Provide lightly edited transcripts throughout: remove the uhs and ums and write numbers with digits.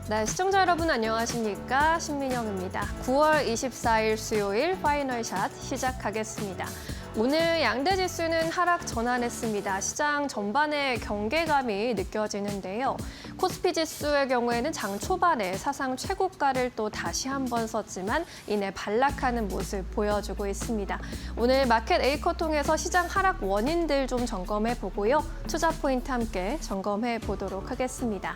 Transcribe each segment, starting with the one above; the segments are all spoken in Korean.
네, 시청자 여러분 안녕하십니까? 신민영입니다. 9월 24일 수요일 파이널샷 시작하겠습니다. 오늘 양대 지수는 하락 전환했습니다. 시장 전반의 경계감이 느껴지는데요. 코스피 지수의 경우에는 장 초반에 사상 최고가를 또 다시 한번 썼지만 이내 반락하는 모습 보여주고 있습니다. 오늘 마켓 에이커 통해서 시장 하락 원인들 좀 점검해 보고요. 투자 포인트 함께 점검해 보도록 하겠습니다.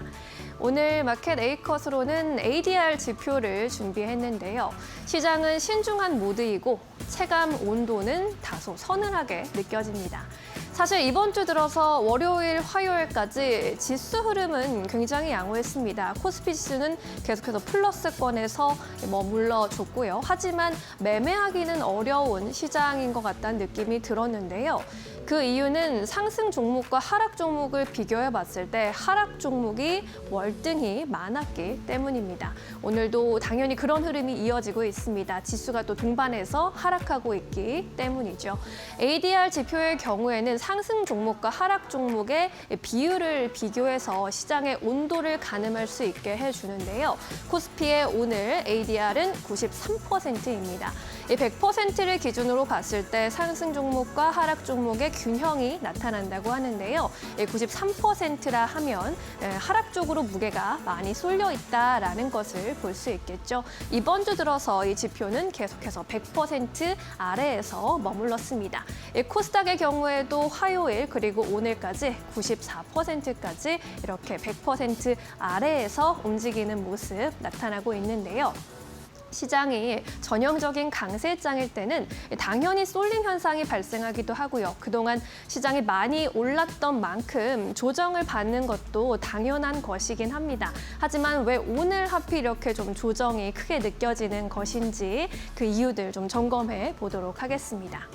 오늘 마켓 에이컷으로는 ADR 지표를 준비했는데요. 시장은 신중한 모드이고 체감 온도는 다소 서늘하게 느껴집니다. 사실 이번 주 들어서 월요일, 화요일까지 지수 흐름은 굉장히 양호했습니다. 코스피 지수는 계속해서 플러스권에서 머물러줬고요. 하지만 매매하기는 어려운 시장인 것 같다는 느낌이 들었는데요. 그 이유는 상승 종목과 하락 종목을 비교해 봤을 때 하락 종목이 월등히 많았기 때문입니다. 오늘도 당연히 그런 흐름이 이어지고 있습니다. 지수가 또 동반해서 하락하고 있기 때문이죠. ADR 지표의 경우에는 상승 종목과 하락 종목의 비율을 비교해서 시장의 온도를 가늠할 수 있게 해주는데요. 코스피의 오늘 ADR은 93%입니다. 이 100%를 기준으로 봤을 때 상승 종목과 하락 종목의 균형이 나타난다고 하는데요. 93%라 하면 하락 쪽으로 무게가 많이 쏠려 있다라는 것을 볼 수 있겠죠. 이번 주 들어서 이 지표는 계속해서 100% 아래에서 머물렀습니다. 코스닥의 경우에도 화요일 그리고 오늘까지 94%까지 이렇게 100% 아래에서 움직이는 모습 나타나고 있는데요. 시장이 전형적인 강세장일 때는 당연히 쏠림 현상이 발생하기도 하고요. 그동안 시장이 많이 올랐던 만큼 조정을 받는 것도 당연한 것이긴 합니다. 하지만 왜 오늘 하필 이렇게 좀 조정이 크게 느껴지는 것인지 그 이유들 좀 점검해 보도록 하겠습니다.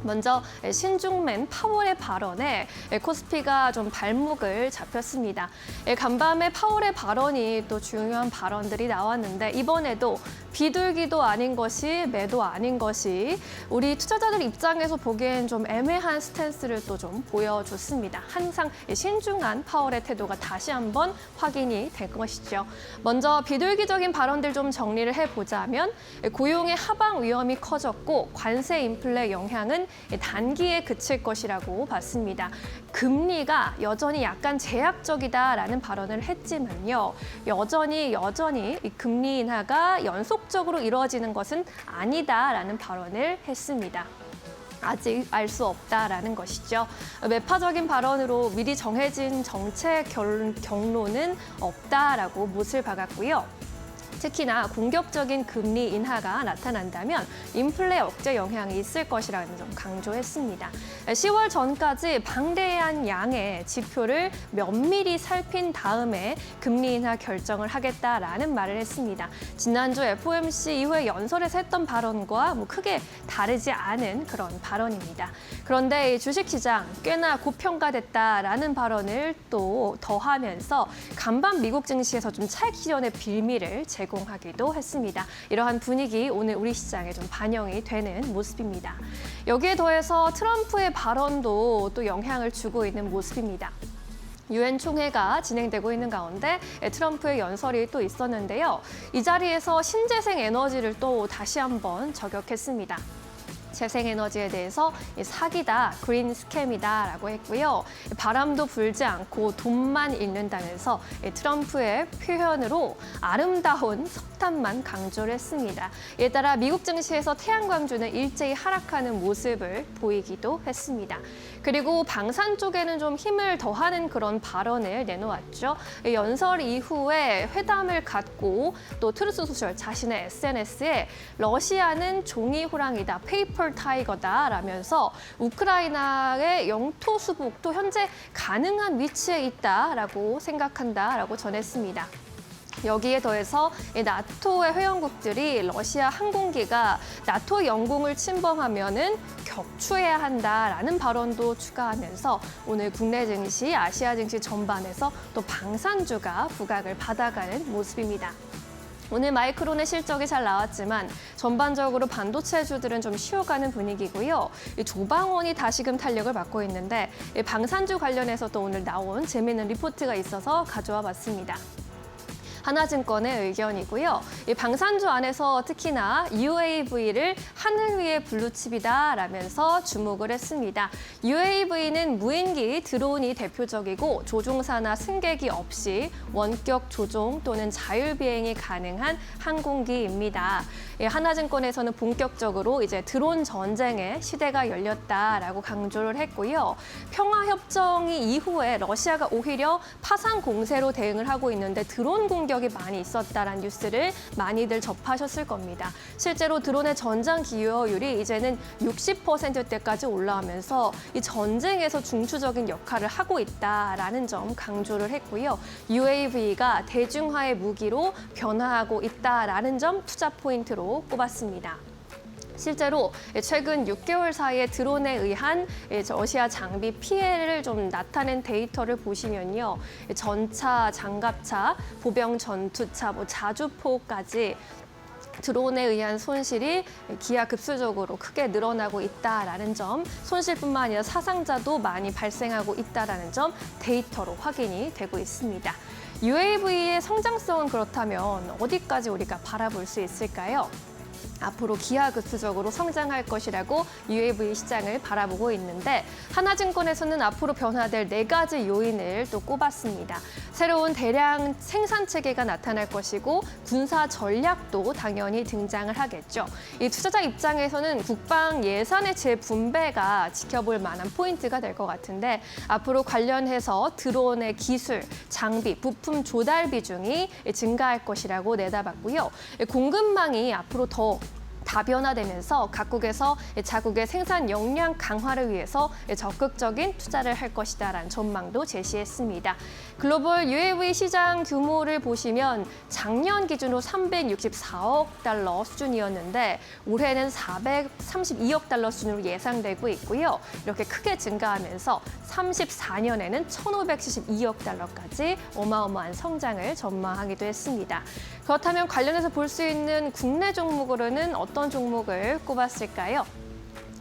먼저 신중맨 파월의 발언에 코스피가 좀 발목을 잡혔습니다. 간밤에 파월의 발언이 또 중요한 발언들이 나왔는데 이번에도 비둘기도 아닌 것이 매도 아닌 것이 우리 투자자들 입장에서 보기엔 좀 애매한 스탠스를 또 좀 보여줬습니다. 항상 신중한 파월의 태도가 다시 한번 확인이 될 것이죠. 먼저 비둘기적인 발언들 좀 정리를 해보자면 고용의 하방 위험이 커졌고 관세 인플레 영향은 단기에 그칠 것이라고 봤습니다. 금리가 여전히 약간 제약적이다라는 발언을 했지만요. 여전히 이 금리 인하가 연속적으로 이루어지는 것은 아니다라는 발언을 했습니다. 아직 알 수 없다라는 것이죠. 매파적인 발언으로 미리 정해진 정책 경로는 없다라고 못을 박았고요. 특히나 공격적인 금리 인하가 나타난다면 인플레 억제 영향이 있을 것이라는 점 강조했습니다. 10월 전까지 방대한 양의 지표를 면밀히 살핀 다음에 금리 인하 결정을 하겠다라는 말을 했습니다. 지난주 FOMC 이후에 연설에서 했던 발언과 크게 다르지 않은 그런 발언입니다. 그런데 주식시장 꽤나 고평가됐다라는 발언을 또 더하면서 간밤 미국 증시에서 좀 차익 실현의 빌미를 제공하기도 했습니다. 이러한 분위기 오늘 우리 시장에 좀 반영이 되는 모습입니다. 여기에 더해서 트럼프의 발언도 또 영향을 주고 있는 모습입니다. 유엔 총회가 진행되고 있는 가운데 트럼프의 연설이 또 있었는데요. 이 자리에서 신재생 에너지를 또 다시 한번 저격했습니다. 재생에너지에 대해서 사기다, 그린 스캠이다라고 했고요. 바람도 불지 않고 돈만 잃는다면서 트럼프의 표현으로 아름다운 석탄만 강조를 했습니다. 이에 따라 미국 증시에서 태양광주는 일제히 하락하는 모습을 보이기도 했습니다. 그리고 방산 쪽에는 좀 힘을 더하는 그런 발언을 내놓았죠. 연설 이후에 회담을 갖고 또 트루스 소셜 자신의 SNS에 러시아는 종이 호랑이다, 페이퍼 타이거다라면서 우크라이나의 영토 수복도 현재 가능한 위치에 있다라고 생각한다라고 전했습니다. 여기에 더해서 나토의 회원국들이 러시아 항공기가 나토 영공을 침범하면은 격추해야 한다라는 발언도 추가하면서 오늘 국내 증시, 아시아 증시 전반에서 또 방산주가 부각을 받아가는 모습입니다. 오늘 마이크론의 실적이 잘 나왔지만 전반적으로 반도체주들은 좀 쉬어가는 분위기고요. 조방원이 다시금 탄력을 받고 있는데 방산주 관련해서 또 오늘 나온 재미있는 리포트가 있어서 가져와 봤습니다. 하나증권의 의견이고요. 이 방산주 안에서 특히나 UAV를 하늘 위의 블루칩이다라면서 주목을 했습니다. UAV는 무인기, 드론이 대표적이고 조종사나 승객이 없이 원격 조종 또는 자율비행이 가능한 항공기입니다. 하나증권에서는 본격적으로 이제 드론 전쟁의 시대가 열렸다라고 강조를 했고요. 평화협정이 이후에 러시아가 오히려 파상 공세로 대응을 하고 있는데 드론 공격이 많이 있었다라는 뉴스를 많이들 접하셨을 겁니다. 실제로 드론의 전장 기여율이 이제는 60%대까지 올라오면서 이 전쟁에서 중추적인 역할을 하고 있다라는 점 강조를 했고요. UAV가 대중화의 무기로 변화하고 있다라는 점 투자 포인트로 꼽았습니다. 실제로 최근 6개월 사이에 드론에 의한 러시아 장비 피해를 좀 나타낸 데이터를 보시면요. 전차, 장갑차, 보병 전투차, 자주포까지 드론에 의한 손실이 기하급수적으로 크게 늘어나고 있다라는 점, 손실뿐만 아니라 사상자도 많이 발생하고 있다라는 점 데이터로 확인이 되고 있습니다. UAV의 성장성은 그렇다면 어디까지 우리가 바라볼 수 있을까요? 앞으로 기하급수적으로 성장할 것이라고 UAV 시장을 바라보고 있는데 하나증권에서는 앞으로 변화될 4가지 요인을 또 꼽았습니다. 새로운 대량 생산 체계가 나타날 것이고 군사 전략도 당연히 등장을 하겠죠. 이 투자자 입장에서는 국방 예산의 재분배가 지켜볼 만한 포인트가 될 것 같은데 앞으로 관련해서 드론의 기술, 장비, 부품 조달 비중이 증가할 것이라고 내다봤고요. 공급망이 앞으로 더 다변화되면서 각국에서 자국의 생산 역량 강화를 위해서 적극적인 투자를 할 것이다라는 전망도 제시했습니다. 글로벌 UAV 시장 규모를 보시면 작년 기준으로 364억 달러 수준이었는데 올해는 432억 달러 수준으로 예상되고 있고요. 이렇게 크게 증가하면서 34년에는 1,572억 달러까지 어마어마한 성장을 전망하기도 했습니다. 그렇다면 관련해서 볼 수 있는 국내 종목으로는 어떤 종목을 꼽았을까요?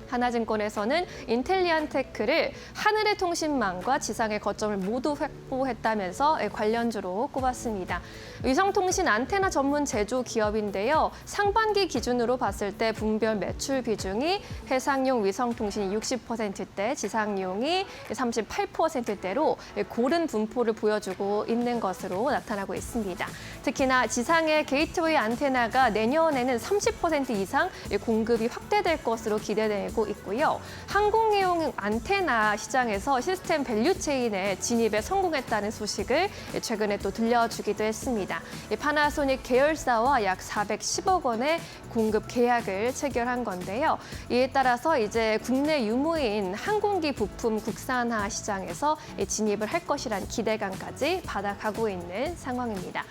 하나증권에서는 인텔리안테크를 하늘의 통신망과 지상의 거점을 모두 확보했다면서 관련주로 꼽았습니다. 위성통신 안테나 전문 제조 기업인데요. 상반기 기준으로 봤을 때 분별 매출 비중이 해상용 위성통신이 60%대, 지상용이 38%대로 고른 분포를 보여주고 있는 것으로 나타나고 있습니다. 특히나 지상의 게이트웨이 안테나가 내년에는 30% 이상 공급이 확대될 것으로 기대되고 있고요. 항공용 안테나 시장에서 시스템 밸류체인에 진입에 성공했다는 소식을 최근에 또 들려주기도 했습니다. 파나소닉 계열사와 약 410억 원의 공급 계약을 체결한 건데요. 이에 따라서 이제 국내 유무인 항공기 부품 국산화 시장에서 진입을 할 것이란 기대감까지 받아가고 있는 상황입니다.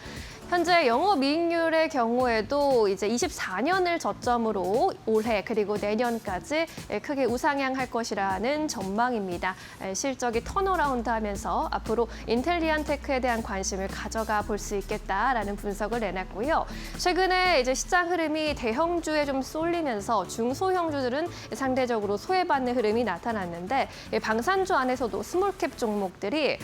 현재 영업이익률의 경우에도 이제 24년을 저점으로 올해 그리고 내년까지 크게 우상향할 것이라는 전망입니다. 실적이 턴어라운드하면서 앞으로 인텔리안테크에 대한 관심을 가져가 볼 수 있겠다라는 분석을 내놨고요. 최근에 이제 시장 흐름이 대형주에 좀 쏠리면서 중소형주들은 상대적으로 소외받는 흐름이 나타났는데 방산주 안에서도 스몰캡 종목들이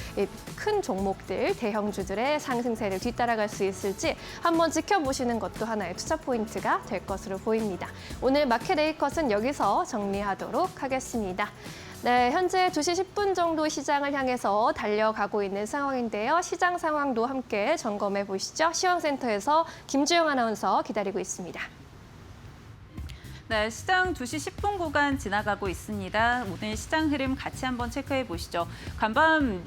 큰 종목들, 대형주들의 상승세를 뒤따라갈 수 있을지 한번 지켜보시는 것도 하나의 투자 포인트가 될 것으로 보입니다. 오늘 마켓 A컷은 여기서 정리하도록 하겠습니다. 네, 현재 2시 10분 정도 시장을 향해서 달려가고 있는 상황인데요. 시장 상황도 함께 점검해 보시죠. 시황센터에서 김주영 아나운서 기다리고 있습니다. 네, 시장 2시 10분 구간 지나가고 있습니다. 오늘 시장 흐름 같이 한번 체크해 보시죠. 간밤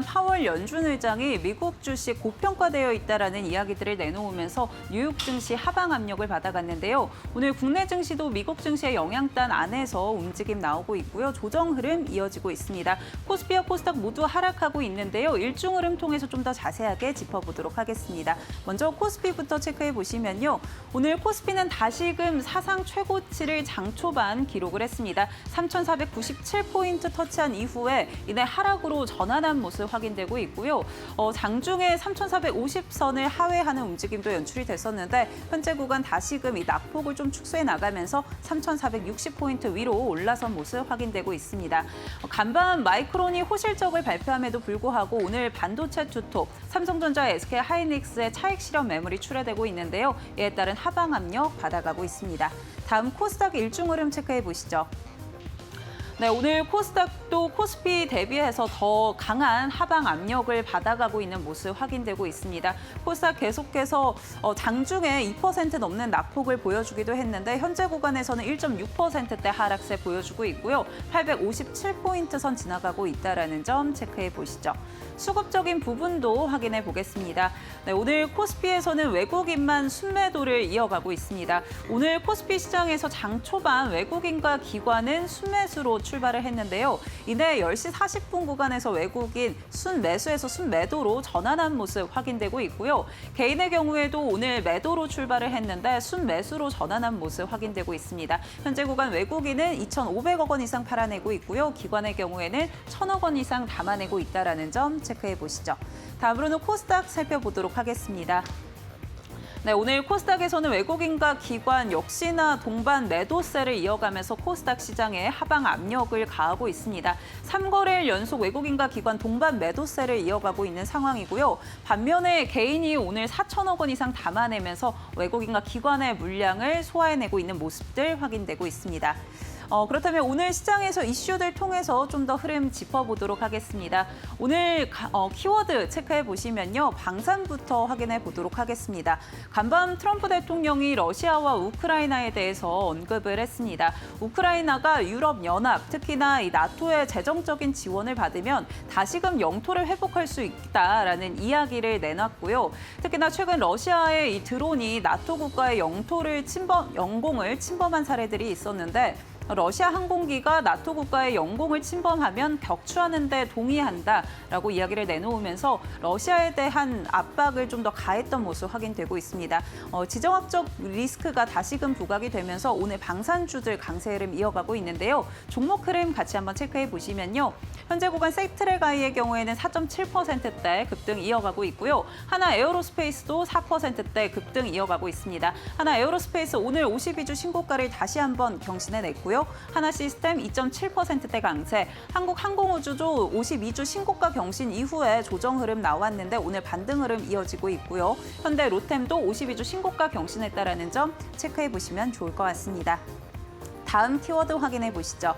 파월 연준 의장이 미국 주식 고평가되어 있다라는 이야기들을 내놓으면서 뉴욕 증시 하방 압력을 받아갔는데요. 오늘 국내 증시도 미국 증시의 영향단 안에서 움직임 나오고 있고요. 조정 흐름 이어지고 있습니다. 코스피와 코스닥 모두 하락하고 있는데요. 일중 흐름 통해서 좀 더 자세하게 짚어보도록 하겠습니다. 먼저 코스피부터 체크해 보시면요. 오늘 코스피는 다시금 사상 사상 최고치를 장 초반 기록을 했습니다. 3,497포인트 터치한 이후에 이내 하락으로 전환한 모습 확인되고 있고요. 장중에 3,450선을 하회하는 움직임도 연출이 됐었는데 현재 구간 다시금 이 낙폭을 좀 축소해 나가면서 3,460포인트 위로 올라선 모습 확인되고 있습니다. 간밤 마이크론이 호실적을 발표함에도 불구하고 오늘 반도체 투톱, 삼성전자, SK 하이닉스의 차익 실현 매물이 출하되고 있는데요. 이에 따른 하방 압력 받아가고 있습니다. 다음 코스닥 일중 흐름 체크해 보시죠. 네, 오늘 코스닥도 코스피 대비해서 더 강한 하방 압력을 받아가고 있는 모습 확인되고 있습니다. 코스닥 계속해서 장중에 2% 넘는 낙폭을 보여주기도 했는데 현재 구간에서는 1.6%대 하락세 보여주고 있고요. 857포인트 선 지나가고 있다는 점 체크해 보시죠. 수급적인 부분도 확인해 보겠습니다. 네, 오늘 코스피에서는 외국인만 순매도를 이어가고 있습니다. 오늘 코스피 시장에서 장 초반 외국인과 기관은 순매수로 출발을 했는데요. 이내 10시 40분 구간에서 외국인 순매수에서 순매도로 전환한 모습 확인되고 있고요. 개인의 경우에도 오늘 매도로 출발을 했는데 순매수로 전환한 모습 확인되고 있습니다. 현재 구간 외국인은 2,500억 원 이상 팔아내고 있고요. 기관의 경우에는 1,000억 원 이상 담아내고 있다는 점 체크해 보시죠. 다음으로는 코스닥 살펴보도록 하겠습니다. 네, 오늘 코스닥에서는 외국인과 기관 역시나 동반 매도세를 이어가면서 코스닥 시장에 하방 압력을 가하고 있습니다. 3거래일 연속 외국인과 기관 동반 매도세를 이어가고 있는 상황이고요. 반면에 개인이 오늘 4천억 원 이상 담아내면서 외국인과 기관의 물량을 소화해내고 있는 모습들 확인되고 있습니다. 그렇다면 오늘 시장에서 이슈들 통해서 좀 더 흐름 짚어보도록 하겠습니다. 오늘 키워드 체크해 보시면요. 방산부터 확인해 보도록 하겠습니다. 간밤 트럼프 대통령이 러시아와 우크라이나에 대해서 언급을 했습니다. 우크라이나가 유럽연합, 특히나 이 나토의 재정적인 지원을 받으면 다시금 영토를 회복할 수 있다라는 이야기를 내놨고요. 특히나 최근 러시아의 이 드론이 나토 국가의 영공을 침범한 사례들이 있었는데 러시아 항공기가 나토 국가의 영공을 침범하면 격추하는 데 동의한다라고 이야기를 내놓으면서 러시아에 대한 압박을 좀 더 가했던 모습 확인되고 있습니다. 지정학적 리스크가 다시금 부각이 되면서 오늘 방산주들 강세 흐름 이어가고 있는데요. 종목 흐름 같이 한번 체크해 보시면요. 현재 구간 섹트레가이의 경우에는 4.7%대 급등 이어가고 있고요. 하나 에어로스페이스도 4%대 급등 이어가고 있습니다. 하나 에어로스페이스 오늘 52주 신고가를 다시 한번 경신해냈고요. 하나 시스템 2.7%대 강세, 한국항공우주도 52주 신고가 경신 이후에 조정 흐름 나왔는데 오늘 반등 흐름 이어지고 있고요. 현대 로템도 52주 신고가 경신했다는 점 체크해 보시면 좋을 것 같습니다. 다음 키워드 확인해 보시죠.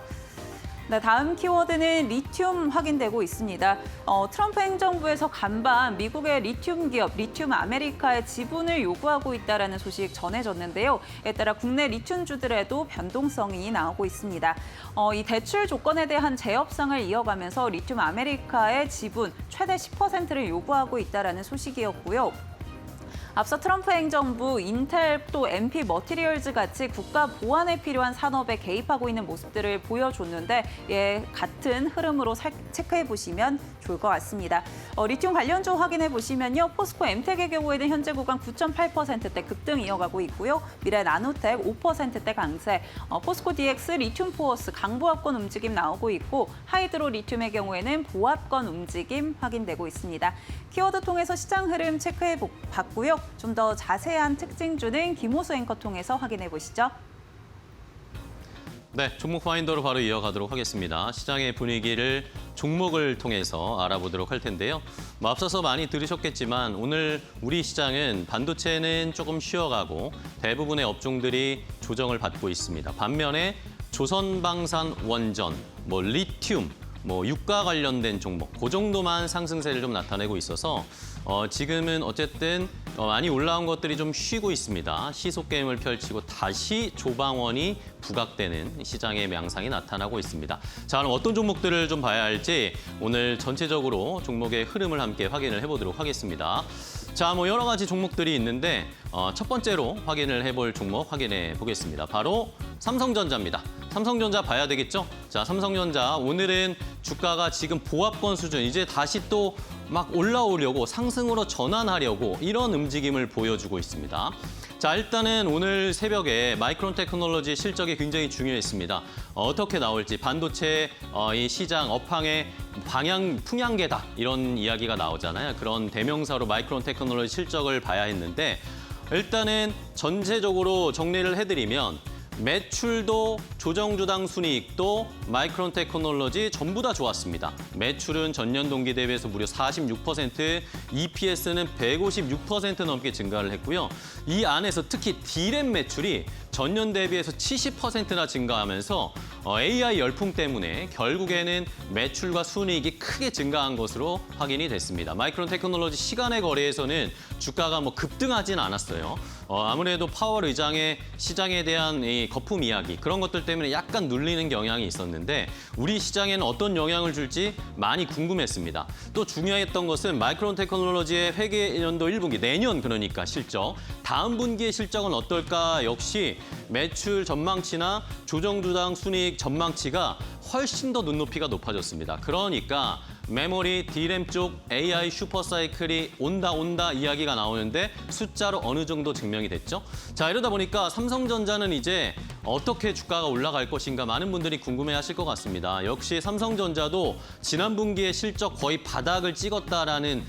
네, 다음 키워드는 리튬 확인되고 있습니다. 트럼프 행정부에서 간밤 미국의 리튬 기업 리튬 아메리카의 지분을 요구하고 있다는 소식 전해졌는데요. 이에 따라 국내 리튬주들에도 변동성이 나오고 있습니다. 이 대출 조건에 대한 재협상을 이어가면서 리튬 아메리카의 지분 최대 10%를 요구하고 있다는 소식이었고요. 앞서 트럼프 행정부, 인텔 또 MP 머티리얼즈 같이 국가 보안에 필요한 산업에 개입하고 있는 모습들을 보여줬는데 같은 흐름으로 체크해 보시면 좋을 것 같습니다. 리튬 관련주 확인해 보시면요. 포스코 엠텍의 경우에는 현재 구간 9.8%대 급등 이어가고 있고요. 미래 나노텍 5%대 강세, 포스코 DX 리튬 포어스 강보합권 움직임 나오고 있고 하이드로 리튬의 경우에는 보합권 움직임 확인되고 있습니다. 키워드 통해서 시장 흐름 체크해 봤고요. 좀 더 자세한 특징주는 김호수 앵커 통해서 확인해 보시죠. 네, 종목 파인더로 바로 이어가도록 하겠습니다. 시장의 분위기를 종목을 통해서 알아보도록 할 텐데요. 앞서서 많이 들으셨겠지만 오늘 우리 시장은 반도체는 조금 쉬어가고 대부분의 업종들이 조정을 받고 있습니다. 반면에 조선방산 원전, 리튬, 유가 관련된 종목, 그 정도만 상승세를 좀 나타내고 있어서 지금은 어쨌든 많이 올라온 것들이 좀 쉬고 있습니다. 시속 게임을 펼치고 다시 조방원이 부각되는 시장의 양상이 나타나고 있습니다. 자, 그럼 어떤 종목들을 좀 봐야 할지 오늘 전체적으로 종목의 흐름을 함께 확인을 해보도록 하겠습니다. 자, 여러 가지 종목들이 있는데 첫 번째로 확인을 해볼 종목 확인해 보겠습니다. 바로 삼성전자입니다. 삼성전자 봐야 되겠죠? 자, 삼성전자 오늘은 주가가 지금 보합권 수준, 이제 다시 또 막 올라오려고 상승으로 전환하려고 이런 움직임을 보여주고 있습니다. 자, 일단은 오늘 새벽에 마이크론 테크놀로지 실적이 굉장히 중요했습니다. 어떻게 나올지, 반도체 이 시장 업황의 풍향계다 이런 이야기가 나오잖아요. 그런 대명사로 마이크론 테크놀로지 실적을 봐야 했는데 일단은 전체적으로 정리를 해드리면 매출도 조정주당 순이익도 마이크론 테크놀로지 전부 다 좋았습니다. 매출은 전년 동기 대비해서 무려 46%, EPS는 156% 넘게 증가를 했고요. 이 안에서 특히 D램 매출이 전년 대비해서 70%나 증가하면서 AI 열풍 때문에 결국에는 매출과 순이익이 크게 증가한 것으로 확인이 됐습니다. 마이크론 테크놀로지 시간의 거래에서는 주가가 뭐 급등하진 않았어요. 아무래도 파월 의장의 시장에 대한 이 거품 이야기 그런 것들 때문에 약간 눌리는 경향이 있었는데 우리 시장에는 어떤 영향을 줄지 많이 궁금했습니다. 또 중요했던 것은 마이크론 테크놀로지의 회계연도 1분기 내년 그러니까 실적 다음 분기의 실적은 어떨까 역시 매출 전망치나 조정주당 순이익 전망치가 훨씬 더 눈높이가 높아졌습니다. 그러니까 메모리, D램 쪽 AI 슈퍼사이클이 온다 이야기가 나오는데 숫자로 어느 정도 증명이 됐죠. 자, 이러다 보니까 삼성전자는 이제 어떻게 주가가 올라갈 것인가 많은 분들이 궁금해하실 것 같습니다. 역시 삼성전자도 지난 분기에 실적 거의 바닥을 찍었다라는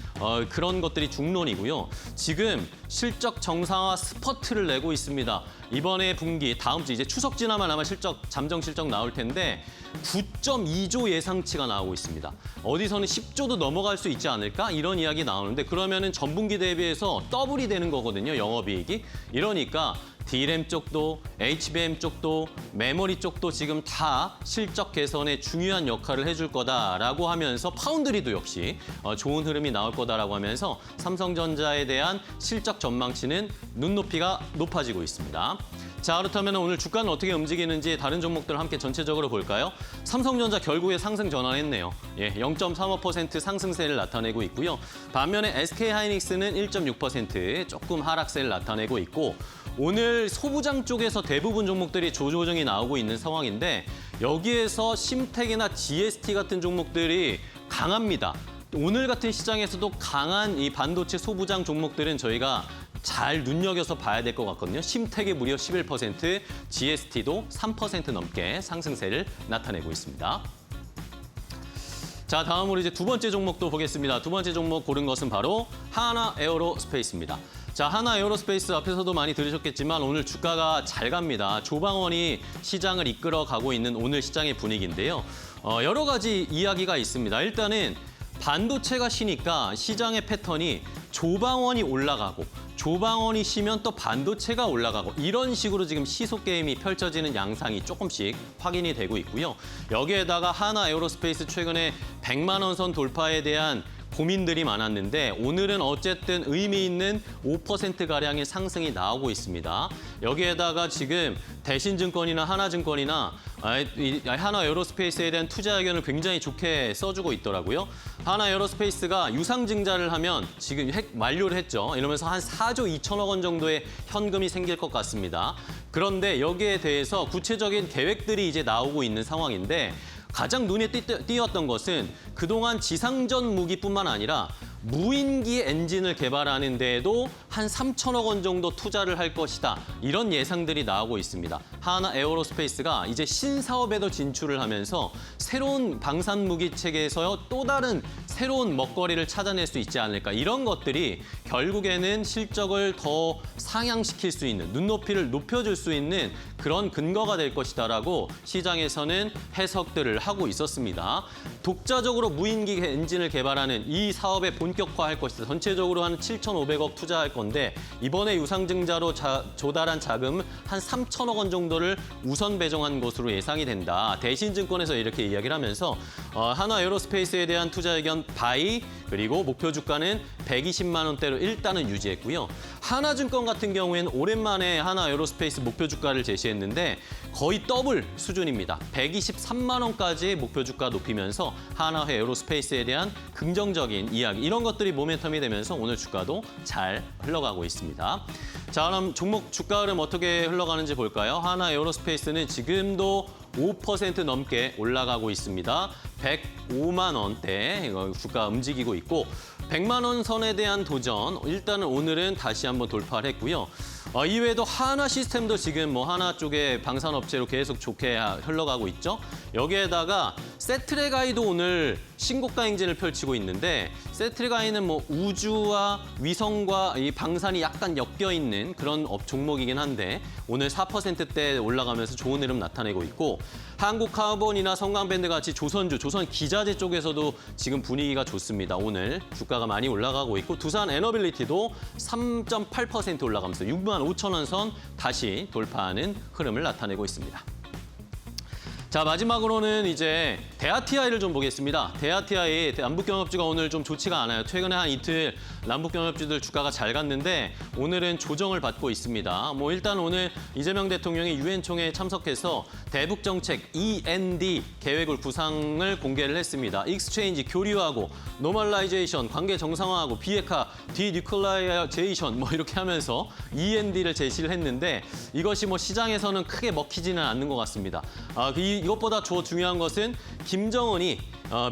그런 것들이 중론이고요. 지금 실적 정상화 스퍼트를 내고 있습니다. 이번에 분기 다음 주 이제 추석 지나면 아마 잠정 실적 나올 텐데 9.2조 예상치가 나오고 있습니다. 어디서는 10조도 넘어갈 수 있지 않을까? 이런 이야기 나오는데 그러면은 전분기 대비해서 더블이 되는 거거든요. 영업이익이. 이러니까 D램 쪽도 HBM 쪽도 메모리 쪽도 지금 다 실적 개선에 중요한 역할을 해줄 거다라고 하면서 파운드리도 역시 좋은 흐름이 나올 거다라고 하면서 삼성전자에 대한 실적 전망치는 눈높이가 높아지고 있습니다. 자, 그렇다면 오늘 주가는 어떻게 움직이는지 다른 종목들 함께 전체적으로 볼까요? 삼성전자 결국에 상승 전환했네요. 0.35% 상승세를 나타내고 있고요. 반면에 SK하이닉스는 1.6% 조금 하락세를 나타내고 있고 오늘 소부장 쪽에서 대부분 종목들이 조정이 나오고 있는 상황인데 여기에서 심텍이나 GST 같은 종목들이 강합니다. 오늘 같은 시장에서도 강한 이 반도체 소부장 종목들은 저희가 잘 눈여겨서 봐야 될 것 같거든요. 심텍이 무려 11%, GST도 3% 넘게 상승세를 나타내고 있습니다. 자, 다음으로 이제 두 번째 종목도 보겠습니다. 두 번째 종목 고른 것은 바로 하나 에어로스페이스입니다. 자, 하나 에어로스페이스 앞에서도 많이 들으셨겠지만 오늘 주가가 잘 갑니다. 조방원이 시장을 이끌어 가고 있는 오늘 시장의 분위기인데요. 여러 가지 이야기가 있습니다. 일단은 반도체가 쉬니까 시장의 패턴이 조방원이 올라가고 조방원이 쉬면 또 반도체가 올라가고 이런 식으로 지금 시속 게임이 펼쳐지는 양상이 조금씩 확인이 되고 있고요. 여기에다가 하나 에어로스페이스 최근에 100만 원 선 돌파에 대한 고민들이 많았는데 오늘은 어쨌든 의미 있는 5%가량의 상승이 나오고 있습니다. 여기에다가 지금 대신증권이나 하나증권이나 하나 에어로스페이스에 대한 투자 의견을 굉장히 좋게 써주고 있더라고요. 하나 에어로스페이스가 유상증자를 하면 지금 완료를 했죠. 이러면서 한 4조 2천억 원 정도의 현금이 생길 것 같습니다. 그런데 여기에 대해서 구체적인 계획들이 이제 나오고 있는 상황인데 가장 눈에 띄었던 것은 그동안 지상전 무기뿐만 아니라 무인기 엔진을 개발하는 데에도 한 3천억 원 정도 투자를 할 것이다. 이런 예상들이 나오고 있습니다. 하나 에어로스페이스가 이제 신사업에도 진출을 하면서 새로운 방산무기 체계에서 또 다른 새로운 먹거리를 찾아낼 수 있지 않을까. 이런 것들이 결국에는 실적을 더 상향시킬 수 있는, 눈높이를 높여줄 수 있는 그런 근거가 될 것이다라고 시장에서는 해석들을 하고 있었습니다. 독자적으로 무인기 엔진을 개발하는 이 사업에 본격화할 것이다. 전체적으로 한 7,500억 투자할 건데 이번에 유상증자로 조달한 자금 한 3천억 원 정도를 우선 배정한 것으로 예상이 된다. 대신증권에서 이렇게 이야기를 하면서 하나 에어로스페이스에 대한 투자 의견 바이 그리고 목표 주가는 120만 원대로 일단은 유지했고요. 하나증권 같은 경우에는 오랜만에 하나 에어로스페이스 목표 주가를 제시했는데 거의 더블 수준입니다. 123만 원까지 목표 주가 높이면서 하나 에어로스페이스에 대한 긍정적인 이야기 이런 것들이 모멘텀이 되면서 오늘 주가도 잘 흘러가고 있습니다. 자, 그럼 종목 주가 흐름 어떻게 흘러가는지 볼까요? 하나 에어로스페이스는 지금도 5% 넘게 올라가고 있습니다. 105만 원대 주가 움직이고 있고 100만 원 선에 대한 도전 일단은 오늘은 다시 한번 돌파를 했고요. 이외에도 하나 시스템도 지금 뭐 하나 쪽에 방산업체로 계속 좋게 흘러가고 있죠. 여기에다가 세트레가이도 오늘 신고가 행진을 펼치고 있는데 세트레가이는 뭐 우주와 위성과 이 방산이 약간 엮여 있는 그런 종목이긴 한데 오늘 4%대 올라가면서 좋은 흐름 나타내고 있고 한국카본이나 성강밴드 같이 조선주, 조선기자재 쪽에서도 지금 분위기가 좋습니다. 오늘 주가가 많이 올라가고 있고 두산에너빌리티도 3.8% 올라가면서 6만 5천 원 선 다시 돌파하는 흐름을 나타내고 있습니다. 자, 마지막으로는 이제 대하TI를 좀 보겠습니다. 대하TI, 남북경협주가 오늘 좀 좋지가 않아요. 최근에 한 이틀 남북경협주들 주가가 잘 갔는데 오늘은 조정을 받고 있습니다. 뭐 일단 오늘 이재명 대통령이 유엔 총회에 참석해서 대북정책 END 계획을 구상을 공개를 했습니다. 익스체인지 교류하고 노멀라이제이션 관계 정상화하고 비핵화 디뉴클라이제이션 뭐 이렇게 하면서 END를 제시를 했는데 이것이 뭐 시장에서는 크게 먹히지는 않는 것 같습니다. 이것보다 더 중요한 것은 김정은이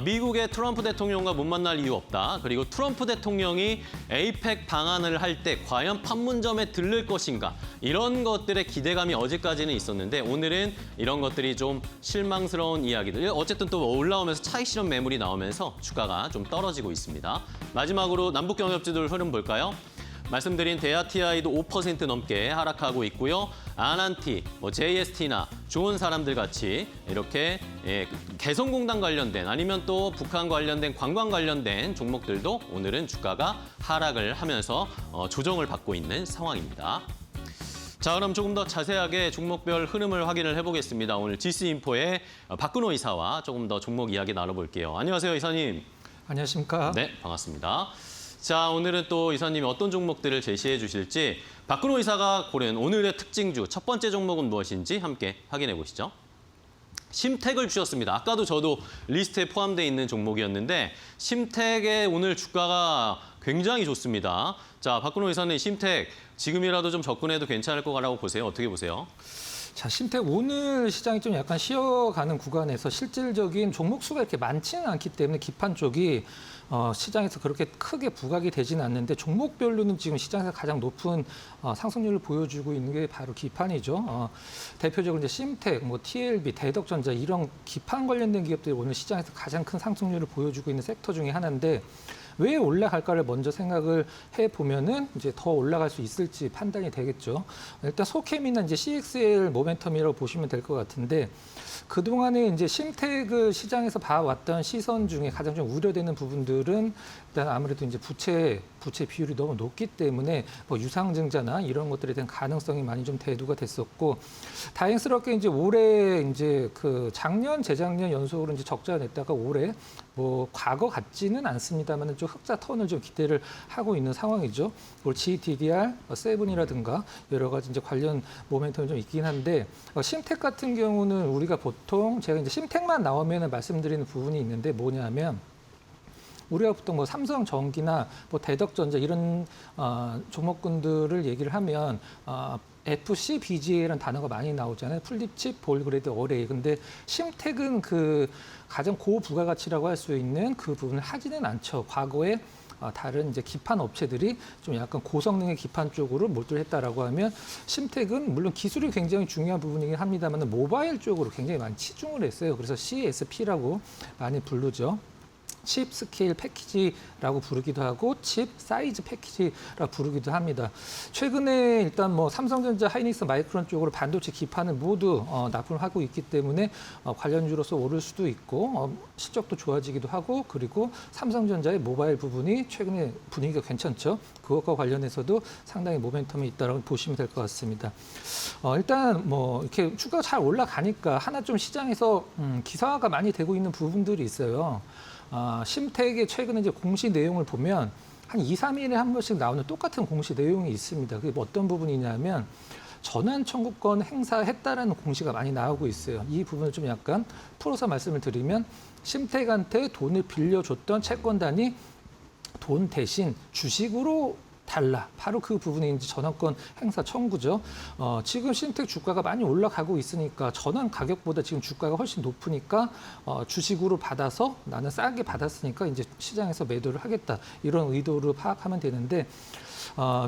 미국의 트럼프 대통령과 못 만날 이유 없다. 그리고 트럼프 대통령이 에이펙 방한을 할 때 과연 판문점에 들를 것인가. 이런 것들의 기대감이 어제까지는 있었는데 오늘은 이런 것들이 좀 실망스러운 이야기들. 어쨌든 또 올라오면서 차익 실현 매물이 나오면서 주가가 좀 떨어지고 있습니다. 마지막으로 남북경협주들 흐름 볼까요? 말씀드린 대하TI도 5% 넘게 하락하고 있고요. 아난티, JST나 좋은 사람들 같이 이렇게 개성공단 관련된 아니면 또 북한 관련된 관광 관련된 종목들도 오늘은 주가가 하락을 하면서 조정을 받고 있는 상황입니다. 자, 그럼 조금 더 자세하게 종목별 흐름을 확인을 해보겠습니다. 오늘 GC인포의 박근호 이사와 조금 더 종목 이야기 나눠볼게요. 안녕하세요, 이사님. 안녕하십니까? 네, 반갑습니다. 자, 오늘은 또 이사님이 어떤 종목들을 제시해 주실지 박근호 이사가 고른 오늘의 특징주 첫 번째 종목은 무엇인지 함께 확인해 보시죠. 심택을 주셨습니다. 아까도 저도 리스트에 포함되어 있는 종목이었는데 심택의 오늘 주가가 굉장히 좋습니다. 자, 박근호 이사님 심택 지금이라도 좀 접근해도 괜찮을 거라고 보세요. 어떻게 보세요? 자, 심택 오늘 시장이 좀 약간 쉬어가는 구간에서 실질적인 종목 수가 이렇게 많지는 않기 때문에 기판 쪽이 시장에서 그렇게 크게 부각이 되지는 않는데 종목별로는 지금 시장에서 가장 높은 상승률을 보여주고 있는 게 바로 기판이죠. 대표적으로 이제 심택, TLB, 대덕전자 이런 기판 관련된 기업들이 오늘 시장에서 가장 큰 상승률을 보여주고 있는 섹터 중에 하나인데 왜 올라갈까를 먼저 생각을 해보면은 이제 더 올라갈 수 있을지 판단이 되겠죠. 일단 소캠이나 이제 CXL 모멘텀이라고 보시면 될 것 같은데 그동안에 이제 심택을 시장에서 봐왔던 시선 중에 가장 좀 우려되는 부분들은 일단 아무래도 이제 부채 비율이 너무 높기 때문에 뭐 유상증자나 이런 것들에 대한 가능성이 많이 좀 대두가 됐었고 다행스럽게 이제 올해 이제 그 작년 재작년 연속으로 이제 적자가 냈다가 올해 뭐 과거 같지는 않습니다만은 좀 흑자 턴을 좀 기대를 하고 있는 상황이죠. 올 GTDR 7이라든가 여러 가지 이제 관련 모멘텀이 좀 있긴 한데 심택 같은 경우는 우리가 보통 제가 이제 심택만 나오면 말씀드리는 부분이 있는데 뭐냐면 우리가 보통 뭐 삼성전기나 뭐 대덕전자 이런 종목군들을 얘기를 하면 FC, BGA라는 단어가 많이 나오잖아요. 플립칩, 볼그레이드, 어레이. 근데 심택은 그 가장 고부가가치라고 할 수 있는 그 부분을 하지는 않죠. 과거에 다른 이제 기판 업체들이 좀 약간 고성능의 기판 쪽으로 몰두를 했다라고 하면 심택은 물론 기술이 굉장히 중요한 부분이긴 합니다만 모바일 쪽으로 굉장히 많이 치중을 했어요. 그래서 CSP라고 많이 부르죠. 칩 스케일 패키지라고 부르기도 하고 칩 사이즈 패키지라고 부르기도 합니다. 최근에 일단 뭐 삼성전자, 하이닉스, 마이크론 쪽으로 반도체 기판을 모두 납품을 하고 있기 때문에 관련주로서 오를 수도 있고 실적도 좋아지기도 하고 그리고 삼성전자의 모바일 부분이 최근에 분위기가 괜찮죠. 그것과 관련해서도 상당히 모멘텀이 있다고 보시면 될 것 같습니다. 일단 뭐 이렇게 주가가 잘 올라가니까 하나 좀 시장에서 기사화가 많이 되고 있는 부분들이 있어요. 심택의 최근에 이제 공시 내용을 보면 한 2, 3일에 한 번씩 나오는 똑같은 공시 내용이 있습니다. 그게 어떤 부분이냐면 전환 청구권 행사했다라는 공시가 많이 나오고 있어요. 이 부분을 좀 약간 풀어서 말씀을 드리면 심택한테 돈을 빌려줬던 채권단이 돈 대신 주식으로 달라. 바로 그 부분이 이제 전환권 행사 청구죠. 지금 신택 주가가 많이 올라가고 있으니까 전환 가격보다 지금 주가가 훨씬 높으니까 주식으로 받아서 나는 싸게 받았으니까 이제 시장에서 매도를 하겠다. 이런 의도로 파악하면 되는데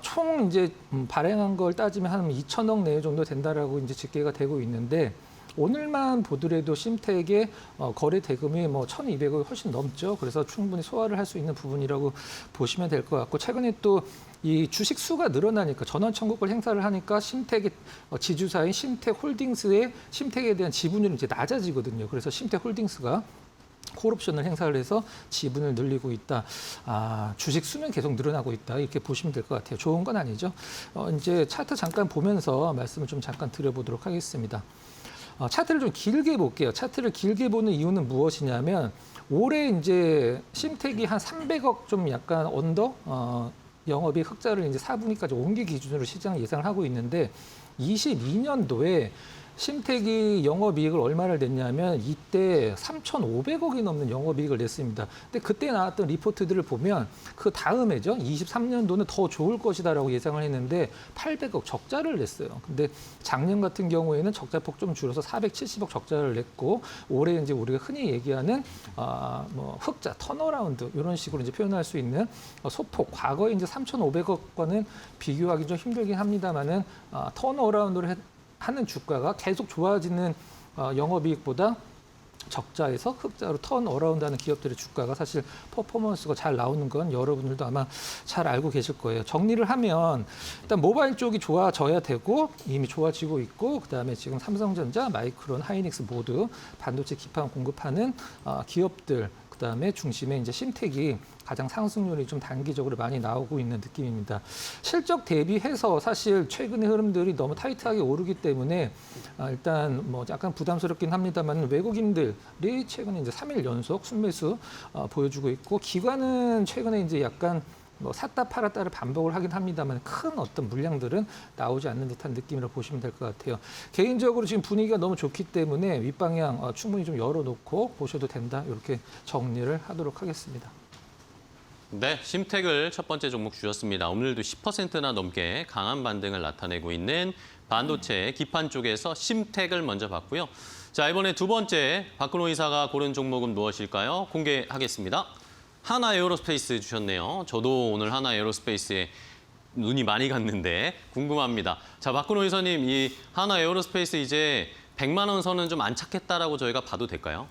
총 이제 발행한 걸 따지면 한 2천억 내외 정도 된다라고 이제 집계가 되고 있는데 오늘만 보더라도 심택의 거래 대금이 뭐 1,200억이 훨씬 넘죠. 그래서 충분히 소화를 할 수 있는 부분이라고 보시면 될 것 같고 최근에 또 이 주식 수가 늘어나니까 전환 청구권 행사를 하니까 심택의 지주사인 심택홀딩스의 심택에 대한 지분율이 이제 낮아지거든요. 그래서 심택홀딩스가 콜옵션을 행사를 해서 지분을 늘리고 있다. 주식 수는 계속 늘어나고 있다. 이렇게 보시면 될 것 같아요. 좋은 건 아니죠. 이제 차트 잠깐 보면서 말씀을 좀 잠깐 드려보도록 하겠습니다. 차트를 좀 길게 볼게요. 차트를 길게 보는 이유는 무엇이냐면 올해 이제 심택이 한 300억 좀 약간 언더 영업이익 흑자를 이제 4분기까지 옮기 기준으로 시장 예상을 하고 있는데 22년도에 심택이 영업이익을 얼마를 냈냐면 이때 3,500억이 넘는 영업이익을 냈습니다. 근데 그때 나왔던 리포트들을 보면 그 다음해죠. 23년도는 더 좋을 것이다라고 예상을 했는데 800억 적자를 냈어요. 근데 작년 같은 경우에는 적자폭 좀 줄어서 470억 적자를 냈고 올해 이제 우리가 흔히 얘기하는 뭐 흑자, 턴어라운드 이런 식으로 이제 표현할 수 있는 소폭. 과거에 이제 3,500억과는 비교하기 좀 힘들긴 합니다만은 턴어라운드를 하는 주가가 계속 좋아지는 영업이익보다 적자에서 흑자로 턴 어라운드하는 기업들의 주가가 사실 퍼포먼스가 잘 나오는 건 여러분들도 아마 잘 알고 계실 거예요. 정리를 하면 일단 모바일 쪽이 좋아져야 되고 이미 좋아지고 있고 그다음에 지금 삼성전자, 마이크론, 하이닉스 모두 반도체 기판 공급하는 기업들 그다음에 중심에 이제 심택이 가장 상승률이 좀 단기적으로 많이 나오고 있는 느낌입니다. 실적 대비해서 사실 최근의 흐름들이 너무 타이트하게 오르기 때문에 일단 뭐 약간 부담스럽긴 합니다만 외국인들이 최근에 이제 3일 연속 순매수 보여주고 있고 기관은 최근에 이제 약간 뭐 샀다 팔았다를 반복을 하긴 합니다만 큰 어떤 물량들은 나오지 않는 듯한 느낌이라고 보시면 될 것 같아요. 개인적으로 지금 분위기가 너무 좋기 때문에 윗방향 충분히 좀 열어놓고 보셔도 된다. 이렇게 정리를 하도록 하겠습니다. 네, 심택을 첫 번째 종목 주셨습니다. 오늘도 10%나 넘게 강한 반등을 나타내고 있는 반도체 기판 쪽에서 심택을 먼저 봤고요. 자, 이번에 두 번째 박근호 이사가 고른 종목은 무엇일까요? 공개하겠습니다. 하나 에어로스페이스 주셨네요. 저도 오늘 하나 에어로스페이스에 눈이 많이 갔는데 궁금합니다. 자, 박근호 이사님, 이 하나 에어로스페이스 이제 100만 원 선은 좀 안착했다라고 저희가 봐도 될까요?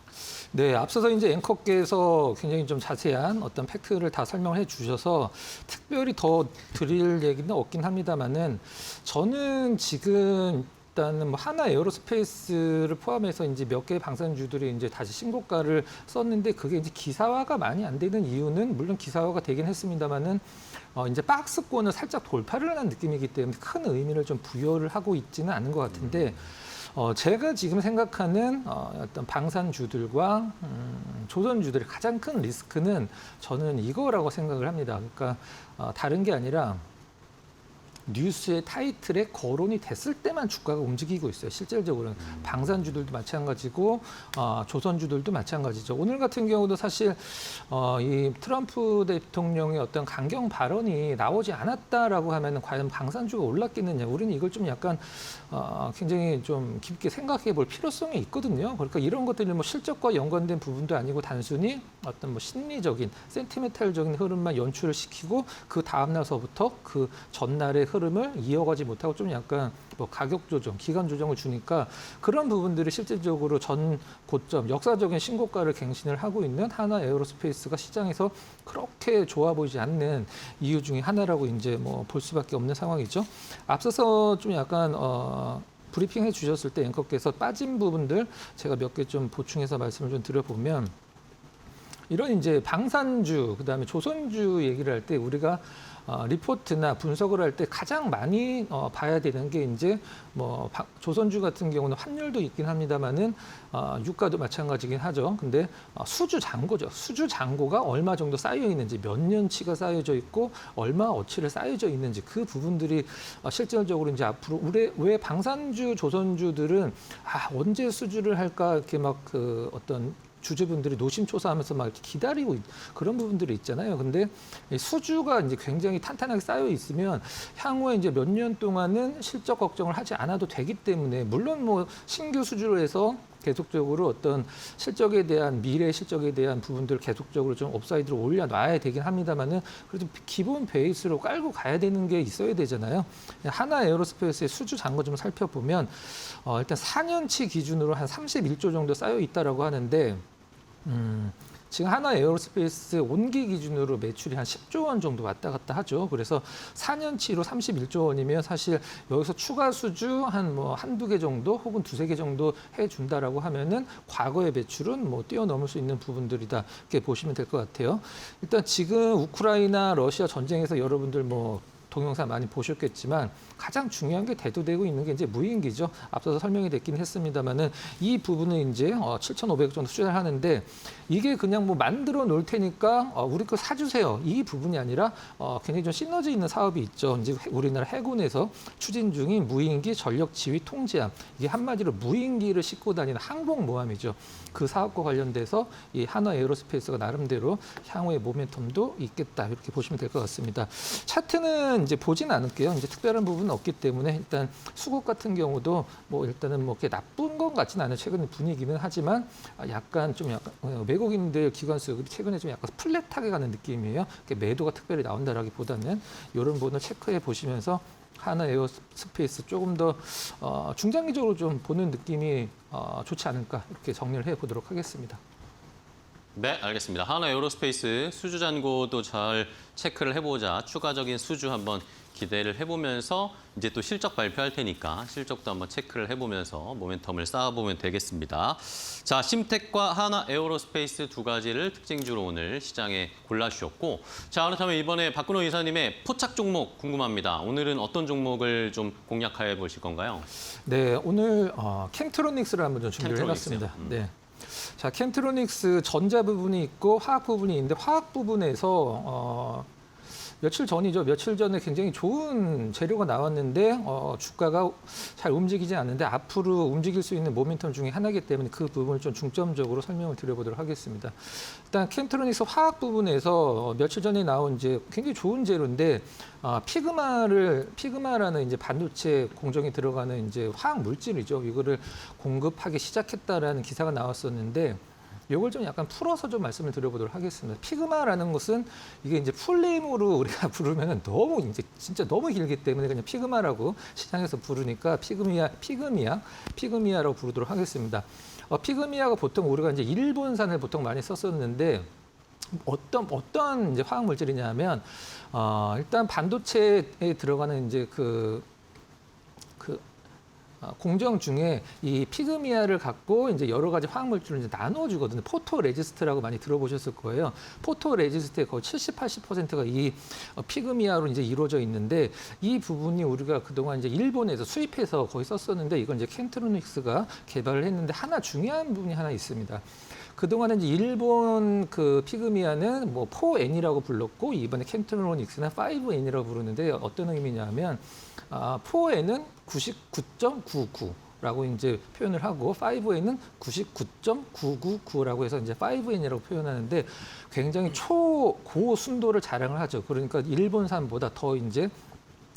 네, 앞서서 이제 앵커께서 굉장히 좀 자세한 어떤 팩트를 다 설명을 해주셔서 특별히 더 드릴 얘기는 없긴 합니다만은 저는 지금 일단은 뭐 하나 에어로스페이스를 포함해서 이제 몇 개의 방산주들이 이제 다시 신고가를 썼는데 그게 이제 기사화가 많이 안 되는 이유는 물론 기사화가 되긴 했습니다만은 이제 박스권을 살짝 돌파를 한 느낌이기 때문에 큰 의미를 좀 부여를 하고 있지는 않은 것 같은데. 제가 지금 생각하는 어떤 방산주들과 조선주들의 가장 큰 리스크는 저는 이거라고 생각을 합니다. 그러니까 다른 게 아니라 뉴스의 타이틀에 거론이 됐을 때만 주가가 움직이고 있어요. 실질적으로는 방산주들도 마찬가지고 조선주들도 마찬가지죠. 오늘 같은 경우도 사실 이 트럼프 대통령의 어떤 강경 발언이 나오지 않았다라고 하면 과연 방산주가 올랐겠느냐. 우리는 이걸 좀 약간 굉장히 좀 깊게 생각해 볼 필요성이 있거든요. 그러니까 이런 것들이 뭐 실적과 연관된 부분도 아니고 단순히 어떤 뭐 심리적인 센티멘탈적인 흐름만 연출을 시키고 그 다음 날서부터 그 전날의 흐름을 이어가지 못하고 좀 약간 뭐 가격 조정, 기간 조정을 주니까 그런 부분들이 실질적으로 전 고점, 역사적인 신고가를 갱신을 하고 있는 하나 에어로스페이스가 시장에서 그렇게 좋아 보이지 않는 이유 중에 하나라고 이제 뭐 볼 수밖에 없는 상황이죠. 앞서서 좀 약간 브리핑 해 주셨을 때 앵커께서 빠진 부분들 제가 몇 개 좀 보충해서 말씀을 좀 드려보면 이런 이제 방산주, 그다음에 조선주 얘기를 할 때 우리가 리포트나 분석을 할 때 가장 많이 봐야 되는 게 이제 뭐 조선주 같은 경우는 환율도 있긴 합니다만은 유가도 마찬가지긴 하죠. 근데 수주 잔고죠. 수주 잔고가 얼마 정도 쌓여 있는지, 몇 년치가 쌓여져 있고 얼마 어치를 쌓여져 있는지 그 부분들이 실질적으로 이제 앞으로 왜 방산주, 조선주들은 언제 수주를 할까 이렇게 막 그 어떤 주주분들이 노심초사하면서 막 이렇게 기다리고 그런 부분들이 있잖아요. 근데 이 수주가 이제 굉장히 탄탄하게 쌓여 있으면 향후에 이제 몇 년 동안은 실적 걱정을 하지 않아도 되기 때문에 물론 뭐 신규 수주로 해서 계속적으로 어떤 실적에 대한 미래 실적에 대한 부분들을 계속적으로 좀 업사이드로 올려놔야 되긴 합니다만은 그래도 기본 베이스로 깔고 가야 되는 게 있어야 되잖아요. 하나 에어로스페이스의 수주 잔고 좀 살펴보면 일단 4년치 기준으로 한 31조 정도 쌓여 있다라고 하는데 지금 하나 에어로스페이스 온기 기준으로 매출이 한 10조 원 정도 왔다 갔다 하죠. 그래서 4년치로 31조 원이면 사실 여기서 추가 수주 한 뭐 한두 개 정도 혹은 두세 개 정도 해준다라고 하면은 과거의 매출은 뭐 뛰어넘을 수 있는 부분들이다. 이렇게 보시면 될 것 같아요. 일단 지금 우크라이나 러시아 전쟁에서 여러분들 뭐 동영상 많이 보셨겠지만 가장 중요한 게 대두되고 있는 게 이제 무인기죠. 앞서서 설명이 됐긴 했습니다만은 이 부분은 이제 7,500억 정도 투자를 하는데 이게 그냥 뭐 만들어 놓을 테니까 우리 거 사주세요. 이 부분이 아니라 굉장히 좀 시너지 있는 사업이 있죠. 이제 우리나라 해군에서 추진 중인 무인기 전력 지휘 통제함. 이게 한마디로 무인기를 싣고 다니는 항공모함이죠. 그 사업과 관련돼서 이 하나 에어로스페이스가 나름대로 향후의 모멘텀도 있겠다. 이렇게 보시면 될 것 같습니다. 차트는 이제 보진 않을게요. 이제 특별한 부분은 없기 때문에 일단 수급 같은 경우도 뭐 일단은 뭐 그렇게 나쁜 건 같지는 않아요. 최근 분위기는 하지만 약간 외국인들 기관수들이 최근에 좀 약간 플랫하게 가는 느낌이에요. 매도가 특별히 나온다라기보다는 이런 부분을 체크해 보시면서 하나 에어스페이스 조금 더 중장기적으로 좀 보는 느낌이 좋지 않을까 이렇게 정리를 해보도록 하겠습니다. 네, 알겠습니다. 하나 에어로스페이스 수주 잔고도 잘 체크를 해보자. 추가적인 수주 한번 기대를 해보면서 이제 또 실적 발표할 테니까 실적도 한번 체크를 해보면서 모멘텀을 쌓아보면 되겠습니다. 자, 심텍과 하나 에어로스페이스 두 가지를 특징주로 오늘 시장에 골라주셨고, 자, 그렇다면 이번에 박근호 이사님의 포착 종목 궁금합니다. 오늘은 어떤 종목을 좀 공략해 보실 건가요? 네, 오늘 캠트로닉스를 한번 좀 준비를 캠트로닉스요? 해봤습니다. 네. 자, 캠트로닉스 전자 부분이 있고 화학 부분이 있는데 화학 부분에서 며칠 전이죠. 며칠 전에 굉장히 좋은 재료가 나왔는데 주가가 잘 움직이지 않는데 앞으로 움직일 수 있는 모멘텀 중에 하나이기 때문에 그 부분을 좀 중점적으로 설명을 드려보도록 하겠습니다. 일단 캠트로닉스 화학 부분에서 며칠 전에 나온 이제 굉장히 좋은 재료인데 피그마라는 이제 반도체 공정에 들어가는 이제 화학 물질이죠. 이거를 공급하기 시작했다라는 기사가 나왔었는데. 이걸 좀 약간 풀어서 좀 말씀을 드려보도록 하겠습니다. 피그마라는 것은 이게 이제 풀네임으로 우리가 부르면 너무 이제 진짜 너무 길기 때문에 그냥 피그마라고 시장에서 부르니까 피그미아라고 부르도록 하겠습니다. 피그미아가 보통 우리가 이제 일본산을 보통 많이 썼었는데 어떤 이제 화학 물질이냐면 일단 반도체에 들어가는 이제 공정 중에 이 피그미아를 갖고 이제 여러 가지 화학 물질을 이제 나눠주거든요. 포토 레지스트라고 많이 들어보셨을 거예요. 포토 레지스트의 거의 70, 80%가 이 피그미아로 이제 이루어져 있는데 이 부분이 우리가 그동안 이제 일본에서 수입해서 거의 썼었는데 이건 이제 캠트로닉스가 개발을 했는데 하나 중요한 부분이 하나 있습니다. 그동안에 이제 일본 그 피그미아는 뭐 4N이라고 불렀고 이번에 캠트로닉스는 5N이라고 부르는데 어떤 의미냐면 4N은 99.99라고 이제 표현을 하고 5N은 99.999라고 해서 이제 5N이라고 표현하는데 굉장히 초고 순도를 자랑을 하죠. 그러니까 일본산보다 더 이제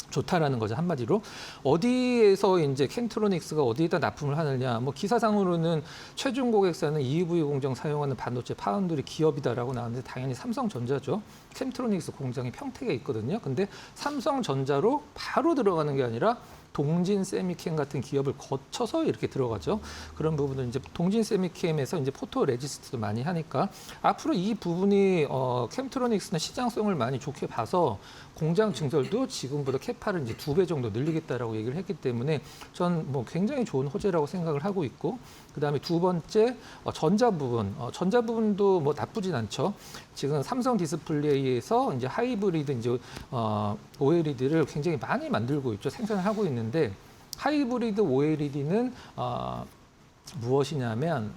좋다라는 거죠. 한마디로 어디에서 이제 캠트로닉스가 어디에다 납품을 하느냐. 뭐 기사상으로는 최종 고객사는 EUV 공정 사용하는 반도체 파운드리 기업이다라고 나왔는데 당연히 삼성전자죠. 캠트로닉스 공장이 평택에 있거든요. 근데 삼성전자로 바로 들어가는 게 아니라 동진 세미캠 같은 기업을 거쳐서 이렇게 들어가죠. 그런 부분은 이제 동진 세미캠에서 이제 포토 레지스트도 많이 하니까 앞으로 이 부분이 캠트로닉스는 시장성을 많이 좋게 봐서 공장 증설도 지금보다 캐파를 이제 2배 정도 늘리겠다라고 얘기를 했기 때문에 전 뭐 굉장히 좋은 호재라고 생각을 하고 있고 그다음에 두 번째 전자 부분도 뭐 나쁘진 않죠. 지금 삼성 디스플레이에서 이제 하이브리드 이제 OLED를 굉장히 많이 만들고 있죠. 생산을 하고 있는데 하이브리드 OLED는 무엇이냐면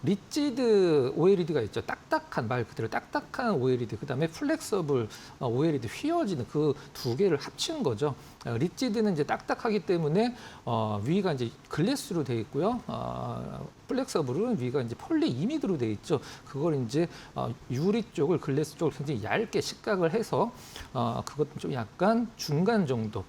리지드 OLED가 있죠. 딱딱한, 말 그대로 딱딱한 OLED, 그다음에 플렉서블 OLED, 휘어지는 그 두 개를 합친 거죠. 리지드는 이제 딱딱하기 때문에 위가 이제 글래스로 돼 있고요. 플렉서블은 위가 이제 폴리이미드로 돼 있죠. 그걸 이제 유리 쪽을, 글래스 쪽을 굉장히 얇게 식각을 해서 그것 좀 약간 중간 정도,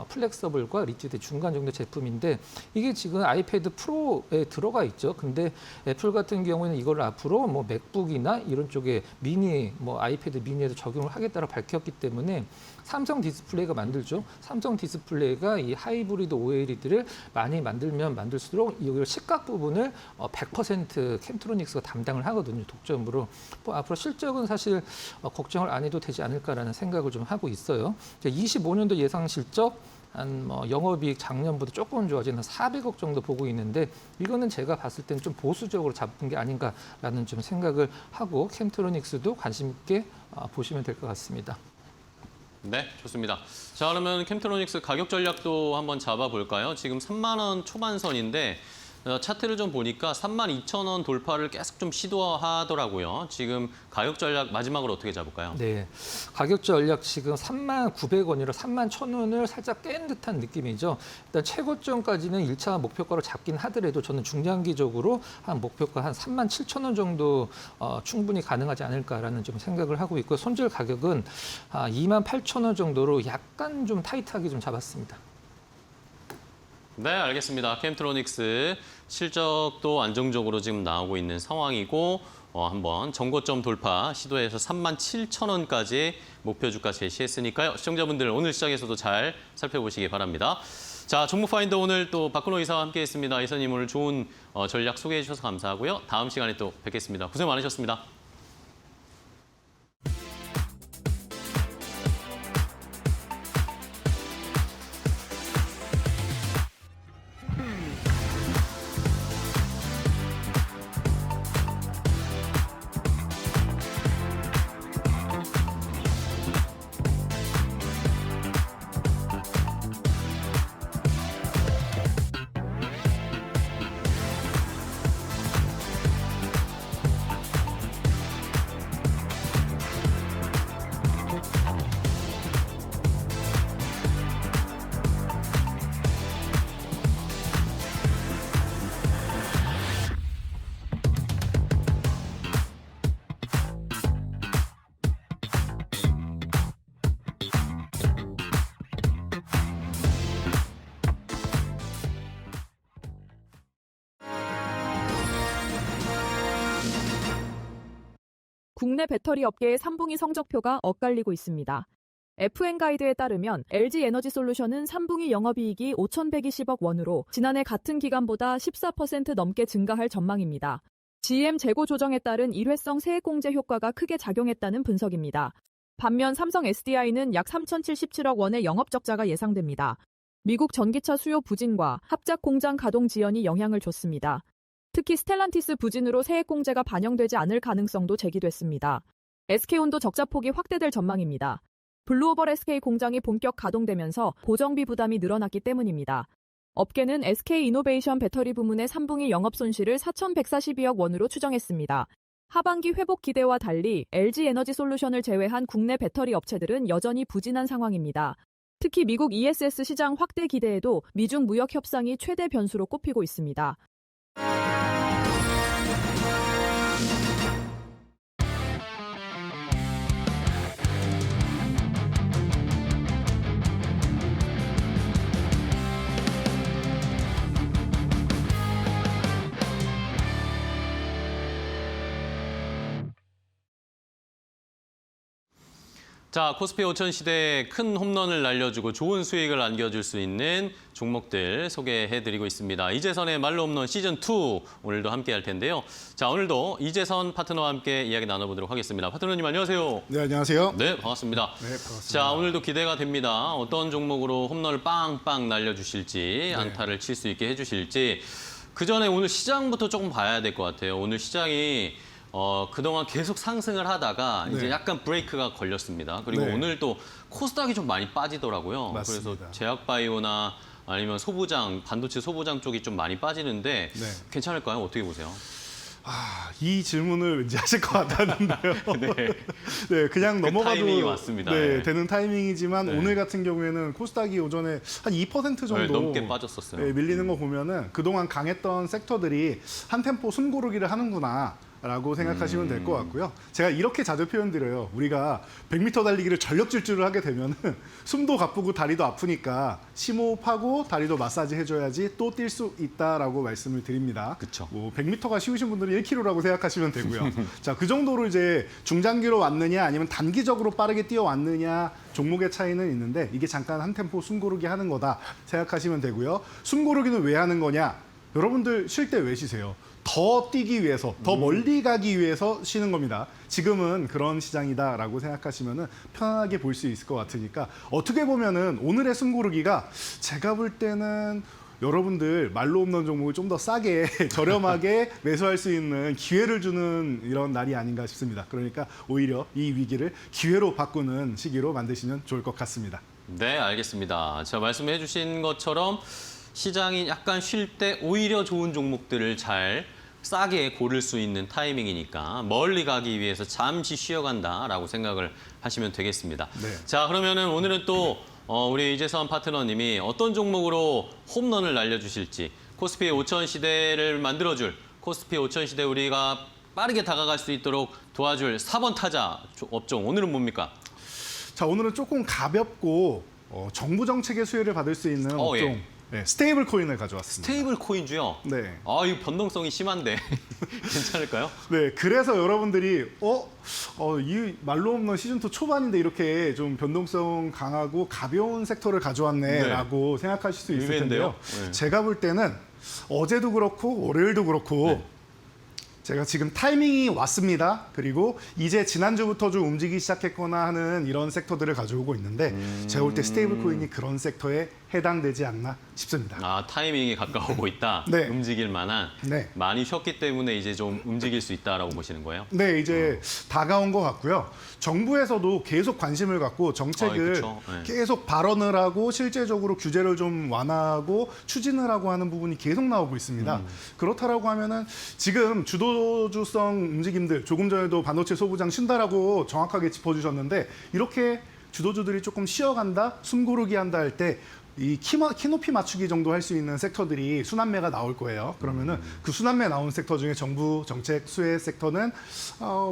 플렉서블과 리지드 중간 정도 제품인데, 이게 지금 아이패드 프로에 들어가 있죠. 근데 애플 같은 경우에는 이걸 앞으로 뭐 맥북이나 이런 쪽에 미니, 뭐 아이패드 미니에도 적용을 하겠다고 밝혔기 때문에 삼성 디스플레이가 만들죠. 삼성 디스플레이가 이 하이브리드 OLED를 많이 만들면 만들수록 이 식각 부분을 100% 캠트로닉스가 담당을 하거든요. 독점으로. 뭐 앞으로 실적은 사실 걱정을 안 해도 되지 않을까라는 생각을 좀 하고 있어요. 25년도 예상 실적 한 영업이익 작년보다 조금 좋아진 한 400억 정도 보고 있는데, 이거는 제가 봤을 때는 좀 보수적으로 잡은 게 아닌가라는 좀 생각을 하고, 캠트로닉스도 관심 있게 보시면 될 것 같습니다. 네, 좋습니다. 자, 그러면 캠트로닉스 가격 전략도 한번 잡아볼까요? 지금 3만 원 초반선인데 차트를 좀 보니까 32,000원 돌파를 계속 좀 시도하더라고요. 지금 가격 전략 마지막으로 어떻게 잡을까요? 네, 가격 전략 지금 39,900원이라 31,000원을 살짝 깬 듯한 느낌이죠. 일단 최고점까지는 1차 목표가로 잡긴 하더라도 저는 중장기적으로 한 목표가 한 37,000원 정도 충분히 가능하지 않을까라는 좀 생각을 하고 있고, 손절 가격은 28,000원 정도로 약간 좀 타이트하게 좀 잡았습니다. 네, 알겠습니다. 캠트로닉스 실적도 안정적으로 지금 나오고 있는 상황이고, 한번 정고점 돌파 시도해서 37,000원까지 목표 주가 제시했으니까요. 시청자분들 오늘 시장에서도 잘 살펴보시기 바랍니다. 자, 종목 파인더 오늘 또 박근호 이사와 함께했습니다. 이사님 오늘 좋은 전략 소개해 주셔서 감사하고요. 다음 시간에 또 뵙겠습니다. 고생 많으셨습니다. 국내 배터리 업계의 3분기 성적표가 엇갈리고 있습니다. FN가이드에 따르면 LG에너지솔루션은 3분기 영업이익이 5,120억 원으로 지난해 같은 기간보다 14% 넘게 증가할 전망입니다. GM 재고 조정에 따른 일회성 세액공제 효과가 크게 작용했다는 분석입니다. 반면 삼성 SDI는 약 3,077억 원의 영업적자가 예상됩니다. 미국 전기차 수요 부진과 합작 공장 가동 지연이 영향을 줬습니다. 특히 스텔란티스 부진으로 세액공제가 반영되지 않을 가능성도 제기됐습니다. SK온도 적자폭이 확대될 전망입니다. 블루오벌 SK 공장이 본격 가동되면서 고정비 부담이 늘어났기 때문입니다. 업계는 SK이노베이션 배터리 부문의 3분기 영업 손실을 4,142억 원으로 추정했습니다. 하반기 회복 기대와 달리 LG에너지솔루션을 제외한 국내 배터리 업체들은 여전히 부진한 상황입니다. 특히 미국 ESS 시장 확대 기대에도 미중 무역 협상이 최대 변수로 꼽히고 있습니다. 자, 코스피 5천 시대에 큰 홈런을 날려주고 좋은 수익을 안겨줄 수 있는 종목들 소개해드리고 있습니다. 이재선의 말로 홈런 시즌2 오늘도 함께할 텐데요. 자, 오늘도 이재선 파트너와 함께 이야기 나눠보도록 하겠습니다. 파트너님 안녕하세요. 네, 안녕하세요. 네, 반갑습니다. 네, 반갑습니다. 자, 오늘도 기대가 됩니다. 어떤 종목으로 홈런을 빵빵 날려주실지, 안타를 칠 수 있게 해주실지. 그 전에 오늘 시장부터 조금 봐야 될 것 같아요. 오늘 시장이 그동안 계속 상승을 하다가 이제 네. 약간 브레이크가 걸렸습니다. 그리고 네. 오늘 또 코스닥이 좀 많이 빠지더라고요. 맞습니다. 그래서 제약바이오나 아니면 소부장, 반도체 소부장 쪽이 좀 많이 빠지는데 네. 괜찮을까요? 어떻게 보세요? 이 질문을 왠지 하실 것 같았는데요. 네, 그냥 그 넘어가도 타이밍이 왔습니다. 네, 네. 되는 타이밍이지만 네. 오늘 같은 경우에는 코스닥이 오전에 한 2% 정도 네, 넘게 빠졌었어요. 네, 밀리는 거 보면은 그동안 강했던 섹터들이 한 템포 숨고르기를 하는구나. 라고 생각하시면 될 것 같고요. 제가 이렇게 자주 표현드려요. 우리가 100m 달리기를 전력 질주를 하게 되면은 숨도 가쁘고 다리도 아프니까 심호흡하고 다리도 마사지 해줘야지 또 뛸 수 있다라고 말씀을 드립니다. 그쵸. 뭐 100m가 쉬우신 분들은 1km라고 생각하시면 되고요. 자, 그 정도로 이제 중장기로 왔느냐 아니면 단기적으로 빠르게 뛰어왔느냐 종목의 차이는 있는데 이게 잠깐 한 템포 숨고르기 하는 거다 생각하시면 되고요. 숨고르기는 왜 하는 거냐? 여러분들 쉴 때 왜 쉬세요? 더 뛰기 위해서, 더 멀리 가기 위해서 쉬는 겁니다. 지금은 그런 시장이다라고 생각하시면 편안하게 볼 수 있을 것 같으니까 어떻게 보면은 오늘의 숨고르기가 제가 볼 때는 여러분들 말로 없는 종목을 좀 더 싸게 저렴하게 매수할 수 있는 기회를 주는 이런 날이 아닌가 싶습니다. 그러니까 오히려 이 위기를 기회로 바꾸는 시기로 만드시면 좋을 것 같습니다. 네, 알겠습니다. 자, 말씀해 주신 것처럼 시장이 약간 쉴 때 오히려 좋은 종목들을 잘 싸게 고를 수 있는 타이밍이니까 멀리 가기 위해서 잠시 쉬어간다라고 생각을 하시면 되겠습니다. 네. 자, 그러면은 오늘은 또 우리 이재선 파트너님이 어떤 종목으로 홈런을 날려주실지 코스피 5천 시대를 만들어줄 코스피 5천 시대 우리가 빠르게 다가갈 수 있도록 도와줄 4번 타자 업종 오늘은 뭡니까? 자, 오늘은 조금 가볍고 정부 정책의 수혜를 받을 수 있는 업종 예. 네, 스테이블 코인을 가져왔습니다. 스테이블 코인주요? 네. 아, 이 변동성이 심한데 괜찮을까요? 네, 그래서 여러분들이 이 말로 없는 시즌2 초반인데 이렇게 좀 변동성 강하고 가벼운 섹터를 가져왔네라고 생각하실 수 있을 의외인데요? 텐데요. 네. 제가 볼 때는 어제도 그렇고 월요일도 그렇고 네. 제가 지금 타이밍이 왔습니다. 그리고 이제 지난주부터 좀 움직이기 시작했거나 하는 이런 섹터들을 가져오고 있는데 제가 볼 때 스테이블 코인이 그런 섹터에 해당되지 않나 싶습니다. 아, 타이밍이 가까워오고 있다. 네. 움직일 만한. 네. 많이 쉬었기 때문에 이제 좀 움직일 수 있다라고 보시는 거예요? 네, 이제 다가온 것 같고요. 정부에서도 계속 관심을 갖고 정책을 그쵸. 네. 계속 발언을 하고 실제적으로 규제를 좀 완화하고 추진을 하고 하는 부분이 계속 나오고 있습니다. 그렇다라고 하면은 지금 주도주성 움직임들 조금 전에도 반도체 소부장 쉰다라고 정확하게 짚어주셨는데 이렇게 주도주들이 조금 쉬어간다, 숨고르기 한다 할 때 이 키높이 맞추기 정도 할 수 있는 섹터들이 순환매가 나올 거예요. 그러면은 그 순환매 나온 섹터 중에 정부 정책 수혜 섹터는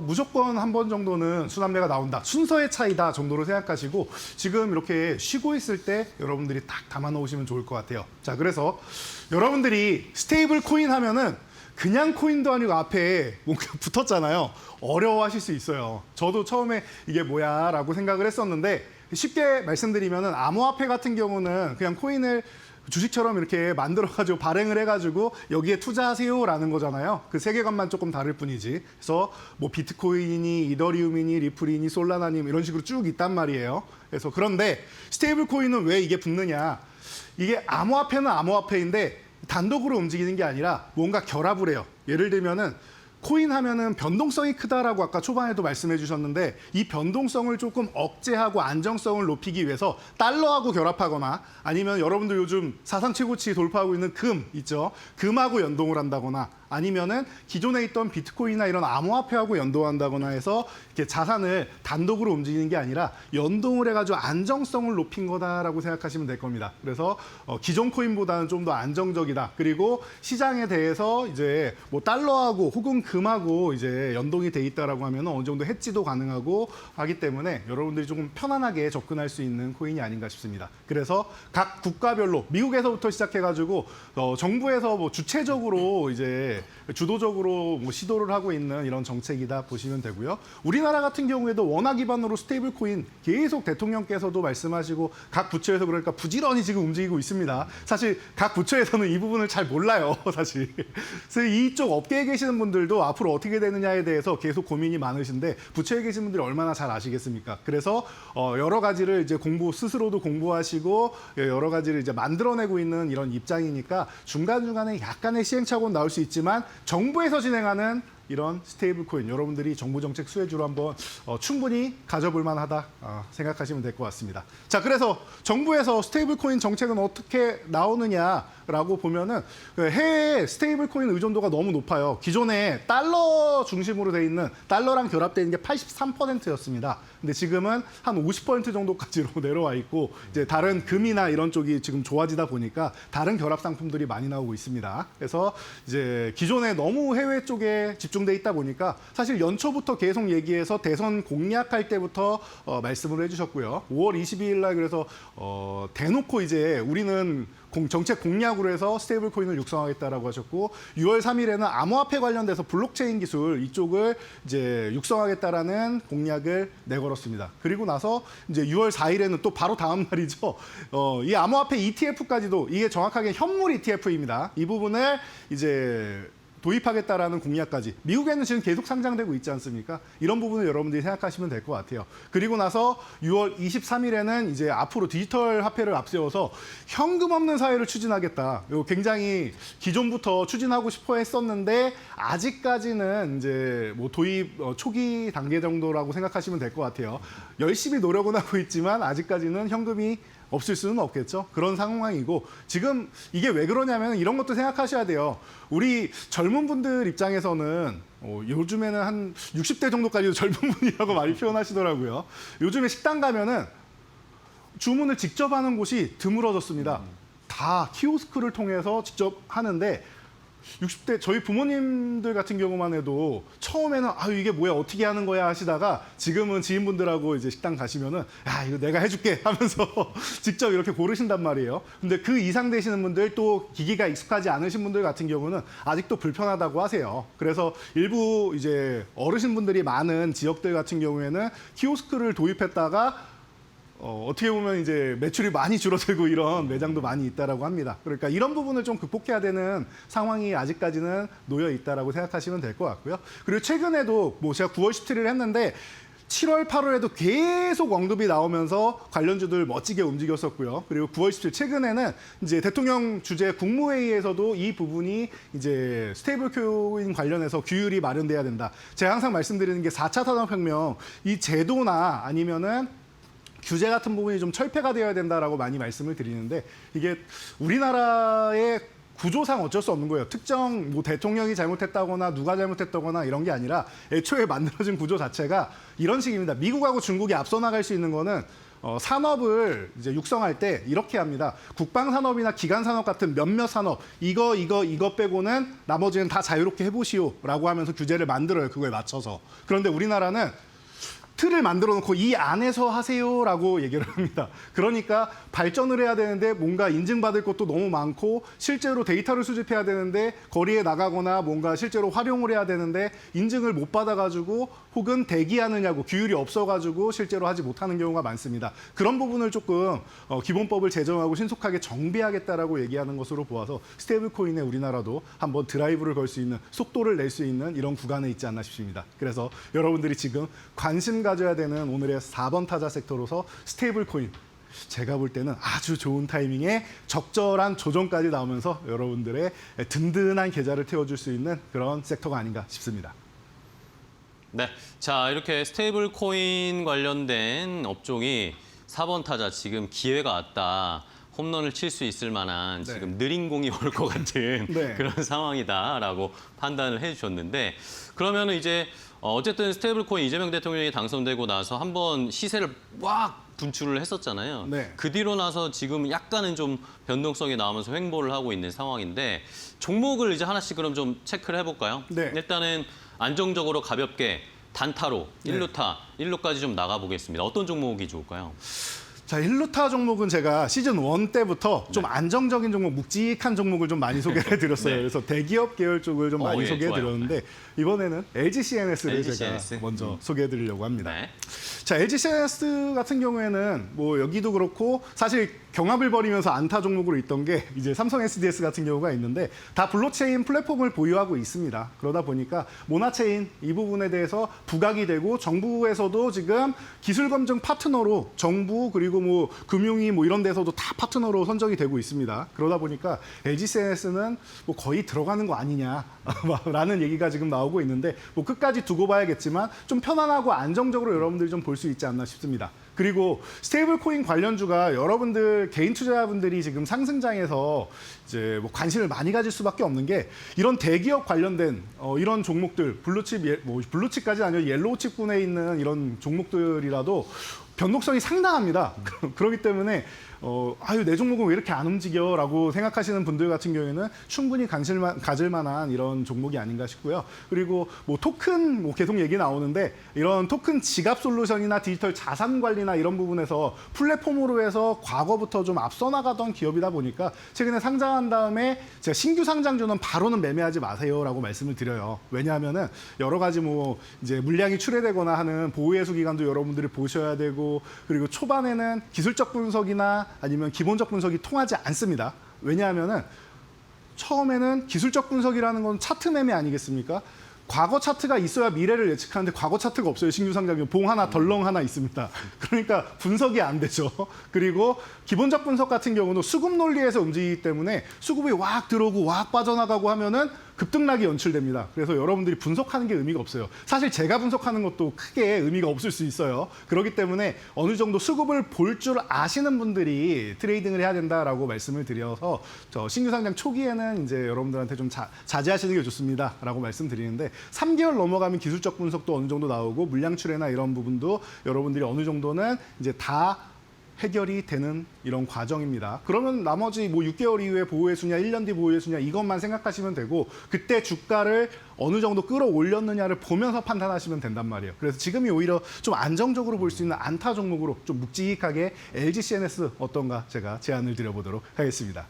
무조건 한 번 정도는 순환매가 나온다. 순서의 차이다 정도로 생각하시고 지금 이렇게 쉬고 있을 때 여러분들이 딱 담아 놓으시면 좋을 것 같아요. 자, 그래서 여러분들이 스테이블 코인 하면은 그냥 코인도 아니고 앞에 뭔가 붙었잖아요. 어려워하실 수 있어요. 저도 처음에 이게 뭐야 라고 생각을 했었는데 쉽게 말씀드리면은 암호화폐 같은 경우는 그냥 코인을 주식처럼 이렇게 만들어가지고 발행을 해가지고 여기에 투자하세요라는 거잖아요. 그 세계관만 조금 다를 뿐이지. 그래서 뭐 비트코인이니 이더리움이니 리플이니 솔라나니 이런 식으로 쭉 있단 말이에요. 그래서 그런데 스테이블 코인은 왜 이게 붙느냐? 이게 암호화폐는 암호화폐인데 단독으로 움직이는 게 아니라 뭔가 결합을 해요. 예를 들면은 코인 하면은 변동성이 크다라고 아까 초반에도 말씀해 주셨는데 이 변동성을 조금 억제하고 안정성을 높이기 위해서 달러하고 결합하거나 아니면 여러분들 요즘 사상 최고치 돌파하고 있는 금 있죠. 금하고 연동을 한다거나 아니면은 기존에 있던 비트코인이나 이런 암호화폐하고 연동한다거나 해서 이렇게 자산을 단독으로 움직이는 게 아니라 연동을 해가지고 안정성을 높인 거다라고 생각하시면 될 겁니다. 그래서 기존 코인보다는 좀 더 안정적이다. 그리고 시장에 대해서 이제 뭐 달러하고 혹은 금하고 이제 연동이 돼 있다라고 하면 어느 정도 해지도 가능하고 하기 때문에 여러분들이 조금 편안하게 접근할 수 있는 코인이 아닌가 싶습니다. 그래서 각 국가별로 미국에서부터 시작해가지고 정부에서 뭐 주체적으로 이제 주도적으로 뭐 시도를 하고 있는 이런 정책이다 보시면 되고요. 우리나라 같은 경우에도 원화 기반으로 스테이블 코인 계속 대통령께서도 말씀하시고 각 부처에서 그러니까 부지런히 지금 움직이고 있습니다. 사실 각 부처에서는 이 부분을 잘 몰라요, 사실. 그래서 이쪽 업계에 계시는 분들도 앞으로 어떻게 되느냐에 대해서 계속 고민이 많으신데 부처에 계신 분들이 얼마나 잘 아시겠습니까? 그래서 여러 가지를 이제 스스로도 공부하시고 여러 가지를 이제 만들어내고 있는 이런 입장이니까 중간중간에 약간의 시행착오는 나올 수 있지만 정부에서 진행하는 이런 스테이블 코인 여러분들이 정부 정책 수혜주로 한번 충분히 가져볼 만하다 생각하시면 될 것 같습니다. 자, 그래서 정부에서 스테이블 코인 정책은 어떻게 나오느냐라고 보면은 해외 스테이블 코인 의존도가 너무 높아요. 기존에 달러 중심으로 돼 있는 달러랑 결합되어 있는 게 83%였습니다. 근데 지금은 한 50% 정도까지로 내려와 있고 이제 다른 금이나 이런 쪽이 지금 좋아지다 보니까 다른 결합 상품들이 많이 나오고 있습니다. 그래서 이제 기존에 너무 해외 쪽에 집중돼 있다 보니까 사실 연초부터 계속 얘기해서 대선 공약할 때부터 말씀을 해주셨고요. 5월 22일 날 그래서 대놓고 이제 우리는 정책 공약으로 해서 스테이블 코인을 육성하겠다라고 하셨고 6월 3일에는 암호화폐 관련돼서 블록체인 기술 이쪽을 이제 육성하겠다라는 공약을 내걸었습니다. 그리고 나서 이제 6월 4일에는 또 바로 다음 날이죠. 이 암호화폐 ETF까지도 이게 정확하게 현물 ETF입니다. 이 부분을 이제 도입하겠다라는 공약까지 미국에는 지금 계속 상장되고 있지 않습니까? 이런 부분을 여러분들이 생각하시면 될 것 같아요. 그리고 나서 6월 23일에는 이제 앞으로 디지털 화폐를 앞세워서 현금 없는 사회를 추진하겠다. 이거 굉장히 기존부터 추진하고 싶어 했었는데 아직까지는 이제 뭐 도입 초기 단계 정도라고 생각하시면 될 것 같아요. 열심히 노력은 하고 있지만 아직까지는 현금이 없을 수는 없겠죠. 그런 상황이고 지금 이게 왜 그러냐면 이런 것도 생각하셔야 돼요. 우리 젊은 분들 입장에서는 요즘에는 한 60대 정도까지도 젊은 분이라고 많이 표현하시더라고요. 요즘에 식당 가면은 주문을 직접 하는 곳이 드물어졌습니다. 다 키오스크를 통해서 직접 하는데 60대 저희 부모님들 같은 경우만 해도 처음에는 이게 뭐야 어떻게 하는 거야 하시다가 지금은 지인분들하고 이제 식당 가시면은 야 이거 내가 해줄게 하면서 직접 이렇게 고르신단 말이에요. 근데 그 이상 되시는 분들 또 기기가 익숙하지 않으신 분들 같은 경우는 아직도 불편하다고 하세요. 그래서 일부 이제 어르신분들이 많은 지역들 같은 경우에는 키오스크를 도입했다가 어떻게 보면 이제 매출이 많이 줄어들고 이런 매장도 많이 있다라고 합니다. 그러니까 이런 부분을 좀 극복해야 되는 상황이 아직까지는 놓여 있다라고 생각하시면 될 것 같고요. 그리고 최근에도 뭐 제가 9월 17일 했는데 7월, 8월에도 계속 언급이 나오면서 관련주들 멋지게 움직였었고요. 그리고 9월 17일 최근에는 이제 대통령 주재 국무회의에서도 이 부분이 이제 스테이블 코인 관련해서 규율이 마련돼야 된다. 제가 항상 말씀드리는 게 4차 산업혁명 이 제도나 아니면은 규제 같은 부분이 좀 철폐가 되어야 된다라고 많이 말씀을 드리는데 이게 우리나라의 구조상 어쩔 수 없는 거예요. 특정 뭐 대통령이 잘못했다거나 누가 잘못했다거나 이런 게 아니라 애초에 만들어진 구조 자체가 이런 식입니다. 미국하고 중국이 앞서 나갈 수 있는 거는 산업을 이제 육성할 때 이렇게 합니다. 국방 산업이나 기간 산업 같은 몇몇 산업 이거 빼고는 나머지는 다 자유롭게 해보시오라고 하면서 규제를 만들어요. 그거에 맞춰서. 그런데 우리나라는 틀을 만들어 놓고 이 안에서 하세요라고 얘기를 합니다. 그러니까 발전을 해야 되는데 뭔가 인증받을 것도 너무 많고 실제로 데이터를 수집해야 되는데 거리에 나가거나 뭔가 실제로 활용을 해야 되는데 인증을 못 받아가지고 혹은 대기하느냐고 규율이 없어가지고 실제로 하지 못하는 경우가 많습니다. 그런 부분을 조금 기본법을 제정하고 신속하게 정비하겠다라고 얘기하는 것으로 보아서 스테이블 코인에 우리나라도 한번 드라이브를 걸 수 있는 속도를 낼 수 있는 이런 구간에 있지 않나 싶습니다. 그래서 여러분들이 지금 관심 가져야 되는 오늘의 4번 타자 섹터로서 스테이블 코인 제가 볼 때는 아주 좋은 타이밍에 적절한 조정까지 나오면서 여러분들의 든든한 계좌를 태워줄 수 있는 그런 섹터가 아닌가 싶습니다. 네, 자 이렇게 스테이블 코인 관련된 업종이 4번 타자 지금 기회가 왔다. 홈런을 칠 수 있을 만한 네. 지금 느린 공이 올 것 같은 네. 그런 상황이다라고 판단을 해주셨는데 그러면은 이제 어쨌든 스테이블 코인 이재명 대통령이 당선되고 나서 한번 시세를 꽉 분출을 했었잖아요. 네. 그 뒤로 나서 지금 약간은 좀 변동성이 나오면서 횡보를 하고 있는 상황인데 종목을 이제 하나씩 그럼 좀 체크를 해볼까요? 네. 일단은 안정적으로 가볍게 단타로 네. 1루타, 1루까지 좀 나가보겠습니다. 어떤 종목이 좋을까요? 자, 1루타 종목은 제가 시즌 1 때부터 좀 안정적인 종목, 묵직한 종목을 좀 많이 소개해드렸어요. 네. 그래서 대기업 계열 쪽을 좀 많이 예, 소개해드렸는데 이번에는 LG CNS를 LG 제가 CNS. 먼저 소개해드리려고 합니다. 네. 자, LG CNS 같은 경우에는 뭐 여기도 그렇고 사실 경합을 벌이면서 안타 종목으로 있던 게 이제 삼성 SDS 같은 경우가 있는데 다 블록체인 플랫폼을 보유하고 있습니다. 그러다 보니까 모나체인 이 부분에 대해서 부각이 되고 정부에서도 지금 기술 검증 파트너로 정부 그리고 그리고 뭐 금융위 뭐 이런 데서도 다 파트너로 선정이 되고 있습니다. 그러다 보니까 LG CNS는 뭐 거의 들어가는 거 아니냐라는 얘기가 지금 나오고 있는데 뭐 끝까지 두고 봐야겠지만 좀 편안하고 안정적으로 여러분들이 좀 볼 수 있지 않나 싶습니다. 그리고 스테이블 코인 관련주가 여러분들 개인 투자자분들이 지금 상승장에서 이제 뭐 관심을 많이 가질 수밖에 없는 게 이런 대기업 관련된 이런 종목들 블루칩 뭐 블루칩까지는 아니고 옐로우칩군에 있는 이런 종목들이라도 변동성이 상당합니다. 그렇기 때문에 아유 내 종목은 왜 이렇게 안 움직여라고 생각하시는 분들 같은 경우에는 충분히 가질 만한 이런 종목이 아닌가 싶고요. 그리고 뭐 토큰 뭐 계속 얘기 나오는데 이런 토큰 지갑 솔루션이나 디지털 자산 관리나 이런 부분에서 플랫폼으로 해서 과거부터 좀 앞서 나가던 기업이다 보니까 최근에 상장한 다음에 제가 신규 상장주는 바로는 매매하지 마세요라고 말씀을 드려요. 왜냐하면은 여러 가지 뭐 이제 물량이 출회되거나 하는 보호예수 기간도 여러분들이 보셔야 되고 그리고 초반에는 기술적 분석이나 아니면 기본적 분석이 통하지 않습니다. 왜냐하면은 처음에는 기술적 분석이라는 건 차트 매매 아니겠습니까? 과거 차트가 있어야 미래를 예측하는데 과거 차트가 없어요. 신규 상장은 봉 하나 덜렁 하나 있습니다. 그러니까 분석이 안 되죠. 그리고 기본적 분석 같은 경우는 수급 논리에서 움직이기 때문에 수급이 왁 들어오고 왁 빠져나가고 하면은 급등락이 연출됩니다. 그래서 여러분들이 분석하는 게 의미가 없어요. 사실 제가 분석하는 것도 크게 의미가 없을 수 있어요. 그렇기 때문에 어느 정도 수급을 볼 줄 아시는 분들이 트레이딩을 해야 된다라고 말씀을 드려서 저 신규 상장 초기에는 이제 여러분들한테 좀 자제하시는 게 좋습니다라고 말씀드리는데 3개월 넘어가면 기술적 분석도 어느 정도 나오고 물량 출회나 이런 부분도 여러분들이 어느 정도는 이제 다 해결이 되는 이런 과정입니다. 그러면 나머지 뭐 6개월 이후에 보호예수냐 1년 뒤 보호예수냐 이것만 생각하시면 되고 그때 주가를 어느 정도 끌어올렸느냐를 보면서 판단하시면 된단 말이에요. 그래서 지금이 오히려 좀 안정적으로 볼 수 있는 안타 종목으로 좀 묵직하게 LG CNS 어떤가 제가 제안을 드려보도록 하겠습니다.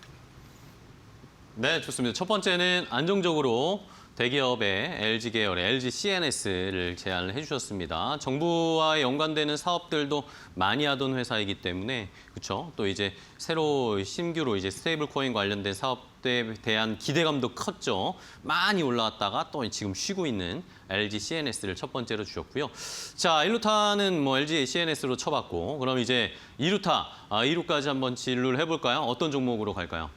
네, 좋습니다. 첫 번째는 안정적으로 대기업의 LG 계열의 LG CNS를 제안을 해주셨습니다. 정부와 연관되는 사업들도 많이 하던 회사이기 때문에 그렇죠. 또 이제 새로 신규로 이제 스테이블 코인 관련된 사업에 대한 기대감도 컸죠. 많이 올라왔다가 또 지금 쉬고 있는 LG CNS를 첫 번째로 주셨고요. 자, 1루타는 뭐 LG CNS로 쳐봤고 그럼 이제 2루타, 2루까지 한번 진루를 해볼까요? 어떤 종목으로 갈까요?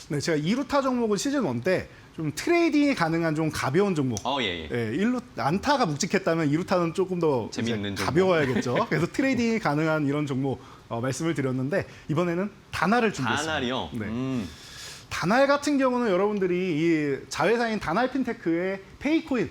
네, 제가 2루타 종목은 시즌 1 때 좀 트레이딩이 가능한 좀 가벼운 종목. 예. 예, 1루 안타가 묵직했다면 2루타는 조금 더 재밌는 종목. 가벼워야겠죠. 그래서 트레이딩이 가능한 이런 종목 말씀을 드렸는데 이번에는 다날을 준비했습니다. 다날이요? 네. 다날 같은 경우는 여러분들이 이 자회사인 다날 핀테크의 페이코인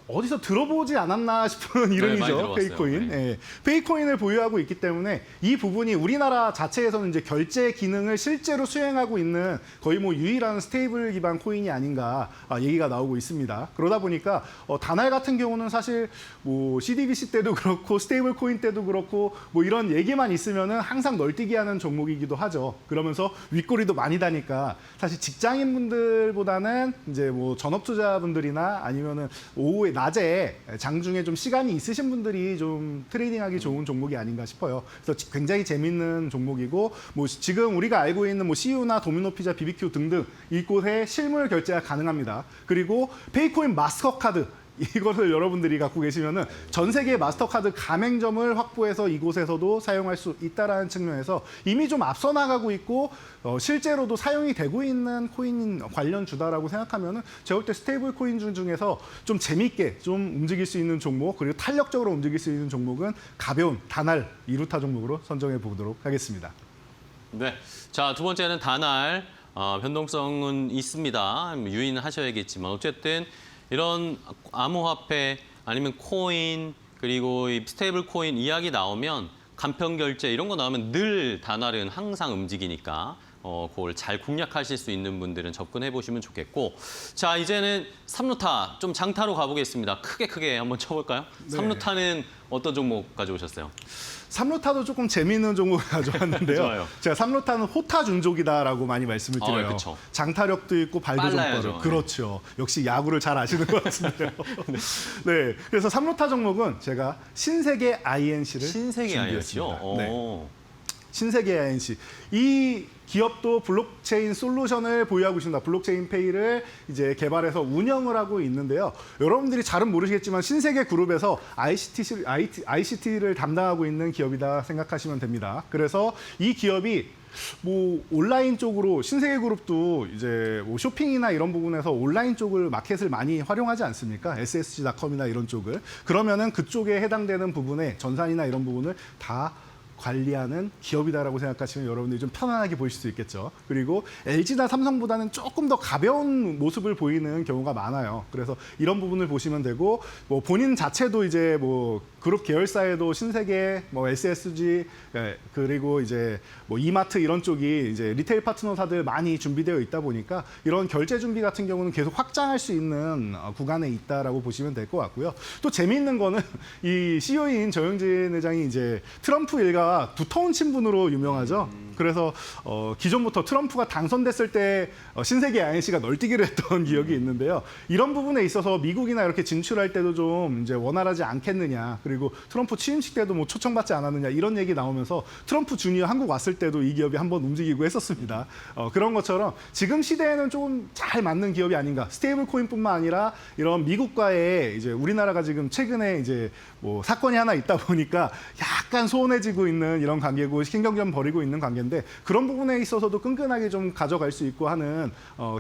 어디서 들어보지 않았나 싶은 많이 이름이죠. 들어봤어요. 페이코인. 네. 예. 페이코인을 보유하고 있기 때문에 이 부분이 우리나라 자체에서는 이제 결제 기능을 실제로 수행하고 있는 거의 뭐 유일한 스테이블 기반 코인이 아닌가 얘기가 나오고 있습니다. 그러다 보니까 다날 같은 경우는 사실 뭐 CDBC 때도 그렇고 스테이블 코인 때도 그렇고 뭐 이런 얘기만 있으면은 항상 널뛰기 하는 종목이기도 하죠. 그러면서 윗꼬리도 많이 다니까 사실 직장인분들보다는 이제 뭐 전업 투자분들이나 아니면은 오후에 낮에 장중에 좀 시간이 있으신 분들이 좀 트레이딩하기 좋은 종목이 아닌가 싶어요. 그래서 굉장히 재밌는 종목이고 뭐 지금 우리가 알고 있는 뭐 CU나 도미노 피자, BBQ 등등 이곳에 실물 결제가 가능합니다. 그리고 페이코인 마스터카드 이것을 여러분들이 갖고 계시면은 전 세계 마스터카드 가맹점을 확보해서 이곳에서도 사용할 수 있다라는 측면에서 이미 좀 앞서 나가고 있고 실제로도 사용이 되고 있는 코인 관련 주다라고 생각하면은 제가 볼 때 스테이블 코인 중에서 좀 재밌게 좀 움직일 수 있는 종목 그리고 탄력적으로 움직일 수 있는 종목은 가벼운 다날 2루타 종목으로 선정해 보도록 하겠습니다. 네. 자, 두 번째는 다날. 변동성은 있습니다. 유인하셔야겠지만 어쨌든 이런 암호화폐 아니면 코인 그리고 이 스테이블 코인 이야기 나오면 간편 결제 이런 거 나오면 늘 다날은 항상 움직이니까 그걸 잘 공략하실 수 있는 분들은 접근해 보시면 좋겠고 자 이제는 3루타 좀 장타로 가보겠습니다. 크게 한번 쳐볼까요? 네. 3루타는 어떤 종목 가져오셨어요? 3루타도 조금 재미있는 종목을 가져왔는데요. 좋아요. 제가 3루타는 호타준족이다라고 많이 말씀을 드려요. 그쵸. 장타력도 있고 발도 좀 빨라야죠. 빠르고. 그렇죠. 역시 야구를 잘 아시는 것 같은데요. 네. 그래서 3루타 종목은 제가 신세계 INC를 신세계 준비했습니다. 아니었죠? 네. 신세계 INC. 이 기업도 블록체인 솔루션을 보유하고 있습니다. 블록체인 페이를 이제 개발해서 운영을 하고 있는데요. 여러분들이 잘은 모르시겠지만 신세계 그룹에서 ICT를 담당하고 있는 기업이다 생각하시면 됩니다. 그래서 이 기업이 뭐 온라인 쪽으로 신세계 그룹도 이제 뭐 쇼핑이나 이런 부분에서 온라인 쪽을 마켓을 많이 활용하지 않습니까? ssg.com이나 이런 쪽을. 그러면은 그쪽에 해당되는 부분에 전산이나 이런 부분을 다 관리하는 기업이다라고 생각하시면 여러분들이 좀 편안하게 보실 수 있겠죠. 그리고 LG나 삼성보다는 조금 더 가벼운 모습을 보이는 경우가 많아요. 그래서 이런 부분을 보시면 되고, 뭐 본인 자체도 이제 뭐 그룹 계열사에도 신세계, 뭐 SSG, 그리고 이제 뭐 이마트 이런 쪽이 이제 리테일 파트너사들 많이 준비되어 있다 보니까 이런 결제 준비 같은 경우는 계속 확장할 수 있는 구간에 있다라고 보시면 될 것 같고요. 또 재미있는 거는 이 CEO인 정영진 회장이 이제 트럼프 일가 두터운 친분으로 유명하죠. 그래서 기존부터 트럼프가 당선됐을 때 신세계 INC가 널뛰기를 했던 기억이 있는데요. 이런 부분에 있어서 미국이나 이렇게 진출할 때도 좀 이제 원활하지 않겠느냐. 그리고 트럼프 취임식 때도 뭐 초청받지 않았느냐 이런 얘기 나오면서 트럼프 주니어 한국 왔을 때도 이 기업이 한번 움직이고 했었습니다. 그런 것처럼 지금 시대에는 좀 잘 맞는 기업이 아닌가. 스테이블 코인뿐만 아니라 이런 미국과의 이제 우리나라가 지금 최근에 이제 뭐 사건이 하나 있다 보니까 약간 소원해지고 있는 이런 관계고 신경전 벌이고 있는 관계인데 그런 부분에 있어서도 끈끈하게 좀 가져갈 수 있고 하는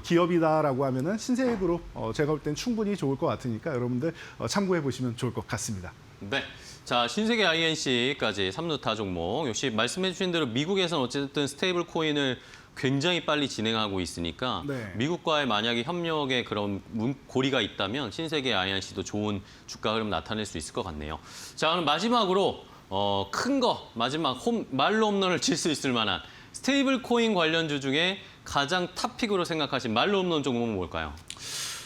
기업이다라고 하면은 신세계그룹 제가 볼 땐 충분히 좋을 것 같으니까 여러분들 참고해 보시면 좋을 것 같습니다. 네. 자, 신세계 INC까지 3루타 종목. 역시 말씀해 주신 대로 미국에서는 어쨌든 스테이블 코인을 굉장히 빨리 진행하고 있으니까 네. 미국과의 만약에 협력에 그런 고리가 있다면 신세계 INC도 좋은 주가 흐름 나타낼 수 있을 것 같네요. 자, 그럼 마지막으로 큰 거, 마지막 말로 홈런을 칠 수 있을 만한 스테이블 코인 관련주 중에 가장 탑픽으로 생각하신 말로 홈런 종목은 뭘까요?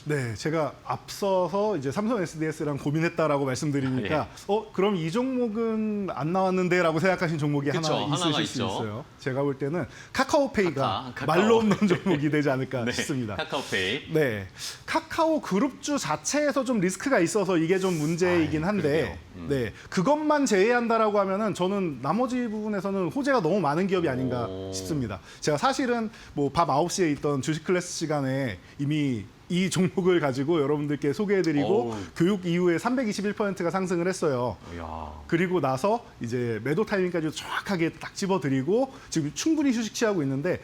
네, 제가 앞서서 이제 삼성 SDS랑 고민했다라고 말씀드리니까 그럼 이 종목은 안 나왔는데라고 생각하신 종목이 그쵸, 하나 있으실 하나가 수 있죠. 있어요. 제가 볼 때는 카카오페이가 카카오. 말로 없는 종목이 되지 않을까 네, 싶습니다. 카카오페이. 네, 카카오 그룹주 자체에서 좀 리스크가 있어서 이게 좀 문제이긴 한데, 네, 그것만 제외한다라고 하면은 저는 나머지 부분에서는 호재가 너무 많은 기업이 아닌가 싶습니다. 제가 사실은 뭐 밤 9시에 있던 주식 클래스 시간에 이미 이 종목을 가지고 여러분들께 소개해드리고 교육 이후에 321%가 상승을 했어요. 이야. 그리고 나서 이제 매도 타이밍까지 정확하게 딱 집어드리고 지금 충분히 휴식 취하고 있는데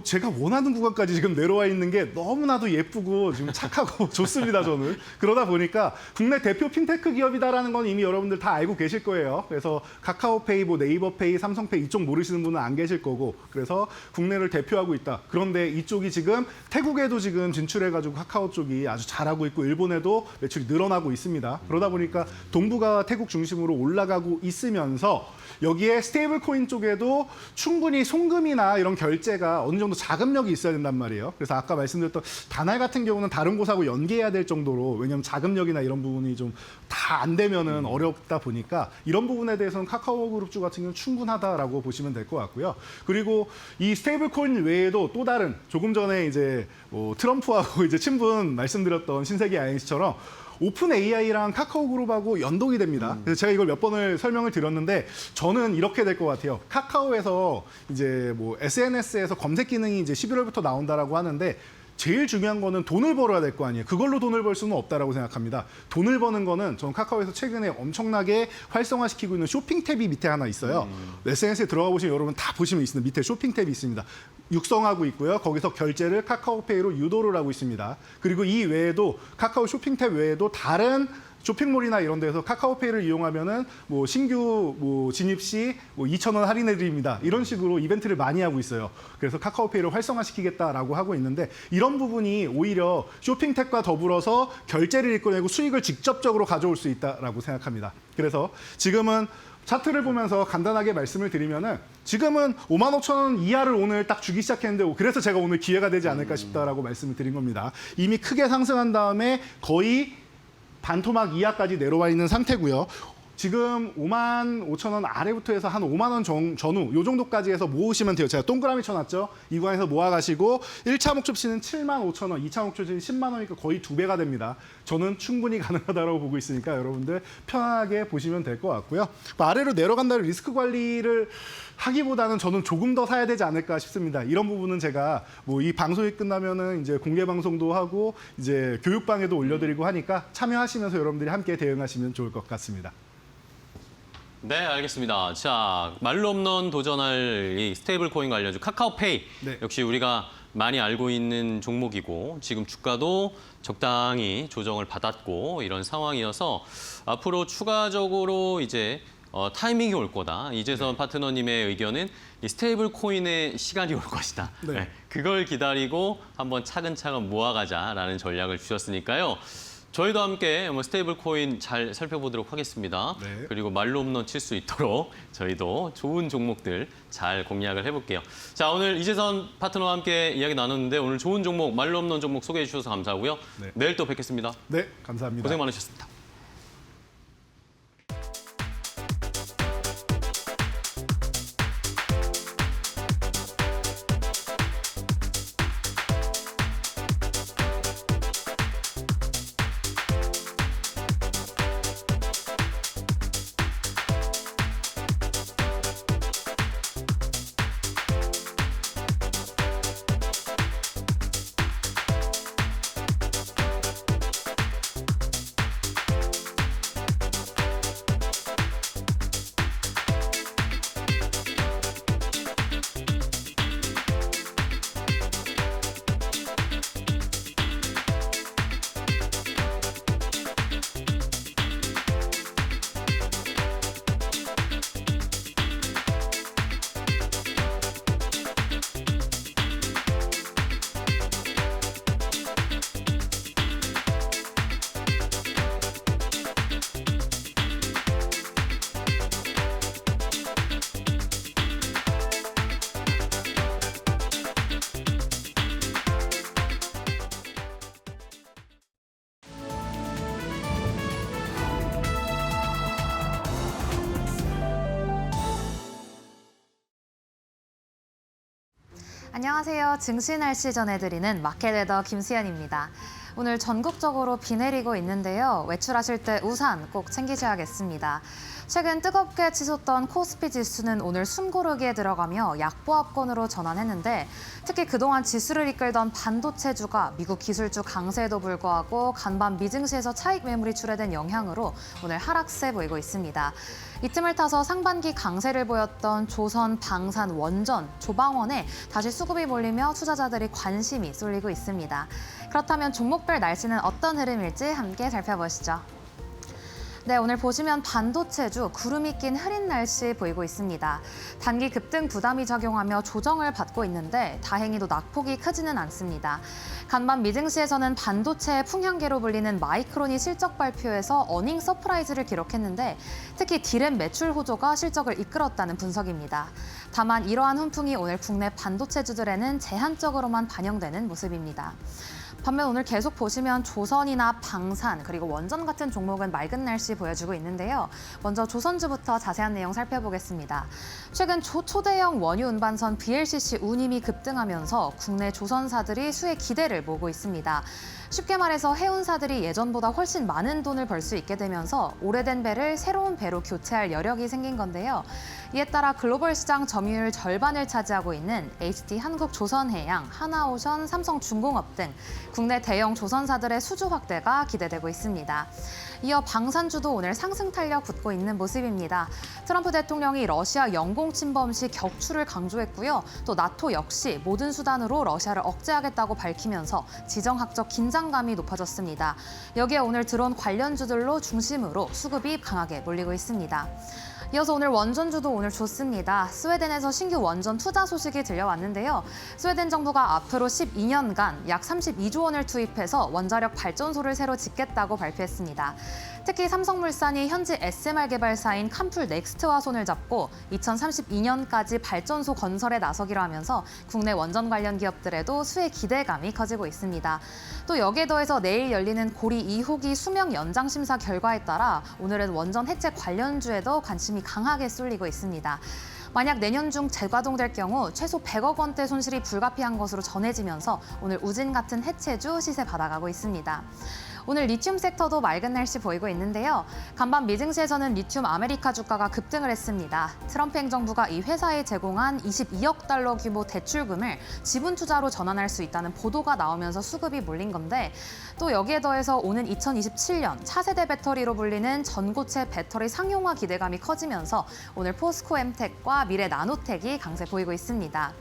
제가 원하는 구간까지 지금 내려와 있는 게 너무나도 예쁘고 지금 착하고 좋습니다, 저는. 그러다 보니까 국내 대표 핀테크 기업이다라는 건 이미 여러분들 다 알고 계실 거예요. 그래서 카카오페이, 뭐 네이버페이, 삼성페이 이쪽 모르시는 분은 안 계실 거고 그래서 국내를 대표하고 있다. 그런데 이쪽이 지금 태국에도 지금 진출해가지고 카카오 쪽이 아주 잘하고 있고 일본에도 매출이 늘어나고 있습니다. 그러다 보니까 동북아 태국 중심으로 올라가고 있으면서 여기에 스테이블 코인 쪽에도 충분히 송금이나 이런 결제가 어느 정도 자금력이 있어야 된단 말이에요. 그래서 아까 말씀드렸던 다날 같은 경우는 다른 곳하고 연계해야 될 정도로 왜냐하면 자금력이나 이런 부분이 좀 다 안 되면은 어렵다 보니까 이런 부분에 대해서는 카카오그룹주 같은 경우는 충분하다라고 보시면 될 것 같고요. 그리고 이 스테이블 코인 외에도 또 다른 조금 전에 이제 뭐 트럼프하고 이제 친분 말씀드렸던 신세계 INC처럼 오픈 AI랑 카카오그룹하고 연동이 됩니다. 그래서 제가 이걸 몇 번을 설명을 드렸는데 저는 이렇게 될 것 같아요. 카카오에서 이제 뭐 SNS에서 검색 기능이 이제 11월부터 나온다라고 하는데 제일 중요한 거는 돈을 벌어야 될 거 아니에요. 그걸로 돈을 벌 수는 없다라고 생각합니다. 돈을 버는 거는 저는 카카오에서 최근에 엄청나게 활성화시키고 있는 쇼핑 탭이 밑에 하나 있어요. SNS에 들어가 보시면 여러분 다 보시면 있습니다. 밑에 쇼핑 탭이 있습니다. 육성하고 있고요. 거기서 결제를 카카오페이로 유도를 하고 있습니다. 그리고 이 외에도 카카오 쇼핑 탭 외에도 다른 쇼핑몰이나 이런 데서 카카오페이를 이용하면은 뭐 신규 뭐 진입 시 뭐 2,000원 할인해 드립니다. 이런 식으로 이벤트를 많이 하고 있어요. 그래서 카카오페이를 활성화시키겠다라고 하고 있는데 이런 부분이 오히려 쇼핑 탭과 더불어서 결제를 이끌어내고 수익을 직접적으로 가져올 수 있다라고 생각합니다. 그래서 지금은 차트를 보면서 간단하게 말씀을 드리면은 지금은 55,000원 이하를 오늘 딱 주기 시작했는데 그래서 제가 오늘 기회가 되지 않을까 싶다라고 말씀을 드린 겁니다. 이미 크게 상승한 다음에 거의 반토막 이하까지 내려와 있는 상태고요. 지금 55,000원 아래부터 해서 한 5만 원 전후 요 정도까지 해서 모으시면 돼요. 제가 동그라미 쳐놨죠. 이 구간에서 모아가시고 1차 목적지는 75,000원, 2차 목적지는 10만 원이니까 거의 2배가 됩니다. 저는 충분히 가능하다고 보고 있으니까 여러분들 편하게 보시면 될 것 같고요. 아래로 내려간다는 리스크 관리를 하기보다는 저는 조금 더 사야 되지 않을까 싶습니다. 이런 부분은 제가 뭐 이 방송이 끝나면은 이제 공개 방송도 하고 이제 교육방에도 올려드리고 하니까 참여하시면서 여러분들이 함께 대응하시면 좋을 것 같습니다. 네, 알겠습니다. 자, 말로 없는 도전할 이 스테이블 코인 관련주 카카오페이. 네. 역시 우리가 많이 알고 있는 종목이고 지금 주가도 적당히 조정을 받았고 이런 상황이어서 앞으로 추가적으로 이제 타이밍이 올 거다. 이재선 파트너님의 의견은 이 스테이블 코인의 시간이 올 것이다. 네. 네, 그걸 기다리고 한번 차근차근 모아가자라는 전략을 주셨으니까요. 저희도 함께 스테이블 코인 잘 살펴보도록 하겠습니다. 네. 그리고 말로 홈런 칠 수 있도록 저희도 좋은 종목들 잘 공략을 해볼게요. 자, 오늘 이재선 파트너와 함께 이야기 나눴는데 오늘 좋은 종목, 말로 홈런 종목 소개해 주셔서 감사하고요. 네. 내일 또 뵙겠습니다. 네, 감사합니다. 고생 많으셨습니다. 안녕하세요. 증시 날씨 전해드리는 마켓웨더 김수연입니다. 오늘 전국적으로 비 내리고 있는데요. 외출하실 때 우산 꼭 챙기셔야겠습니다. 최근 뜨겁게 치솟던 코스피 지수는 오늘 숨고르기에 들어가며 약보합권으로 전환했는데 특히 그동안 지수를 이끌던 반도체주가 미국 기술주 강세에도 불구하고 간밤 미증시에서 차익 매물이 출회된 영향으로 오늘 하락세 보이고 있습니다. 이 틈을 타서 상반기 강세를 보였던 조선, 방산, 원전, 조방원에 다시 수급이 몰리며 투자자들이 관심이 쏠리고 있습니다. 그렇다면 종목별 날씨는 어떤 흐름일지 함께 살펴보시죠. 네, 오늘 보시면 반도체주 구름이 낀 흐린 날씨 보이고 있습니다. 단기 급등 부담이 작용하며 조정을 받고 있는데 다행히도 낙폭이 크지는 않습니다. 간밤 미증시에서는 반도체의 풍향계로 불리는 마이크론이 실적 발표에서 어닝 서프라이즈를 기록했는데 특히 디램 매출 호조가 실적을 이끌었다는 분석입니다. 다만 이러한 훈풍이 오늘 국내 반도체주들에는 제한적으로만 반영되는 모습입니다. 반면 오늘 계속 보시면 조선이나 방산 그리고 원전 같은 종목은 맑은 날씨 보여주고 있는데요. 먼저 조선주부터 자세한 내용 살펴보겠습니다. 최근 초대형 원유 운반선 VLCC 운임이 급등하면서 국내 조선사들이 수혜 기대를 모으고 있습니다. 쉽게 말해서 해운사들이 예전보다 훨씬 많은 돈을 벌 수 있게 되면서 오래된 배를 새로운 배로 교체할 여력이 생긴 건데요. 이에 따라 글로벌 시장 점유율 절반을 차지하고 있는 HT 한국조선해양, 하나오션, 삼성중공업 등 국내 대형 조선사들의 수주 확대가 기대되고 있습니다. 이어 방산주도 오늘 상승 탄력 붙고 있는 모습입니다. 트럼프 대통령이 러시아 영공 침범 시 격추를 강조했고요. 또 나토 역시 모든 수단으로 러시아를 억제하겠다고 밝히면서 지정학적 긴장감이 높아졌습니다. 여기에 오늘 드론 관련주들로 중심으로 수급이 강하게 몰리고 있습니다. 이어서 오늘 원전주도 오늘 좋습니다. 스웨덴에서 신규 원전 투자 소식이 들려왔는데요. 스웨덴 정부가 앞으로 12년간 약 32조 원을 투입해서 원자력 발전소를 새로 짓겠다고 발표했습니다. 특히 삼성물산이 현지 SMR 개발사인 캄풀 넥스트와 손을 잡고 2032년까지 발전소 건설에 나서기로 하면서 국내 원전 관련 기업들에도 수혜 기대감이 커지고 있습니다. 또 여기에 더해서 내일 열리는 고리 2호기 수명 연장 심사 결과에 따라 오늘은 원전 해체 관련주에도 관심이 강하게 쏠리고 있습니다. 만약 내년 중 재가동될 경우 최소 100억 원대 손실이 불가피한 것으로 전해지면서 오늘 우진 같은 해체주 시세 받아가고 있습니다. 오늘 리튬 섹터도 맑은 날씨 보이고 있는데요. 간밤 미증시에서는 리튬 아메리카 주가가 급등을 했습니다. 트럼프 행정부가 이 회사에 제공한 22억 달러 규모 대출금을 지분 투자로 전환할 수 있다는 보도가 나오면서 수급이 몰린 건데 또 여기에 더해서 오는 2027년 차세대 배터리로 불리는 전고체 배터리 상용화 기대감이 커지면서 오늘 포스코 엠텍과 미래 나노텍이 강세 보이고 있습니다.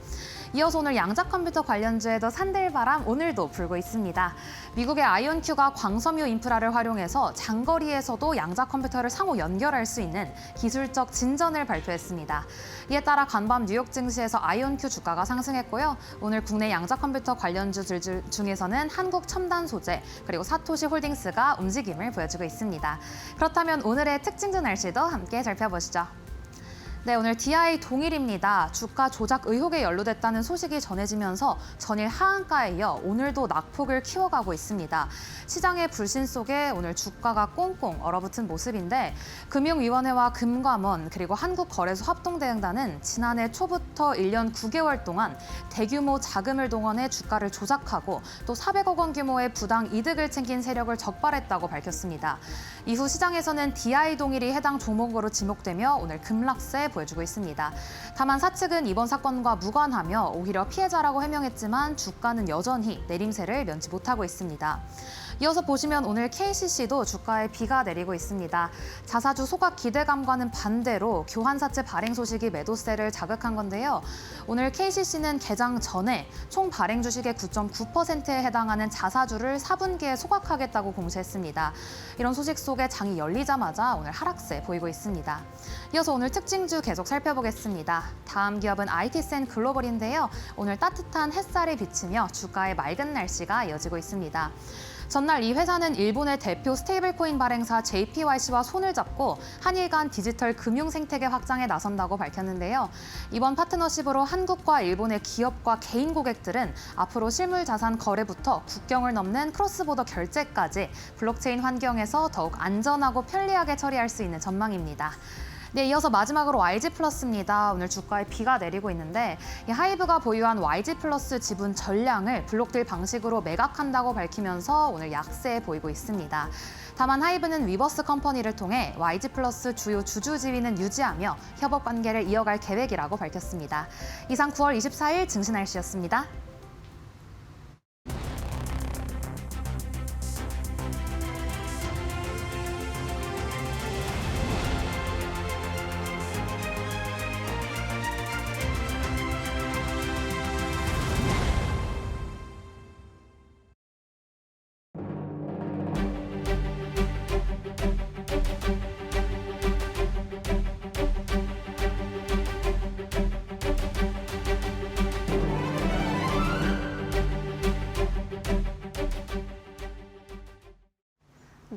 이어서 오늘 양자 컴퓨터 관련주에도 산들바람 오늘도 불고 있습니다. 미국의 아이온큐가 광섬유 인프라를 활용해서 장거리에서도 양자 컴퓨터를 상호 연결할 수 있는 기술적 진전을 발표했습니다. 이에 따라 간밤 뉴욕 증시에서 아이온큐 주가가 상승했고요. 오늘 국내 양자 컴퓨터 관련주들 중에서는 한국 첨단 소재 그리고 사토시 홀딩스가 움직임을 보여주고 있습니다. 그렇다면 오늘의 특징주 날씨도 함께 살펴보시죠. 네, 오늘 DI 동일입니다. 주가 조작 의혹에 연루됐다는 소식이 전해지면서 전일 하한가에 이어 오늘도 낙폭을 키워가고 있습니다. 시장의 불신 속에 오늘 주가가 꽁꽁 얼어붙은 모습인데 금융위원회와 금감원 그리고 한국거래소 합동대행단은 지난해 초부터 1년 9개월 동안 대규모 자금을 동원해 주가를 조작하고 또 400억 원 규모의 부당 이득을 챙긴 세력을 적발했다고 밝혔습니다. 이후 시장에서는 DI 동일이 해당 종목으로 지목되며 오늘 급락세 보여주고 있습니다. 다만 사측은 이번 사건과 무관하며 오히려 피해자라고 해명했지만 주가는 여전히 내림세를 면치 못하고 있습니다. 이어서 보시면 오늘 KCC도 주가에 비가 내리고 있습니다. 자사주 소각 기대감과는 반대로 교환사채 발행 소식이 매도세를 자극한 건데요. 오늘 KCC는 개장 전에 총 발행 주식의 9.9%에 해당하는 자사주를 4분기에 소각하겠다고 공시했습니다. 이런 소식 속에 장이 열리자마자 오늘 하락세 보이고 있습니다. 이어서 오늘 특징주 계속 살펴보겠습니다. 다음 기업은 IT센 글로벌인데요. 오늘 따뜻한 햇살이 비치며 주가의 맑은 날씨가 이어지고 있습니다. 전날 이 회사는 일본의 대표 스테이블코인 발행사 JPYC와 손을 잡고 한일 간 디지털 금융 생태계 확장에 나선다고 밝혔는데요. 이번 파트너십으로 한국과 일본의 기업과 개인 고객들은 앞으로 실물 자산 거래부터 국경을 넘는 크로스보더 결제까지 블록체인 환경에서 더욱 안전하고 편리하게 처리할 수 있는 전망입니다. 네, 이어서 마지막으로 YG플러스입니다. 오늘 주가에 비가 내리고 있는데 이 하이브가 보유한 YG플러스 지분 전량을 블록딜 방식으로 매각한다고 밝히면서 오늘 약세 보이고 있습니다. 다만 하이브는 위버스 컴퍼니를 통해 YG플러스 주요 주주 지위는 유지하며 협업 관계를 이어갈 계획이라고 밝혔습니다. 이상 9월 24일 증시 날씨였습니다.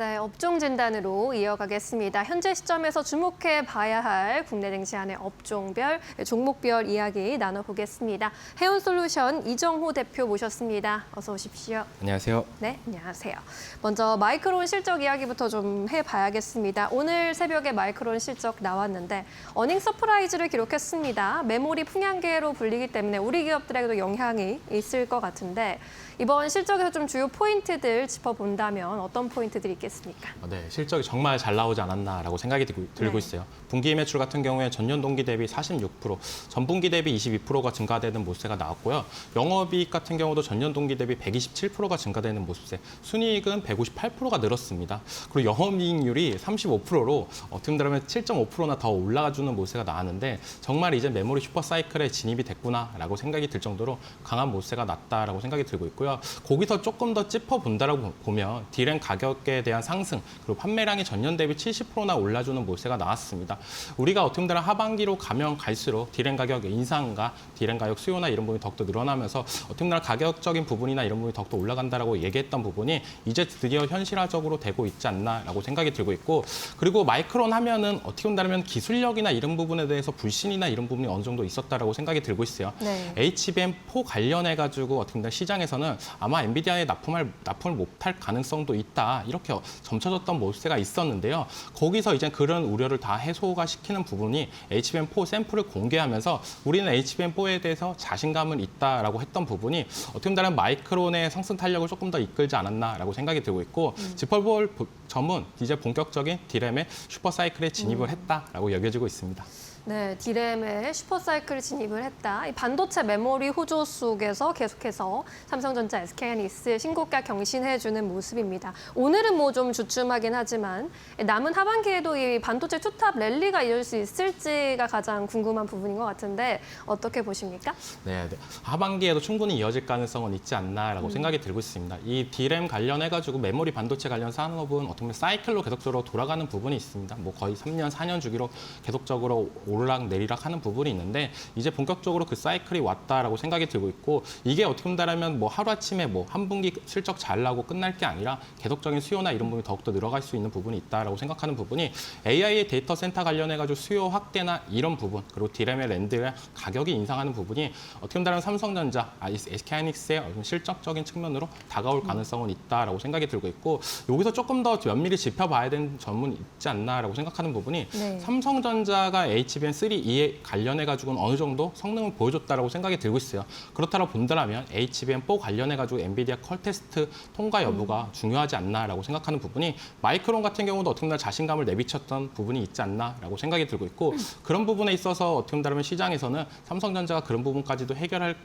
네, 업종 진단으로 이어가겠습니다. 현재 시점에서 주목해 봐야 할 국내 증시 안의 업종별, 종목별 이야기 나눠보겠습니다. 해운솔루션 이정호 대표 모셨습니다. 어서 오십시오. 안녕하세요. 네, 안녕하세요. 먼저 마이크론 실적 이야기부터 좀 해봐야겠습니다. 오늘 새벽에 마이크론 실적 나왔는데 어닝 서프라이즈를 기록했습니다. 메모리 풍향계로 불리기 때문에 우리 기업들에게도 영향이 있을 것 같은데 이번 실적에서 좀 주요 포인트들 짚어본다면 어떤 포인트들이 있겠습니까? 네, 실적이 정말 잘 나오지 않았나라고 생각이 들고 있어요. 분기 매출 같은 경우에 전년 동기 대비 46%, 전분기 대비 22%가 증가되는 모습세가 나왔고요. 영업이익 같은 경우도 전년 동기 대비 127%가 증가되는 모습세, 순이익은 158%가 늘었습니다. 그리고 영업이익률이 35%로 어떻게 보면 7.5%나 더 올라가주는 모습세가 나왔는데 정말 이제 메모리 슈퍼사이클에 진입이 됐구나라고 생각이 들 정도로 강한 모습세가 났다라고 생각이 들고 있고요. 거기서 조금 더 짚어본다라고 보면 디램 가격에 대한 상승 상승, 그리고 판매량이 전년 대비 70%나 올라주는 모세가 나왔습니다. 우리가 어떻게 보면 하반기로 가면 갈수록 디램 가격 인상과 디램 가격 수요나 이런 부분이 더욱더 늘어나면서 어떻게 보면 가격적인 부분이나 이런 부분이 더욱더 올라간다라고 얘기했던 부분이 이제 드디어 현실화적으로 되고 있지 않나라고 생각이 들고 있고, 그리고 마이크론 하면은 어떻게 본다면 기술력이나 이런 부분에 대해서 불신이나 이런 부분이 어느 정도 있었다라고 생각이 들고 있어요. 네. HBM4 관련해가지고 어떻게 보면 시장에서는 아마 엔비디아에 납품을 못할 가능성도 있다, 이렇게 점쳐졌던 모습가 있었는데요. 거기서 이제 그런 우려를 다 해소가 시키는 부분이 HBM4 샘플을 공개하면서 우리는 HBM4에 대해서 자신감은 있다라고 했던 부분이 어떻게 보면 마이크론의 상승 탄력을 조금 더 이끌지 않았나라고 생각이 들고 있고, 짚어볼 점은 이제 본격적인 디램의 슈퍼사이클에 진입을 했다라고 여겨지고 있습니다. 네, 디램의 슈퍼사이클 진입을 했다. 이 반도체 메모리 호조 속에서 계속해서 삼성전자, SK하이닉스 신고가 경신해주는 모습입니다. 오늘은 뭐 좀 주춤하긴 하지만 남은 하반기에도 이 반도체 투탑 랠리가 이을 수 있을지가 가장 궁금한 부분인 것 같은데 어떻게 보십니까? 네, 하반기에도 충분히 이어질 가능성은 있지 않나라고 생각이 들고 있습니다. 이 디램 관련해가지고 메모리 반도체 관련 산업은 어떻게 보면 사이클로 계속적으로 돌아가는 부분이 있습니다. 뭐 거의 3년, 4년 주기로 계속적으로 오르락 내리락 하는 부분이 있는데 이제 본격적으로 그 사이클이 왔다라고 생각이 들고 있고, 이게 어떻게 본다면 뭐 하루아침에 뭐 한 분기 실적 잘 나고 끝날 게 아니라 계속적인 수요나 이런 부분이 더욱더 늘어갈 수 있는 부분이 있다라고 생각하는 부분이 AI의 데이터 센터 관련해가지고 수요 확대나 이런 부분, 그리고 디램의 랜드의 가격이 인상하는 부분이 어떻게 본다면 삼성전자, SK하이닉스의 실적적인 측면으로 다가올 가능성은 있다라고 생각이 들고 있고, 여기서 조금 더 면밀히 짚어봐야 되는 점은 있지 않나라고 생각하는 부분이 네. 삼성전자가 HBM3E에 관련해가지고는 어느 정도 성능을 보여줬다라고 생각이 들고 있어요. 그렇다고 본다면 HBM4 관련해가지고 엔비디아 컬 테스트 통과 여부가 중요하지 않나라고 생각하는 부분이, 마이크론 같은 경우도 어떻게 보면 자신감을 내비쳤던 부분이 있지 않나라고 생각이 들고 있고, 그런 부분에 있어서 어떻게 본다면 시장에서는 삼성전자가 그런 부분까지도 해결을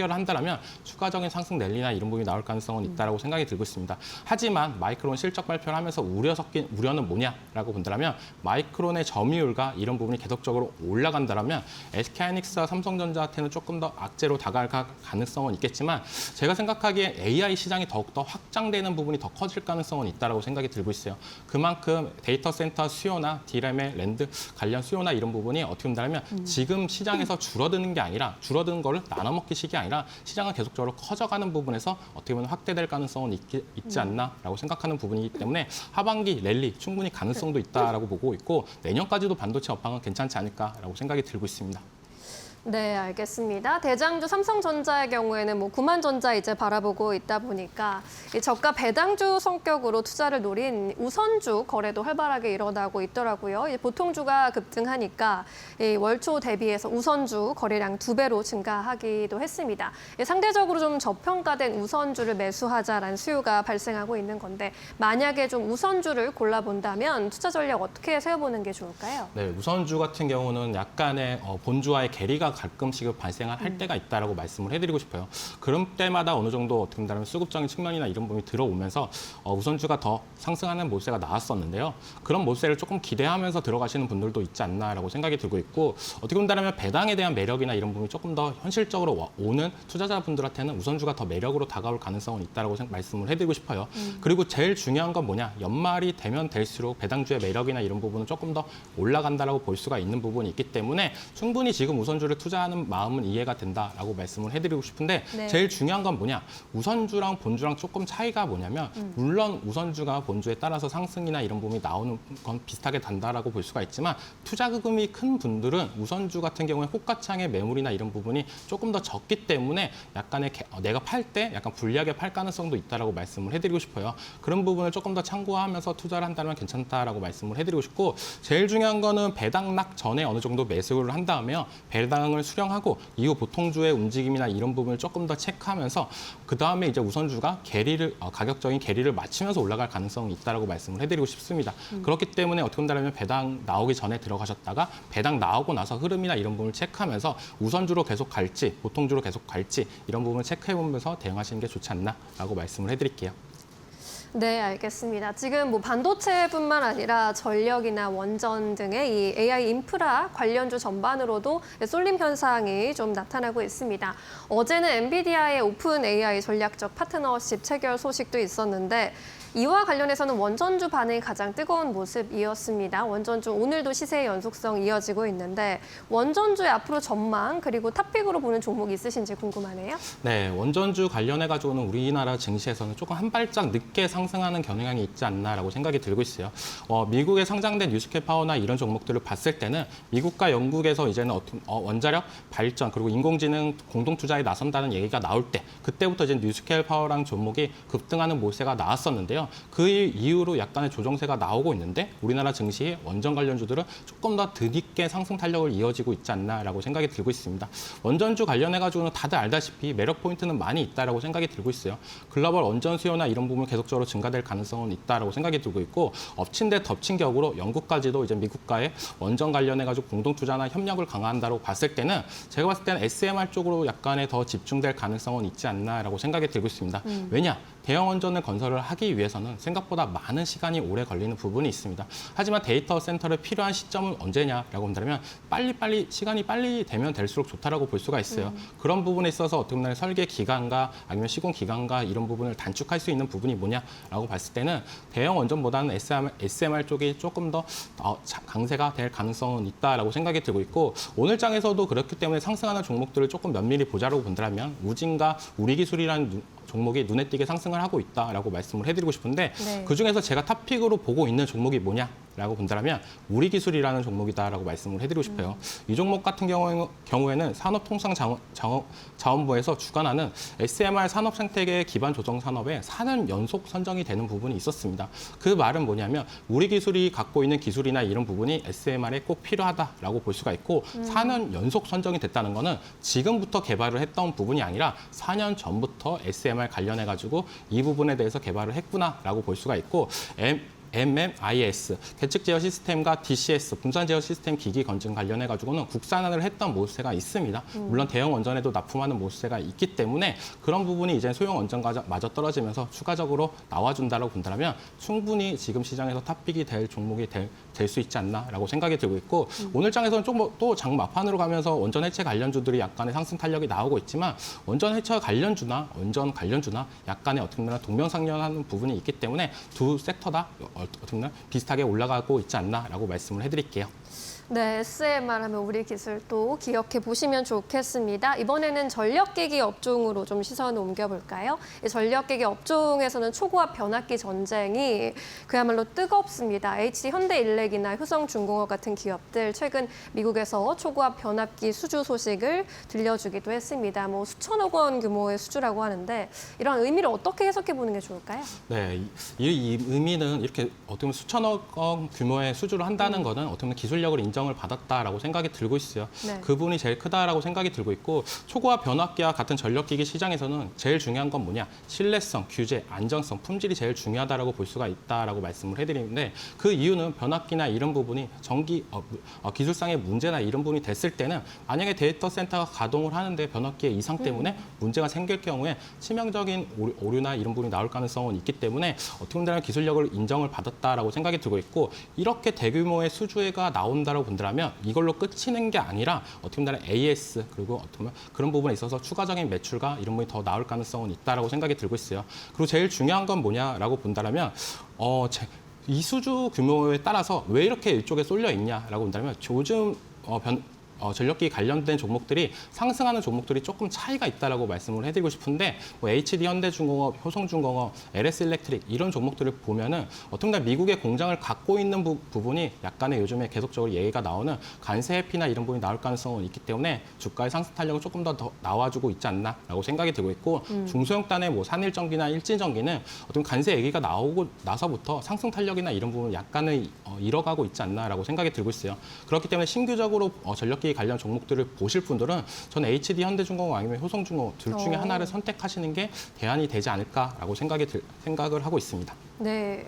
한다면 추가적인 상승 랠리나 이런 부분이 나올 가능성은 있다라고 생각이 들고 있습니다. 하지만 마이크론 실적 발표를 하면서 우려 섞인 우려는 뭐냐라고 본다면, 마이크론의 점유율과 이런 부분이 계속적으로 올라간다면 SK하이닉스와 삼성전자한테는 조금 더 악재로 다가갈 가능성은 있겠지만, 제가 생각하기에 AI 시장이 더욱더 확장되는 부분이 더 커질 가능성은 있다고 생각이 들고 있어요. 그만큼 데이터 센터 수요나 디램의 랜드 관련 수요나 이런 부분이 어떻게 본다면 지금 시장에서 줄어드는 게 아니라, 줄어드는 거를 나눠먹기식이 아니라 시장은 계속적으로 커져가는 부분에서 어떻게 보면 확대될 가능성은 있지 않나라고 생각하는 부분이기 때문에 하반기 랠리 충분히 가능성도 있다라고 보고 있고, 내년까지도 반도체 업황은 괜찮지 않을까라고 생각이 들고 있습니다. 네, 알겠습니다. 대장주 삼성전자의 경우에는 뭐 구만전자 이제 바라보고 있다 보니까 이 저가 배당주 성격으로 투자를 노린 우선주 거래도 활발하게 일어나고 있더라고요. 이제 보통주가 급등하니까 이 월초 대비해서 우선주 거래량 2배로 증가하기도 했습니다. 상대적으로 좀 저평가된 우선주를 매수하자라는 수요가 발생하고 있는 건데, 만약에 좀 우선주를 골라본다면 투자 전략 어떻게 세워보는 게 좋을까요? 네, 우선주 같은 경우는 약간의 본주와의 괴리가 가끔씩 발생할 때가 있다라고 말씀을 해드리고 싶어요. 그런 때마다 어느 정도 어떻게 보면 수급적인 측면이나 이런 부분이 들어오면서 우선주가 더 상승하는 모세가 나왔었는데요. 그런 모세를 조금 기대하면서 들어가시는 분들도 있지 않나라고 생각이 들고 있고, 어떻게 본다면 배당에 대한 매력이나 이런 부분이 조금 더 현실적으로 오는 투자자분들한테는 우선주가 더 매력으로 다가올 가능성은 있다라고 말씀을 해드리고 싶어요. 그리고 제일 중요한 건 뭐냐, 연말이 되면 될수록 배당주의 매력이나 이런 부분은 조금 더 올라간다라고 볼 수가 있는 부분이 있기 때문에 충분히 지금 우선주를 투자하는 마음은 이해가 된다라고 말씀을 해드리고 싶은데, 네. 제일 중요한 건 뭐냐, 우선주랑 본주랑 조금 차이가 뭐냐면, 물론 우선주가 본주에 따라서 상승이나 이런 부분이 나오는 건 비슷하게 단다라고 볼 수가 있지만, 투자 금액이 큰 분들은 우선주 같은 경우에 호가창의 매물이나 이런 부분이 조금 더 적기 때문에 약간의 내가 팔 때 약간 불리하게 팔 가능성도 있다라고 말씀을 해드리고 싶어요. 그런 부분을 조금 더 참고하면서 투자를 한다면 괜찮다라고 말씀을 해드리고 싶고, 제일 중요한 거는 배당락 전에 어느 정도 매수를 한 다음에요, 배당을 수령하고 이후 보통주의 움직임이나 이런 부분을 조금 더 체크하면서 그 다음에 이제 우선주가 가격적인 괴리를 맞추면서 올라갈 가능성이 있다라고 말씀을 해드리고 싶습니다. 그렇기 때문에 어떻게 본다면 배당 나오기 전에 들어가셨다가 배당 나오고 나서 흐름이나 이런 부분을 체크하면서 우선주로 계속 갈지 보통주로 계속 갈지 이런 부분을 체크해보면서 대응하시는 게 좋지 않나라고 말씀을 해드릴게요. 네, 알겠습니다. 지금 뭐 반도체뿐만 아니라 전력이나 원전 등의 이 AI 인프라 관련주 전반으로도 쏠림 현상이 좀 나타나고 있습니다. 어제는 엔비디아의 오픈 AI 전략적 파트너십 체결 소식도 있었는데, 이와 관련해서는 원전주 반응이 가장 뜨거운 모습이었습니다. 원전주 오늘도 시세의 연속성 이어지고 있는데 원전주의 앞으로 전망 그리고 탑픽으로 보는 종목이 있으신지 궁금하네요. 네, 원전주 관련해가지고는 우리나라 증시에서는 조금 한 발짝 늦게 상승하는 경향이 있지 않나라고 생각이 들고 있어요. 미국에 상장된 뉴스케 파워나 이런 종목들을 봤을 때는 미국과 영국에서 이제는 원자력 발전 그리고 인공지능 공동 투자에 나선다는 얘기가 나올 때 그때부터 이제 뉴스케 파워랑 종목이 급등하는 모세가 나왔었는데요. 그 이후로 약간의 조정세가 나오고 있는데 우리나라 증시 원전 관련주들은 조금 더 드늦게 상승 탄력을 이어지고 있지 않나라고 생각이 들고 있습니다. 원전주 관련해가지고는 다들 알다시피 매력 포인트는 많이 있다라고 생각이 들고 있어요. 글로벌 원전 수요나 이런 부분 계속적으로 증가될 가능성은 있다라고 생각이 들고 있고 엎친 데 덮친 격으로 영국까지도 이제 미국과의 원전 관련해가지고 공동 투자나 협력을 강화한다고 봤을 때는 제가 봤을 때는 SMR 쪽으로 약간의 더 집중될 가능성은 있지 않나라고 생각이 들고 있습니다. 왜냐? 대형 원전을 건설을 하기 위해서는 생각보다 많은 시간이 오래 걸리는 부분이 있습니다. 하지만 데이터 센터를 필요한 시점은 언제냐라고 본다면 시간이 빨리 되면 될수록 좋다라고 볼 수가 있어요. 그런 부분에 있어서 어떻게 보면 설계 기간과 아니면 시공 기간과 이런 부분을 단축할 수 있는 부분이 뭐냐라고 봤을 때는 대형 원전보다는 SMR 쪽이 조금 더 강세가 될 가능성은 있다라고 생각이 들고 있고 오늘 장에서도 그렇기 때문에 상승하는 종목들을 조금 면밀히 보자라고 본다면 우진과 우리기술이라는 종목이 눈에 띄게 상승을 하고 있다라고 말씀을 해드리고 싶은데 네. 그중에서 제가 탑픽으로 보고 있는 종목이 뭐냐라고 본다면 우리기술이라는 종목이다라고 말씀을 해드리고 싶어요. 이 종목 같은 경우에는 산업통상자원부에서 주관하는 SMR 산업생태계 기반 조정 산업에 4년 연속 선정이 되는 부분이 있었습니다. 그 말은 뭐냐면 우리기술이 갖고 있는 기술이나 이런 부분이 SMR에 꼭 필요하다라고 볼 수가 있고 4년 연속 선정이 됐다는 거는 지금부터 개발을 했던 부분이 아니라 4년 전부터 SMR 관련해가지고 이 부분에 대해서 개발을 했구나라고 볼 수가 있고 MMIS, 계측 제어 시스템과 DCS, 분산 제어 시스템 기기 건증 관련해가지고는 국산화를 했던 모세가 있습니다. 물론 대형 원전에도 납품하는 모세가 있기 때문에 그런 부분이 이제 소형 원전과 마저 떨어지면서 추가적으로 나와준다고 본다면 충분히 지금 시장에서 탑픽이 될 종목이 될 수 있지 않나라고 생각이 들고 있고 오늘 장에서는 좀 또 장 막판으로 가면서 원전 해체 관련주들이 약간의 상승 탄력이 나오고 있지만 원전 해체 관련주나 원전 관련주나 약간의 어떻게 보면 동명상련하는 부분이 있기 때문에 두 섹터 다 어떻게 보면 비슷하게 올라가고 있지 않나라고 말씀을 해드릴게요. 네, SMR 하면 우리 기술 또 기억해 보시면 좋겠습니다. 이번에는 전력기기 업종으로 좀 시선을 옮겨볼까요? 이 전력기기 업종에서는 초고압 변압기 전쟁이 그야말로 뜨겁습니다. HD 현대일렉이나 효성중공업 같은 기업들 최근 미국에서 초고압 변압기 수주 소식을 들려주기도 했습니다. 뭐 수천억 원 규모의 수주라고 하는데 이런 의미를 어떻게 해석해 보는 게 좋을까요? 네, 이 의미는 이렇게 어떻게 보면 수천억 원 규모의 수주를 한다는 거는 어떻게 보면 기술력을 인정을 받았다라고 생각이 들고 있어요. 네. 그 부분이 제일 크다라고 생각이 들고 있고 초고압 변압기와 같은 전력기기 시장에서는 제일 중요한 건 뭐냐? 신뢰성, 규제, 안정성, 품질이 제일 중요하다라고 볼 수가 있다라고 말씀을 해드리는데 그 이유는 변압기나 이런 부분이 기술상의 문제나 이런 부분이 됐을 때는 만약에 데이터 센터가 가동을 하는데 변압기의 이상 때문에 문제가 생길 경우에 치명적인 오류나 이런 부분이 나올 가능성은 있기 때문에 어떻게 보면 기술력을 인정을 받았다라고 생각이 들고 있고 이렇게 대규모의 수주가 나온다라고 본다면 이걸로 끝이는 게 아니라 어떻게 보면 AS 그리고 어떻게 보면 그런 부분에 있어서 추가적인 매출과 이런 부분이 더 나올 가능성은 있다라고 생각이 들고 있어요. 그리고 제일 중요한 건 뭐냐라고 본다면 이 수주 규모에 따라서 왜 이렇게 이쪽에 쏠려 있냐라고 본다면 요즘 전력기기 관련된 종목들이 상승하는 종목들이 조금 차이가 있다라고 말씀을 해드리고 싶은데 뭐 HD 현대중공업, 효성중공업, LS일렉트릭 이런 종목들을 보면은 어떤 날 미국의 공장을 갖고 있는 부분이 약간의 요즘에 계속적으로 얘기가 나오는 관세 회피나 이런 부분이 나올 가능성은 있기 때문에 주가의 상승 탄력은 조금 더 나와주고 있지 않나라고 생각이 들고 있고 중소형단의 뭐 산일전기나 일진전기는 어떤 관세 얘기가 나오고 나서부터 상승 탄력이나 이런 부분을 약간의 잃어가고 있지 않나라고 생각이 들고 있어요. 그렇기 때문에 신규적으로 전력기기 관련 종목들을 보실 분들은 저는 HD 현대중공업 아니면 효성중공업 둘 중에 하나를 선택하시는 게 대안이 되지 않을까라고 생각을 하고 있습니다. 네.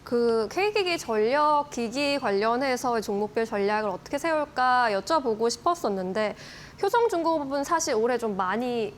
그 K기기 전력기기 관련해서 종목별 전략을 어떻게 세울까 여쭤보고 싶었었는데 효성중공업은 사실 올해 좀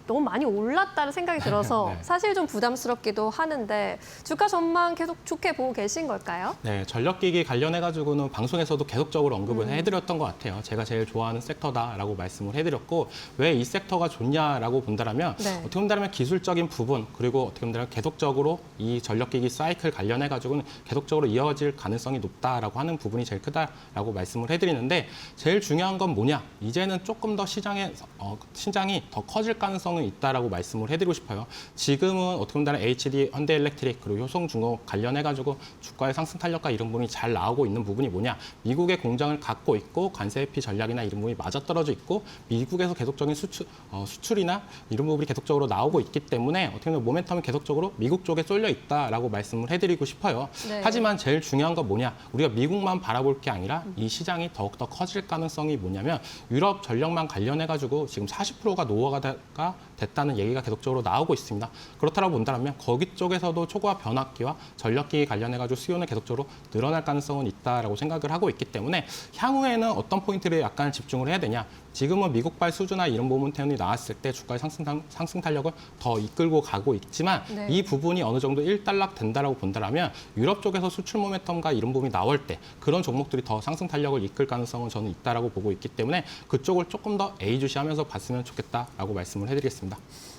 너무 많이 올랐다는 생각이 들어서 네. 사실 좀 부담스럽기도 하는데 주가 전망 계속 좋게 보고 계신 걸까요? 네, 전력기기 관련해가지고는 방송에서도 계속적으로 언급을 해드렸던 것 같아요. 제가 제일 좋아하는 섹터다라고 말씀을 해드렸고 왜 이 섹터가 좋냐라고 본다면 네. 어떻게 본다면 기술적인 부분 그리고 어떻게 본다면 계속적으로 이 전력기기 사이클 것들 관련해 가지고는 계속적으로 이어질 가능성이 높다라고 하는 부분이 제일 크다라고 말씀을 해드리는데 제일 중요한 건 뭐냐? 이제는 조금 더 시장이 더 커질 가능성은 있다라고 말씀을 해드리고 싶어요. 지금은 어떻게 보면 HD, 현대일렉트릭 그리고 효성중공업 관련해 가지고 주가의 상승 탄력과 이런 부분이 잘 나오고 있는 부분이 뭐냐? 미국의 공장을 갖고 있고 관세 회피 전략이나 이런 부분이 맞아떨어져 있고 미국에서 계속적인 수출이나 이런 부분이 계속적으로 나오고 있기 때문에 어떻게 보면 모멘텀이 계속적으로 미국 쪽에 쏠려 있다라고 말씀을 해드리고 싶어요. 네. 하지만 제일 중요한 건 뭐냐? 우리가 미국만 바라볼 게 아니라 이 시장이 더욱더 커질 가능성이 뭐냐면 유럽 전력만 관련해 가지고 지금 40%가 노후화가 됐다는 얘기가 계속적으로 나오고 있습니다. 그렇다고 본다면 거기 쪽에서도 초고화 변압기와 전력기 관련해 가지고 수요는 계속적으로 늘어날 가능성은 있다라고 생각을 하고 있기 때문에 향후에는 어떤 포인트를 약간 집중을 해야 되냐? 지금은 미국발 수주나 이런 모멘텀이 나왔을 때 주가의 상승 탄력을 더 이끌고 가고 있지만 네. 이 부분이 어느 정도 일단락 된다라고 본다면 유럽 쪽에서 수출 모멘텀과 이런 부분이 나올 때 그런 종목들이 더 상승 탄력을 이끌 가능성은 저는 있다라고 보고 있기 때문에 그쪽을 조금 더 예의주시하면서 봤으면 좋겠다라고 말씀을 해드리겠습니다.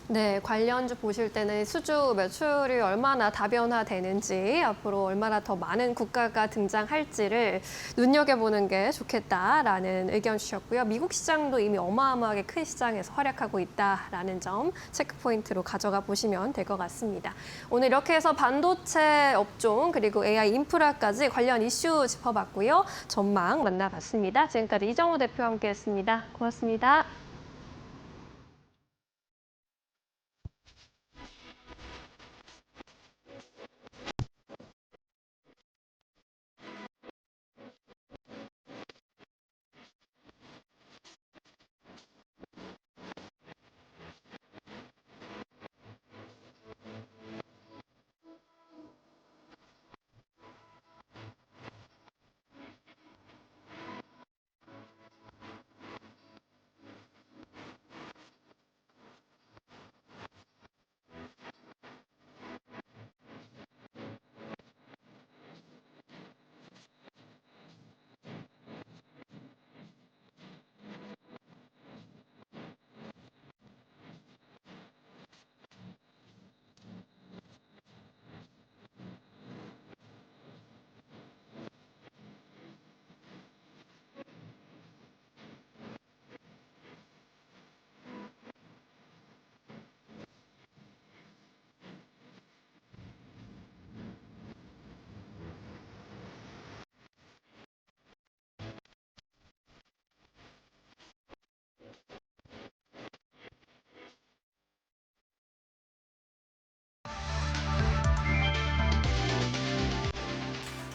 네, 관련주 보실 때는 수주 매출이 얼마나 다변화되는지 앞으로 얼마나 더 많은 국가가 등장할지를 눈여겨보는 게 좋겠다라는 의견 주셨고요. 미국 시장도 이미 어마어마하게 큰 시장에서 활약하고 있다라는 점 체크 포인트로 가져가 보시면 될 것 같습니다. 오늘 이렇게 해서 반도체 업종 그리고 AI 인프라까지 관련 이슈 짚어봤고요. 전망 만나봤습니다. 지금까지 이정우 대표와 함께했습니다. 고맙습니다.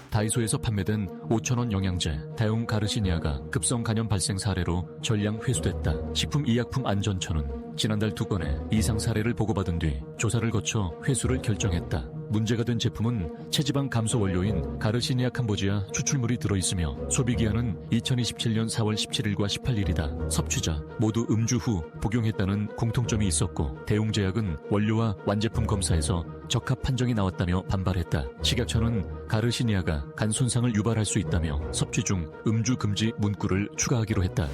다이소에서 판매된 5,000원 영양제 다용 가르시니아가 급성 간염 발생 사례로 전량 회수됐다. 식품의약품안전처는 지난달 2건의 이상 사례를 보고받은 뒤 조사를 거쳐 회수를 결정했다. 문제가 된 제품은 체지방 감소 원료인 가르시니아 캄보지아 추출물이 들어있으며 소비기한은 2027년 4월 17일과 18일이다. 섭취자 모두 음주 후 복용했다는 공통점이 있었고 대웅제약은 원료와 완제품 검사에서 적합 판정이 나왔다며 반발했다. 식약처는 가르시니아가 간 손상을 유발할 수 있다며 섭취 중 음주 금지 문구를 추가하기로 했다.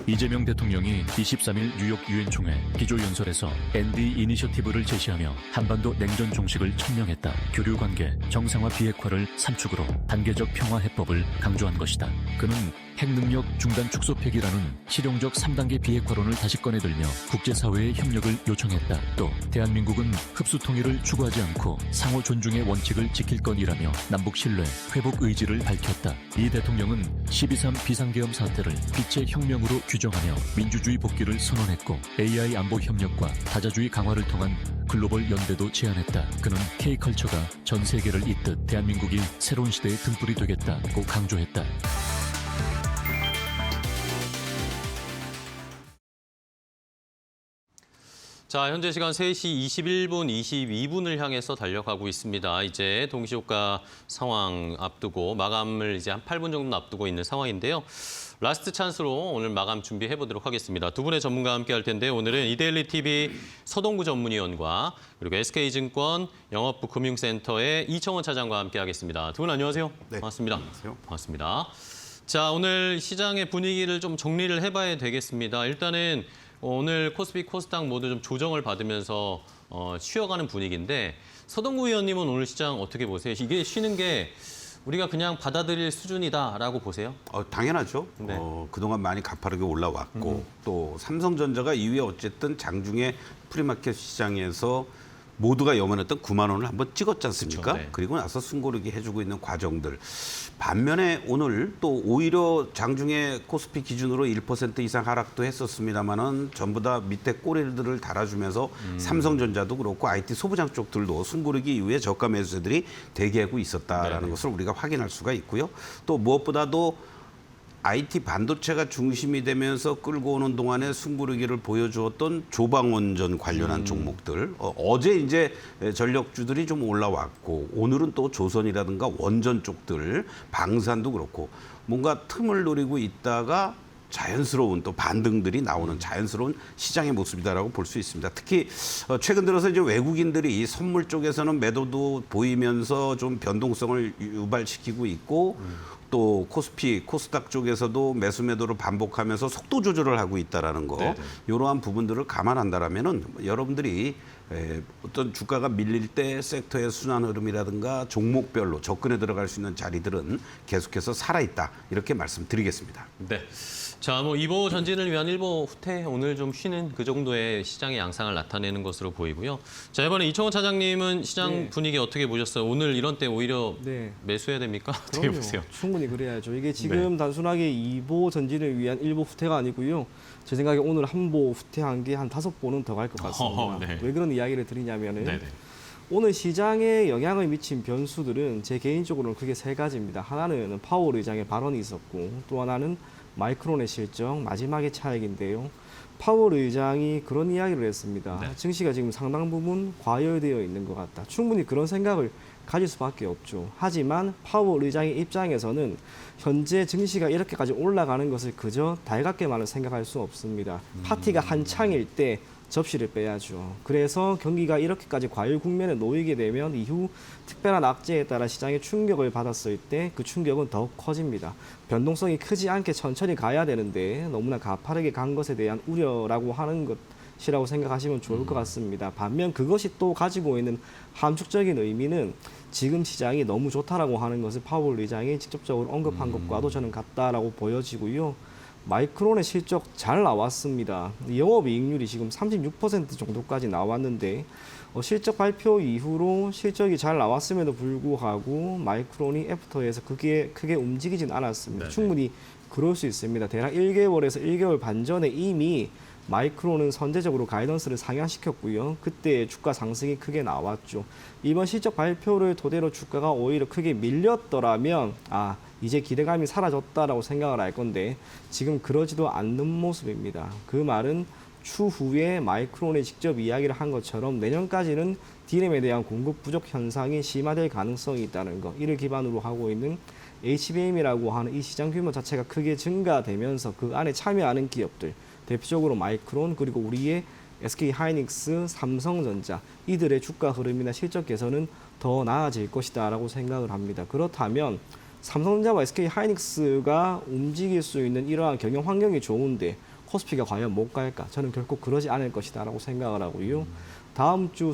이재명 대통령이 23일 뉴욕 유엔 총회 기조연설에서 ND 이니셔티브를 제시하며 한반도 냉전 종식을 천명했다. 교류 관계 정상화 비핵화를 3축으로 단계적 평화 해법을 강조한 것이다. 그는 핵능력 중단 축소 폐기라는 실용적 3단계 비핵화론을 다시 꺼내들며 국제사회의 협력을 요청했다. 또 대한민국은 흡수 통일을 추구하지 않고 상호 존중의 원칙을 지킬 것이라며 남북 신뢰 회복 의지를 밝혔다. 이 대통령은 12.3 비상계엄 사태를 빛의 혁명으로 규정하며 민주주의 복귀를 선언했고 AI 안보 협력과 다자주의 강화를 통한 글로벌 연대도 제안했다. 그는 K컬처가 전 세계를 잇듯 대한민국이 새로운 시대의 등불이 되겠다고 강조했다. 자, 현재 시간 3시 21분, 22분을 향해서 달려가고 있습니다. 이제 동시효과 상황 앞두고 마감을 이제 한 8분 정도 앞두고 있는 상황인데요. 라스트 찬스로 오늘 마감 준비해 보도록 하겠습니다. 두 분의 전문가와 함께 할 텐데 오늘은 이데일리 TV 서동구 전문위원과 그리고 SK증권 영업부 금융센터의 이청원 차장과 함께 하겠습니다. 두 분 안녕하세요. 네. 반갑습니다. 안녕하세요. 반갑습니다. 자, 오늘 시장의 분위기를 좀 정리를 해봐야 되겠습니다. 일단은 오늘 코스피, 코스닥 모두 좀 조정을 받으면서 쉬어가는 분위기인데 서동구 의원님은 오늘 시장 어떻게 보세요? 이게 쉬는 게 우리가 그냥 받아들일 수준이다라고 보세요? 당연하죠. 네. 그동안 많이 가파르게 올라왔고 또 삼성전자가 이후에 어쨌든 장중에 프리마켓 시장에서 모두가 염원했던 9만 원을 한번 찍었지 않습니까? 그렇죠. 네. 그리고 나서 숨고르기 해주고 있는 과정들. 반면에 오늘 또 오히려 장중에 코스피 기준으로 1% 이상 하락도 했었습니다마는 전부 다 밑에 꼬리들을 달아주면서 삼성전자도 그렇고 IT 소부장 쪽들도 숨고르기 이후에 저가 매수세들이 대기하고 있었다라는 네네. 것을 우리가 확인할 수가 있고요. 또 무엇보다도 IT 반도체가 중심이 되면서 끌고 오는 동안에 숨고르기를 보여주었던 조방원전 관련한 종목들. 어제 이제 전력주들이 좀 올라왔고 오늘은 또 조선이라든가 원전 쪽들, 방산도 그렇고 뭔가 틈을 노리고 있다가 자연스러운 또 반등들이 나오는 자연스러운 시장의 모습이다라고 볼 수 있습니다. 특히 최근 들어서 이제 외국인들이 선물 쪽에서는 매도도 보이면서 좀 변동성을 유발시키고 있고 또 코스피, 코스닥 쪽에서도 매수 매도를 반복하면서 속도 조절을 하고 있다라는 거. 네네. 이러한 부분들을 감안한다라면은 여러분들이 어떤 주가가 밀릴 때 섹터의 순환 흐름이라든가 종목별로 접근해 들어갈 수 있는 자리들은 계속해서 살아있다. 이렇게 말씀드리겠습니다. 네. 자, 뭐 이보 전진을 위한 일보 후퇴 오늘 좀 쉬는 그 정도의 시장의 양상을 나타내는 것으로 보이고요. 자, 이번에 이청호 차장님은 시장 네. 분위기 어떻게 보셨어요? 오늘 이런 때 오히려 네. 매수해야 됩니까? 어떻게 그럼요. 보세요? 충분히 그래야죠. 이게 지금 단순하게 2보 전진을 위한 1보 후퇴가 아니고요. 제 생각에 오늘 한 보 후퇴한 게 한 5보는 더 갈 것 같습니다. 네. 왜 그런 이야기를 드리냐면은 네네. 오늘 시장에 영향을 미친 변수들은 제 개인적으로는 크게 세 가지입니다. 하나는 파월 의장의 발언이 있었고 또 하나는 마이크론의 실적, 마지막의 차익인데요. 파월 의장이 그런 이야기를 했습니다. 네. 증시가 지금 상당 부분 과열되어 있는 것 같다. 충분히 그런 생각을 가질 수밖에 없죠. 하지만 파월 의장의 입장에서는 현재 증시가 이렇게까지 올라가는 것을 그저 달갑게만을 생각할 수 없습니다. 파티가 한창일 때 접시를 빼야죠. 그래서 경기가 이렇게까지 과열 국면에 놓이게 되면 이후 특별한 악재에 따라 시장에 충격을 받았을 때 그 충격은 더욱 커집니다. 변동성이 크지 않게 천천히 가야 되는데 너무나 가파르게 간 것에 대한 우려라고 하는 것이라고 생각하시면 좋을 것 같습니다. 반면 그것이 또 가지고 있는 함축적인 의미는 지금 시장이 너무 좋다라고 하는 것을 파월 의장이 직접적으로 언급한 것과도 저는 같다라고 보여지고요. 마이크론의 실적 잘 나왔습니다. 영업이익률이 지금 36% 정도까지 나왔는데 실적 발표 이후로 실적이 잘 나왔음에도 불구하고 마이크론이 애프터에서 크게 움직이진 않았습니다. 네네. 충분히 그럴 수 있습니다. 대략 1개월에서 1개월 반 전에 이미 마이크론은 선제적으로 가이던스를 상향시켰고요. 그때 주가 상승이 크게 나왔죠. 이번 실적 발표를 토대로 주가가 오히려 크게 밀렸더라면 이제 기대감이 사라졌다라고 생각을 할 건데 지금 그러지도 않는 모습입니다. 그 말은 추후에 마이크론이 직접 이야기를 한 것처럼 내년까지는 D램에 대한 공급 부족 현상이 심화될 가능성이 있다는 것. 이를 기반으로 하고 있는 HBM이라고 하는 이 시장 규모 자체가 크게 증가되면서 그 안에 참여하는 기업들, 대표적으로 마이크론 그리고 우리의 SK하이닉스, 삼성전자 이들의 주가 흐름이나 실적 개선은 더 나아질 것이다라고 생각을 합니다. 그렇다면 삼성전자와 SK하이닉스가 움직일 수 있는 이러한 경영 환경이 좋은데 코스피가 과연 못 갈까? 저는 결코 그러지 않을 것이다라고 생각을 하고요. 다음 주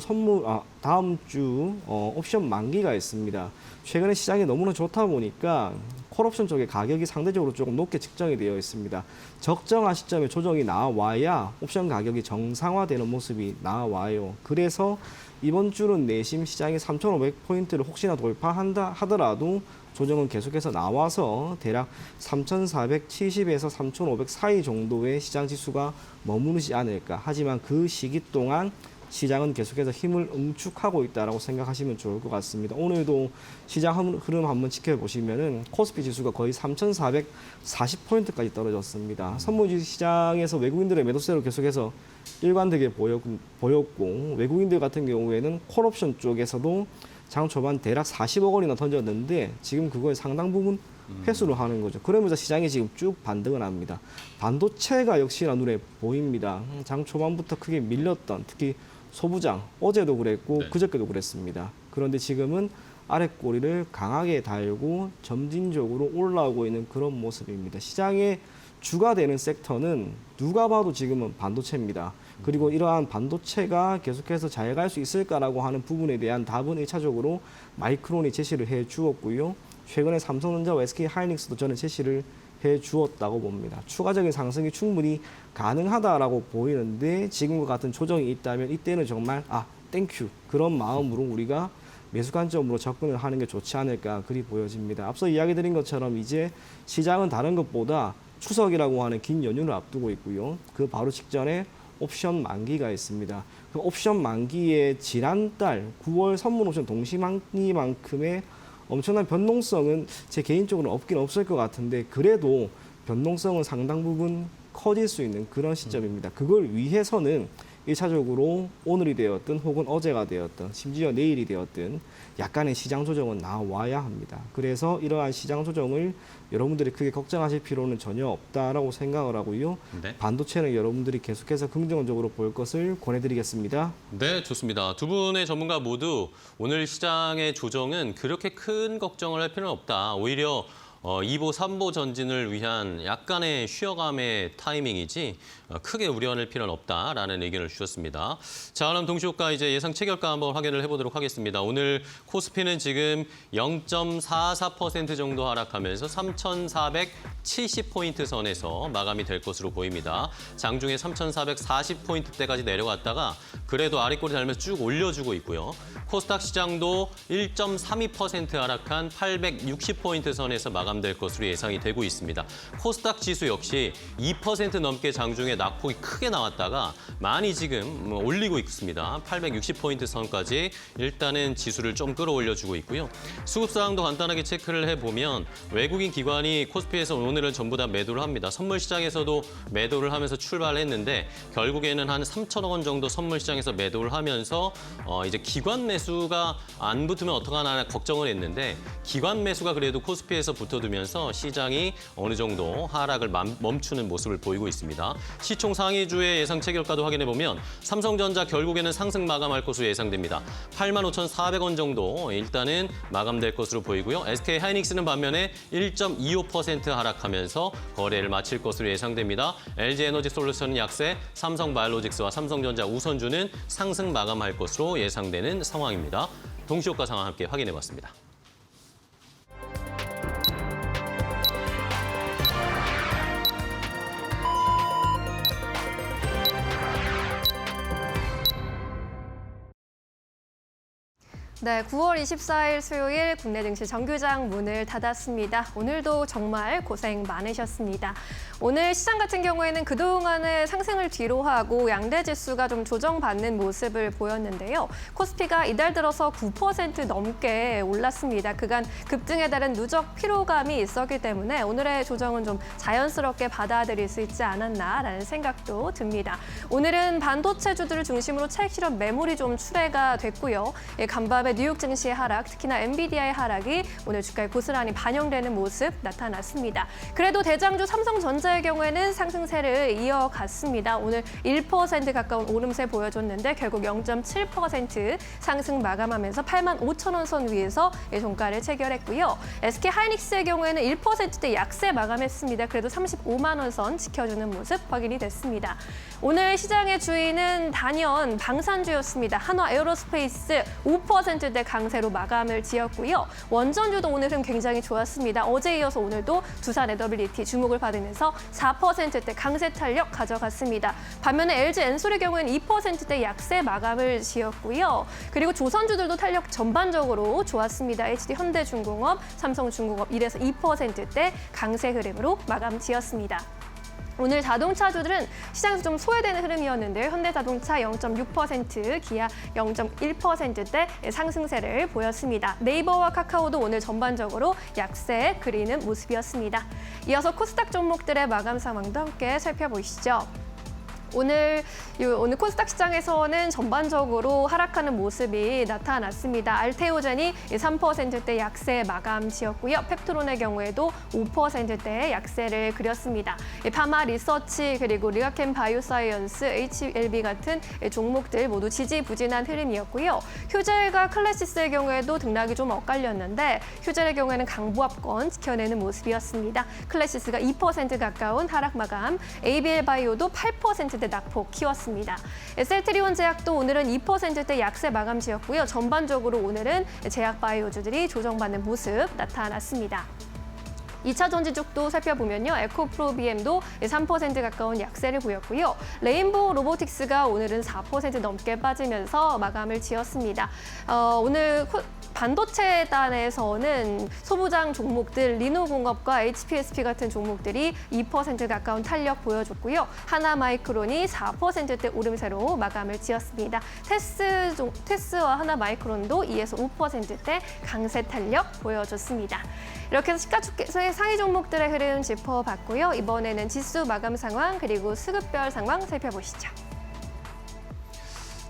옵션 만기가 있습니다. 최근에 시장이 너무나 좋다 보니까 콜옵션 쪽의 가격이 상대적으로 조금 높게 측정이 되어 있습니다. 적정한 시점에 조정이 나와야 옵션 가격이 정상화되는 모습이 나와요. 그래서 이번 주는 내심 시장이 3,500포인트를 혹시나 돌파한다 하더라도 조정은 계속해서 나와서 대략 3,470에서 3,500 사이 정도의 시장 지수가 머무르지 않을까. 하지만 그 시기 동안 시장은 계속해서 힘을 응축하고 있다라고 생각하시면 좋을 것 같습니다. 오늘도 시장 흐름 한번 지켜보시면은 코스피 지수가 거의 3,440포인트까지 떨어졌습니다. 선물 시장에서 외국인들의 매도세로 계속해서 일관되게 보였고 외국인들 같은 경우에는 콜옵션 쪽에서도 장 초반 대략 40억 원이나 던졌는데 지금 그거에 상당 부분 회수를 하는 거죠. 그러면서 시장이 지금 쭉 반등을 합니다. 반도체가 역시나 눈에 보입니다. 장 초반부터 크게 밀렸던 특히 소부장 어제도 그랬고 네. 그저께도 그랬습니다. 그런데 지금은 아랫꼬리를 강하게 달고 점진적으로 올라오고 있는 그런 모습입니다. 시장의 주가 되는 섹터는 누가 봐도 지금은 반도체입니다. 그리고 이러한 반도체가 계속해서 잘 갈 수 있을까라고 하는 부분에 대한 답은 1차적으로 마이크론이 제시를 해 주었고요. 최근에 삼성전자와 SK하이닉스도 저는 제시를 해 주었다고 봅니다. 추가적인 상승이 충분히 가능하다라고 보이는데 지금과 같은 조정이 있다면 이때는 정말 땡큐 그런 마음으로 우리가 매수 관점으로 접근을 하는 게 좋지 않을까 그리 보여집니다. 앞서 이야기 드린 것처럼 이제 시장은 다른 것보다 추석이라고 하는 긴 연휴를 앞두고 있고요. 그 바로 직전에 옵션 만기가 있습니다. 그 옵션 만기의 지난달 9월 선물 옵션 동시만기만큼의 엄청난 변동성은 제 개인적으로 없긴 없을 것 같은데 그래도 변동성은 상당 부분 커질 수 있는 그런 시점입니다. 그걸 위해서는 1차적으로 오늘이 되었든 혹은 어제가 되었든 심지어 내일이 되었든 약간의 시장 조정은 나와야 합니다. 그래서 이러한 시장 조정을 여러분들이 크게 걱정하실 필요는 전혀 없다라고 생각을 하고요. 네. 반도체는 여러분들이 계속해서 긍정적으로 볼 것을 권해드리겠습니다. 네, 좋습니다. 두 분의 전문가 모두 오늘 시장의 조정은 그렇게 큰 걱정을 할 필요는 없다. 오히려 2보, 3보 전진을 위한 약간의 쉬어감의 타이밍이지 크게 우려할 필요는 없다라는 의견을 주셨습니다. 자, 그럼 동시효과 이제 예상 체결가 한번 확인을 해보도록 하겠습니다. 오늘 코스피는 지금 0.44% 정도 하락하면서 3,470포인트 선에서 마감이 될 것으로 보입니다. 장중에 3,440포인트대까지 내려갔다가 그래도 아랫꼬리 달면서 쭉 올려주고 있고요. 코스닥 시장도 1.32% 하락한 860포인트 선에서 마감될 것으로 예상이 되고 있습니다. 코스닥 지수 역시 2% 넘게 장중에 낙폭이 크게 나왔다가 많이 지금 올리고 있습니다. 860포인트 선까지 일단은 지수를 좀 끌어올려주고 있고요. 수급 상황도 간단하게 체크를 해보면 외국인 기관이 코스피에서 오늘은 전부 다 매도를 합니다. 선물 시장에서도 매도를 하면서 출발했는데 결국에는 한 3천억 원 정도 선물 시장에서 매도를 하면서 이제 기관 매수가 안 붙으면 어떡하나 걱정을 했는데 기관 매수가 그래도 코스피에서 붙어두면서 시장이 어느 정도 하락을 멈추는 모습을 보이고 있습니다. 시총 상위주의 예상 체결가도 확인해보면 삼성전자 결국에는 상승 마감할 것으로 예상됩니다. 85,400원 정도 일단은 마감될 것으로 보이고요. SK하이닉스는 반면에 1.25% 하락하면서 거래를 마칠 것으로 예상됩니다. LG에너지솔루션은 약세, 삼성바이오로직스와 삼성전자 우선주는 상승 마감할 것으로 예상되는 상황입니다. 동시효과 상황 함께 확인해봤습니다. 네, 9월 24일 수요일 국내 증시 정규장 문을 닫았습니다. 오늘도 정말 고생 많으셨습니다. 오늘 시장 같은 경우에는 그동안의 상승을 뒤로하고 양대 지수가 좀 조정받는 모습을 보였는데요. 코스피가 이달 들어서 9% 넘게 올랐습니다. 그간 급등에 따른 누적 피로감이 있었기 때문에 오늘의 조정은 좀 자연스럽게 받아들일 수 있지 않았나라는 생각도 듭니다. 오늘은 반도체주들을 중심으로 차익 실현 매물이 좀 출회가 됐고요. 간밤에 뉴욕 증시의 하락, 특히나 엔비디아의 하락이 오늘 주가에 고스란히 반영되는 모습 나타났습니다. 그래도 대장주 삼성전자의 경우에는 상승세를 이어갔습니다. 오늘 1% 가까운 오름세 보여줬는데 결국 0.7% 상승 마감하면서 85,000원 선 위에서 종가를 체결했고요. SK하이닉스의 경우에는 1%대 약세 마감했습니다. 그래도 35만 원 선 지켜주는 모습 확인이 됐습니다. 오늘 시장의 주인은 단연 방산주였습니다. 한화 에어로스페이스 5%대 강세로 마감을 지었고요. 원전주도 오늘 흐름 굉장히 좋았습니다. 어제 이어서 오늘도 두산 에더빌리티 주목을 받으면서 4%대 강세 탄력 가져갔습니다. 반면에 LG 엔솔의 경우에는 2%대 약세 마감을 지었고요. 그리고 조선주들도 탄력 전반적으로 좋았습니다. HD 현대중공업, 삼성중공업 1에서 2%대 강세 흐름으로 마감 지었습니다. 오늘 자동차주들은 시장에서 좀 소외되는 흐름이었는데요. 현대자동차 0.6%, 기아 0.1%대 상승세를 보였습니다. 네이버와 카카오도 오늘 전반적으로 약세 그리는 모습이었습니다. 이어서 코스닥 종목들의 마감 상황도 함께 살펴보시죠. 오늘 코스닥 시장에서는 전반적으로 하락하는 모습이 나타났습니다. 알테오젠이 3%대 약세 마감 지었고요. 펩트론의 경우에도 5%대 약세를 그렸습니다. 파마 리서치 그리고 리가켄 바이오사이언스, HLB 같은 종목들 모두 지지부진한 흐름이었고요. 휴젤과 클래시스의 경우에도 등락이 좀 엇갈렸는데 휴젤의 경우에는 강보합권 지켜내는 모습이었습니다. 클래시스가 2% 가까운 하락 마감, ABL 바이오도 8%대 낙폭 키웠습니다. 셀트리온 제약도 오늘은 2%대 약세 마감 지었고요. 전반적으로 오늘은 제약 바이오주들이 조정받는 모습 나타났습니다. 2차 전지 쪽도 살펴보면요. 에코프로비엠도 3% 가까운 약세를 보였고요. 레인보우 로보틱스가 오늘은 4% 넘게 빠지면서 마감을 지었습니다. 오늘 반도체단에서는 소부장 종목들 리노공업과 HPSP 같은 종목들이 2% 가까운 탄력 보여줬고요. 하나마이크론이 4%대 오름세로 마감을 지었습니다. 테스와 하나마이크론도 2에서 5%대 강세 탄력 보여줬습니다. 이렇게 해서 시가총액의 상위 종목들의 흐름 짚어봤고요. 이번에는 지수 마감 상황 그리고 수급별 상황 살펴보시죠.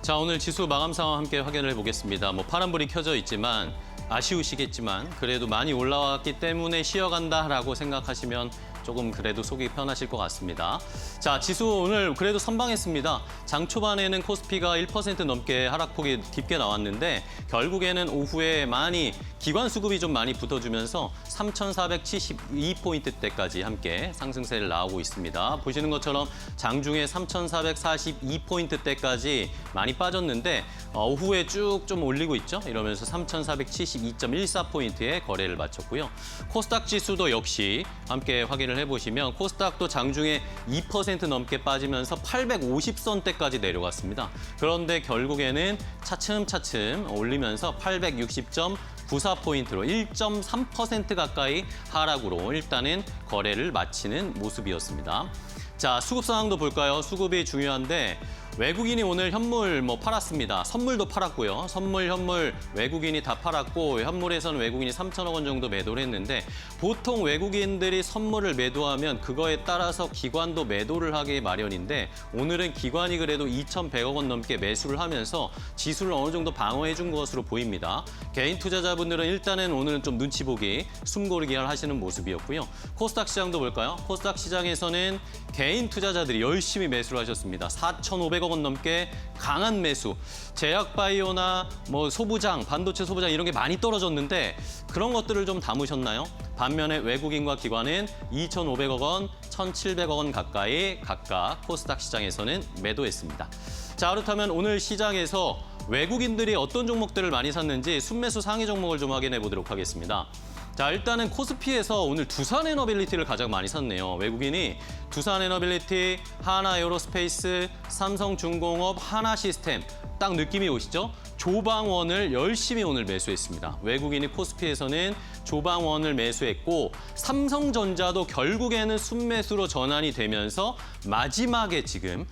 자, 오늘 지수 마감 상황 함께 확인을 해보겠습니다. 파란불이 켜져 있지만 아쉬우시겠지만 그래도 많이 올라왔기 때문에 쉬어간다라고 생각하시면 조금 그래도 속이 편하실 것 같습니다. 자, 지수 오늘 그래도 선방했습니다. 장 초반에는 코스피가 1% 넘게 하락폭이 깊게 나왔는데 결국에는 오후에 많이 기관 수급이 좀 많이 붙어주면서 3,472포인트대까지 함께 상승세를 나오고 있습니다. 보시는 것처럼 장중에 3,442포인트대까지 많이 빠졌는데 오후에 쭉 좀 올리고 있죠. 이러면서 3,472.14포인트에 거래를 마쳤고요. 코스닥 지수도 역시 함께 확인을 해보시면 코스닥도 장중에 2% 넘게 빠지면서 850선대까지 내려갔습니다. 그런데 결국에는 차츰차츰 올리면서 860.94포인트로 1.3% 가까이 하락으로 일단은 거래를 마치는 모습이었습니다. 자, 수급 상황도 볼까요? 수급이 중요한데 외국인이 오늘 현물 팔았습니다. 선물도 팔았고요. 선물, 현물 외국인이 다 팔았고 현물에서는 외국인이 3천억 원 정도 매도를 했는데 보통 외국인들이 선물을 매도하면 그거에 따라서 기관도 매도를 하기 마련인데 오늘은 기관이 그래도 2,100억 원 넘게 매수를 하면서 지수를 어느 정도 방어해 준 것으로 보입니다. 개인 투자자분들은 일단은 오늘은 좀 눈치 보기, 숨고르기 하시는 모습이었고요. 코스닥 시장도 볼까요? 코스닥 시장에서는 개인 투자자들이 열심히 매수를 하셨습니다. 4,500억 원 넘게 강한 매수. 제약바이오나 소부장, 반도체 소부장 이런 게 많이 떨어졌는데 그런 것들을 좀 담으셨나요? 반면에 외국인과 기관은 2,500억 원, 1,700억 원 가까이 각각 코스닥 시장에서는 매도했습니다. 자, 그렇다면 오늘 시장에서 외국인들이 어떤 종목들을 많이 샀는지 순매수 상위 종목을 좀 확인해 보도록 하겠습니다. 자, 일단은 코스피에서 오늘 두산에너빌리티를 가장 많이 샀네요. 외국인이 두산에너빌리티, 하나에어로스페이스, 삼성중공업, 하나시스템 딱 느낌이 오시죠? 조방원을 열심히 오늘 매수했습니다. 외국인이 코스피에서는 조방원을 매수했고 삼성전자도 결국에는 순매수로 전환이 되면서 마지막에 지금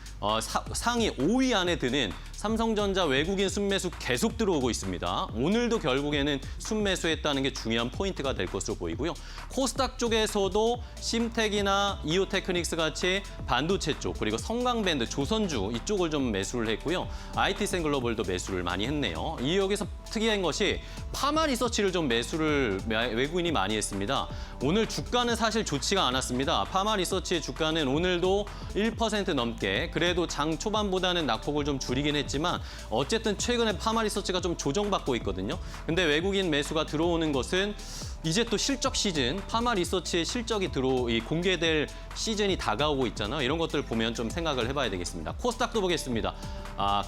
상위 5위 안에 드는 삼성전자 외국인 순매수 계속 들어오고 있습니다. 오늘도 결국에는 순매수했다는 게 중요한 포인트가 될 것으로 보이고요. 코스닥 쪽에서도 심텍이나 이오테크닉스 같이 반도체 쪽 그리고 성강밴드, 조선주 이쪽을 좀 매수를 했고요. IT센글로벌도 매수를 많이 했네요. 여기서 특이한 것이 파마 리서치를 좀 매수를 외국인이 많이 했습니다. 오늘 주가는 사실 좋지가 않았습니다. 파마 리서치의 주가는 오늘도 1% 넘게 그래도 장 초반보다는 낙폭을 좀 줄이긴 했지만 어쨌든 최근에 파마 리서치가 좀 조정받고 있거든요. 근데 외국인 매수가 들어오는 것은 이제 또 실적 시즌, 파마 리서치의 실적이 공개될 시즌이 다가오고 있잖아요. 이런 것들 보면 좀 생각을 해봐야 되겠습니다. 코스닥도 보겠습니다.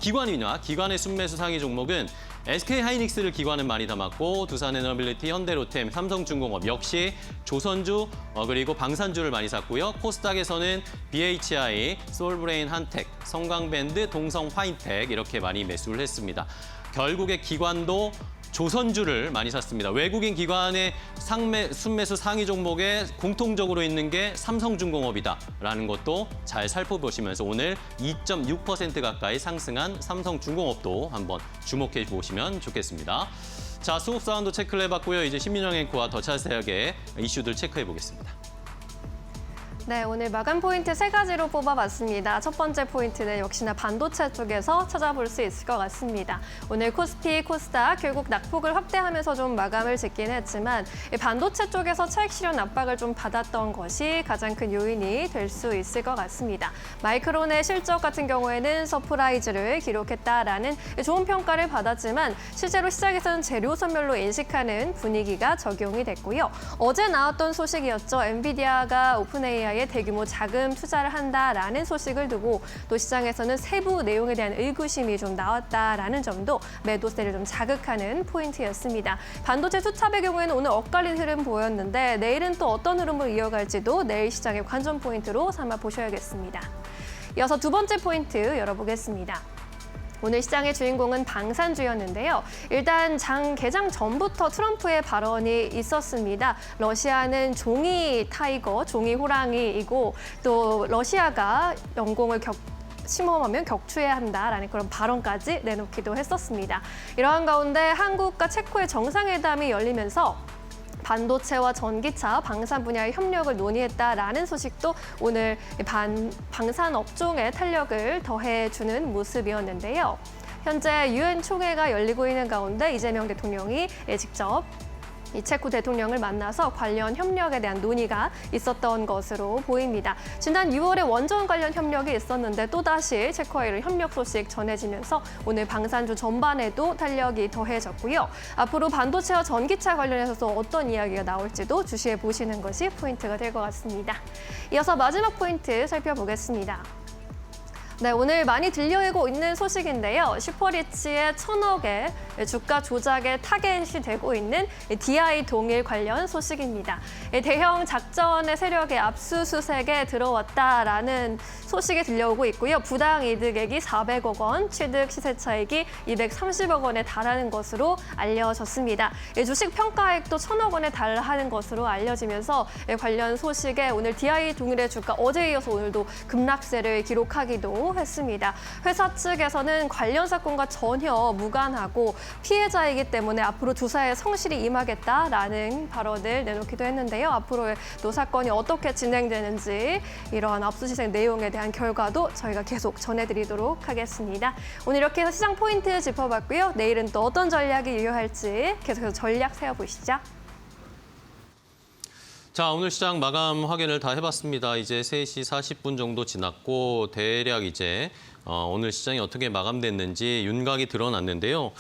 기관의 순매수 상위 종목은 SK하이닉스를 기관은 많이 담았고 두산에너빌리티, 현대로템, 삼성중공업 역시 조선주 그리고 방산주를 많이 샀고요. 코스닥에서는 BHI, 솔브레인 한텍, 성강밴드, 동성 화인텍 이렇게 많이 매수를 했습니다. 결국에 기관도 조선주를 많이 샀습니다. 외국인 기관의 순매수 상위 종목에 공통적으로 있는 게 삼성중공업이다라는 것도 잘 살펴보시면서 오늘 2.6% 가까이 상승한 삼성중공업도 한번 주목해 보시면 좋겠습니다. 자, 수급 사운드 체크를 해봤고요. 이제 신민영 앵커와 더 자세하게 이슈들 체크해 보겠습니다. 네, 오늘 마감 포인트 3가지로 뽑아봤습니다. 첫 번째 포인트는 역시나 반도체 쪽에서 찾아볼 수 있을 것 같습니다. 오늘 코스피, 코스닥 결국 낙폭을 확대하면서 좀 마감을 짓긴 했지만 이 반도체 쪽에서 차익 실현 압박을 좀 받았던 것이 가장 큰 요인이 될 수 있을 것 같습니다. 마이크론의 실적 같은 경우에는 서프라이즈를 기록했다라는 좋은 평가를 받았지만 실제로 시장에서는 재료선별로 인식하는 분위기가 적용이 됐고요. 어제 나왔던 소식이었죠. 엔비디아가 오픈AI에 대규모 자금 투자를 한다라는 소식을 두고 또 시장에서는 세부 내용에 대한 의구심이 좀 나왔다라는 점도 매도세를 좀 자극하는 포인트였습니다. 반도체 수탑의 경우에는 오늘 엇갈린 흐름 보였는데 내일은 또 어떤 흐름을 이어갈지도 내일 시장의 관전 포인트로 삼아 보셔야겠습니다. 이어서 두 번째 포인트 열어보겠습니다. 오늘 시장의 주인공은 방산주였는데요. 일단 장 개장 전부터 트럼프의 발언이 있었습니다. 러시아는 종이 타이거, 종이 호랑이이고 또 러시아가 영공을 침범하면 격추해야 한다라는 그런 발언까지 내놓기도 했었습니다. 이러한 가운데 한국과 체코의 정상회담이 열리면서 반도체와 전기차, 방산 분야의 협력을 논의했다라는 소식도 오늘 방산 업종에 탄력을 더해주는 모습이었는데요. 현재 유엔 총회가 열리고 있는 가운데 이재명 대통령이 직접 이 체코 대통령을 만나서 관련 협력에 대한 논의가 있었던 것으로 보입니다. 지난 6월에 원전 관련 협력이 있었는데 또다시 체코와 이런 협력 소식 전해지면서 오늘 방산주 전반에도 탄력이 더해졌고요. 앞으로 반도체와 전기차 관련해서 어떤 이야기가 나올지도 주시해 보시는 것이 포인트가 될 것 같습니다. 이어서 마지막 포인트 살펴보겠습니다. 네, 오늘 많이 들려오고 있는 소식인데요. 슈퍼리츠의 1,000억의 주가 조작의 타겟이 되고 있는 DI 동일 관련 소식입니다. 대형 작전의 세력의 압수수색에 들어왔다라는 소식이 들려오고 있고요. 부당 이득액이 400억 원, 취득 시세 차익이 230억 원에 달하는 것으로 알려졌습니다. 주식 평가액도 1,000억 원에 달하는 것으로 알려지면서 관련 소식에 오늘 DI 동일의 주가 어제에 이어서 오늘도 급락세를 기록하기도 했습니다. 회사 측에서는 관련 사건과 전혀 무관하고 피해자이기 때문에 앞으로 조사에 성실히 임하겠다라는 발언을 내놓기도 했는데요. 앞으로 또 사건이 어떻게 진행되는지 이러한 압수수색 내용에 대한 결과도 저희가 계속 전해드리도록 하겠습니다. 오늘 이렇게 해서 시장 포인트 짚어봤고요. 내일은 또 어떤 전략이 유효할지 계속해서 전략 세워보시죠. 자, 오늘 시장 마감 확인을 다 해봤습니다. 이제 3시 40분 정도 지났고 대략 이제 오늘 시장이 어떻게 마감됐는지 윤곽이 드러났는데요.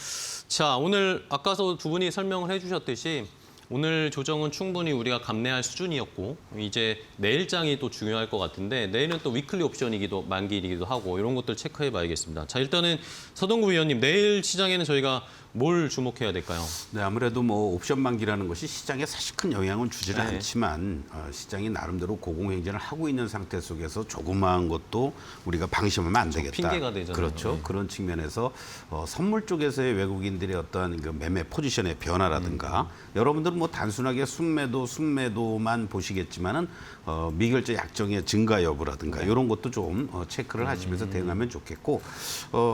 자, 오늘 아까도 두 분이 설명을 해주셨듯이 오늘 조정은 충분히 우리가 감내할 수준이었고 이제 내일장이 또 중요할 것 같은데 내일은 또 위클리 옵션이기도 만기이기도 하고 이런 것들 체크해 봐야겠습니다. 자, 일단은 서동구 위원님, 내일 시장에는 저희가 뭘 주목해야 될까요? 네, 아무래도 뭐 옵션 만기라는 것이 시장에 사실 큰 영향은 주지는 네. 않지만 시장이 나름대로 고공행진을 하고 있는 상태 속에서 조그마한 것도 우리가 방심하면 안 되겠다. 핑계가 되잖아요. 그렇죠. 네. 그런 측면에서 선물 쪽에서의 외국인들의 어떤 그 매매 포지션의 변화라든가 여러분들은 뭐 단순하게 순매도만 보시겠지만은 미결제 약정의 증가 여부라든가 이런 것도 좀 체크를 하시면서 대응하면 좋겠고